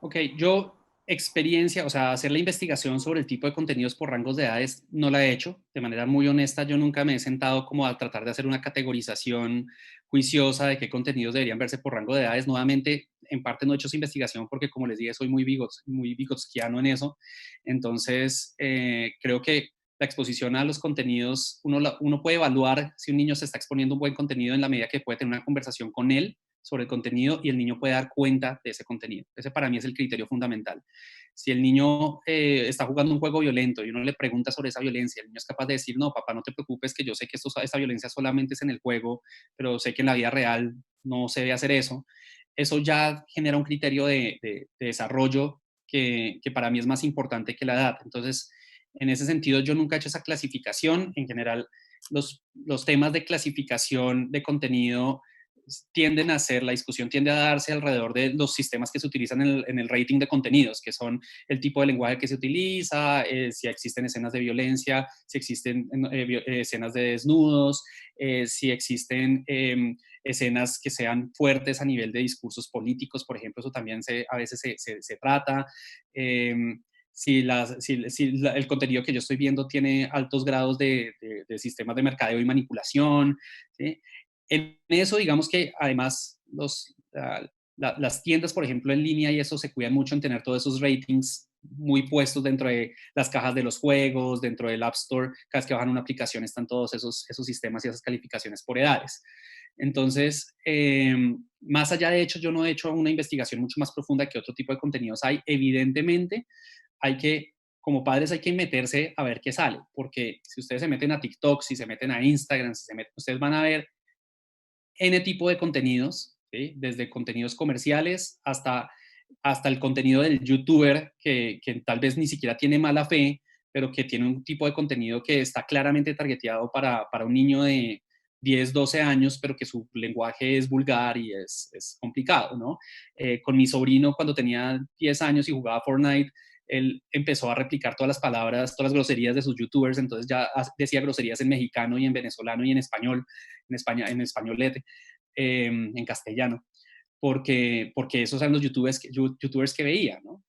Ok, yo experiencia, o sea, hacer la investigación sobre el tipo de contenidos por rangos de edades no la he hecho. De manera muy honesta, yo nunca me he sentado como a tratar de hacer una categorización juiciosa de qué contenidos deberían verse por rango de edades. Nuevamente, en parte no he hecho esa investigación porque, como les dije, soy muy vigotskiano en eso. Entonces, creo que la exposición a los contenidos, uno puede evaluar si un niño se está exponiendo un buen contenido en la medida que puede tener una conversación con él sobre el contenido y el niño puede dar cuenta de ese contenido. Ese para mí es el criterio fundamental. Si el niño está jugando un juego violento y uno le pregunta sobre esa violencia, el niño es capaz de decir, no, papá, no te preocupes, que yo sé que esta violencia solamente es en el juego, pero sé que en la vida real no se debe hacer eso. Eso ya genera un criterio de desarrollo que para mí es más importante que la edad. Entonces, en ese sentido, yo nunca he hecho esa clasificación. En general, los temas de clasificación de contenido tienden a ser, la discusión tiende a darse alrededor de los sistemas que se utilizan en el rating de contenidos, que son el tipo de lenguaje que se utiliza, si existen escenas de violencia, si existen escenas de desnudos, si existen escenas que sean fuertes a nivel de discursos políticos, por ejemplo, eso también a veces se trata. Si el contenido que yo estoy viendo tiene altos grados de sistemas de mercadeo y manipulación, ¿sí? En eso, digamos que además las tiendas, por ejemplo, en línea y eso se cuidan mucho en tener todos esos ratings muy puestos dentro de las cajas de los juegos, dentro del App Store. Cada vez que bajan una aplicación están todos esos sistemas y esas calificaciones por edades. Entonces, más allá de hecho, yo no he hecho una investigación mucho más profunda de qué otro tipo de contenidos hay. Evidentemente, como padres hay que meterse a ver qué sale, porque si ustedes se meten a TikTok, si se meten a Instagram, ustedes van a ver N tipo de contenidos, ¿sí? Desde contenidos comerciales hasta el contenido del youtuber que tal vez ni siquiera tiene mala fe, pero que tiene un tipo de contenido que está claramente targeteado para un niño de 10, 12 años, pero que su lenguaje es vulgar y es complicado, ¿no? Con mi sobrino, cuando tenía 10 años y jugaba Fortnite, él empezó a replicar todas las palabras, todas las groserías de sus youtubers, entonces ya decía groserías en mexicano y en venezolano y en español, en españolete, en castellano, porque esos eran los youtubers que veía, ¿no?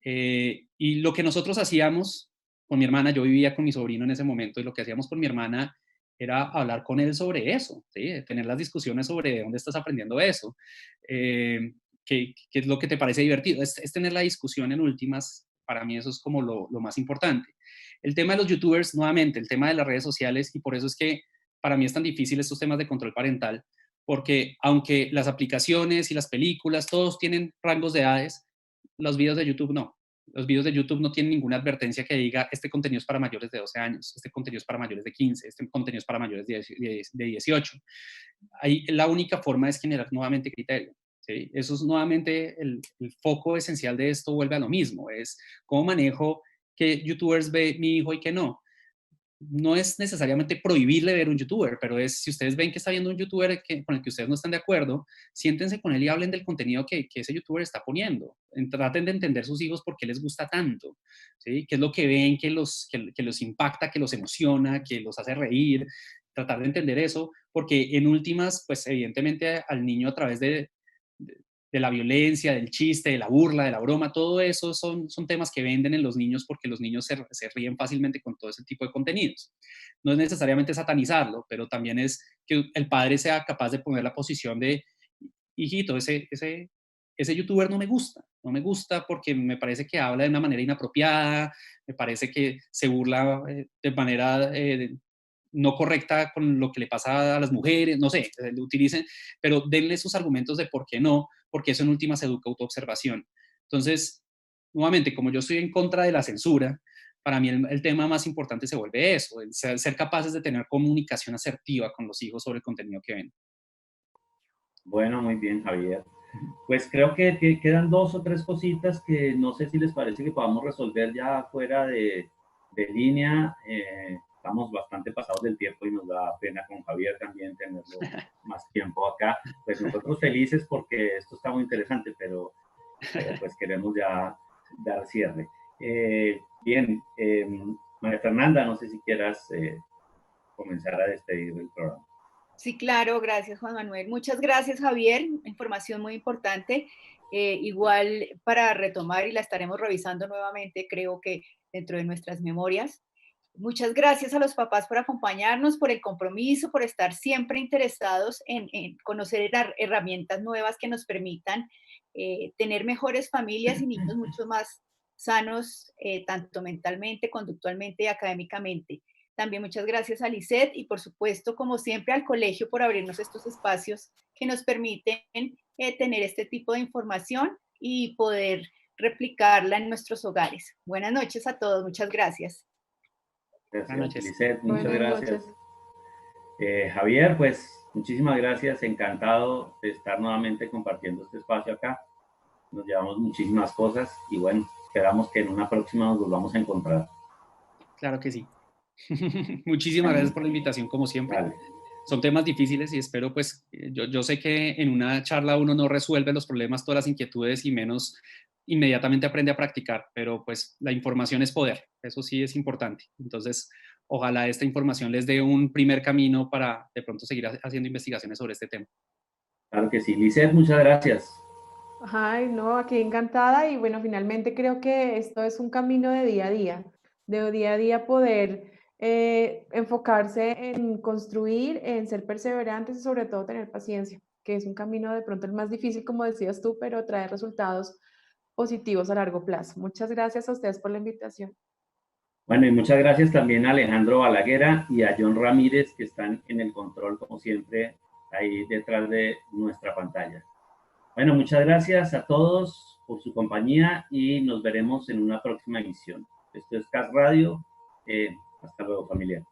Y lo que nosotros hacíamos con mi hermana, yo vivía con mi sobrino en ese momento, y lo que hacíamos con mi hermana era hablar con él sobre eso, ¿sí? Tener las discusiones sobre de dónde estás aprendiendo eso, qué es lo que te parece divertido, es tener la discusión en últimas. Para mí eso es como lo más importante. El tema de los youtubers, nuevamente, el tema de las redes sociales, y por eso es que para mí es tan difícil estos temas de control parental, porque aunque las aplicaciones y las películas, todos tienen rangos de edades, los videos de YouTube no. Los videos de YouTube no tienen ninguna advertencia que diga este contenido es para mayores de 12 años, este contenido es para mayores de 15, este contenido es para mayores de 18. Ahí la única forma es generar nuevamente criterio. ¿Sí? Eso es nuevamente el foco esencial de esto, vuelve a lo mismo, es cómo manejo qué youtubers ve mi hijo y qué no. No es necesariamente prohibirle ver un youtuber, pero es si ustedes ven que está viendo un youtuber con el que ustedes no están de acuerdo, siéntense con él y hablen del contenido que ese youtuber está poniendo. Traten de entender sus hijos por qué les gusta tanto, ¿sí? ¿Qué es lo que ven que los impacta, que los emociona, que los hace reír? Tratar de entender eso, porque en últimas, pues evidentemente al niño a través de la violencia, del chiste, de la burla, de la broma, todo eso son temas que venden en los niños porque los niños se ríen fácilmente con todo ese tipo de contenidos. No es necesariamente satanizarlo, pero también es que el padre sea capaz de poner la posición de, hijito, ese youtuber no me gusta porque me parece que habla de una manera inapropiada, me parece que se burla de manera no correcta con lo que le pasa a las mujeres, no sé, utilicen, pero denle sus argumentos de por qué no, porque eso en últimas educa autoobservación. Entonces, nuevamente, como yo estoy en contra de la censura, para mí el tema más importante se vuelve eso, el ser capaces de tener comunicación asertiva con los hijos sobre el contenido que ven. Bueno, muy bien, Javier. Pues creo que quedan 2 o 3 cositas que no sé si les parece que podamos resolver ya fuera de línea. Estamos bastante pasados del tiempo y nos da pena con Javier también tenerlo más tiempo acá. Pues nosotros felices porque esto está muy interesante, pero pues queremos ya dar cierre. Bien, María Fernanda, no sé si quieras comenzar a despedir el programa. Sí, claro, gracias Juan Manuel. Muchas gracias Javier, información muy importante. Igual para retomar y la estaremos revisando nuevamente, creo que dentro de nuestras memorias. Muchas gracias a los papás por acompañarnos, por el compromiso, por estar siempre interesados en conocer herramientas nuevas que nos permitan tener mejores familias y niños mucho más sanos, tanto mentalmente, conductualmente y académicamente. También muchas gracias a Lisette y por supuesto, como siempre, al colegio por abrirnos estos espacios que nos permiten tener este tipo de información y poder replicarla en nuestros hogares. Buenas noches a todos, muchas gracias. Gracias, Lisette, muchas gracias. Javier, pues muchísimas gracias, encantado de estar nuevamente compartiendo este espacio acá. Nos llevamos muchísimas cosas y bueno, esperamos que en una próxima nos volvamos a encontrar. Claro que sí. Muchísimas gracias por la invitación, como siempre. Vale. son temas difíciles y espero, pues, yo sé que en una charla uno no resuelve los problemas, todas las inquietudes y menos inmediatamente aprende a practicar, pero pues la información es poder, eso sí es importante. Entonces, ojalá esta información les dé un primer camino para de pronto seguir haciendo investigaciones sobre este tema. Claro que sí. Lisette, muchas gracias. Ay, no, aquí encantada y bueno, finalmente creo que esto es un camino de día a día poder enfocarse en construir, en ser perseverantes y sobre todo tener paciencia, que es un camino de pronto el más difícil, como decías tú, pero trae resultados positivos a largo plazo. Muchas gracias a ustedes por la invitación. Bueno, y muchas gracias también a Alejandro Balaguera y a John Ramírez, que están en el control, como siempre, ahí detrás de nuestra pantalla. Bueno, muchas gracias a todos por su compañía y nos veremos en una próxima emisión. Esto es CAS Radio. Hasta luego, familia.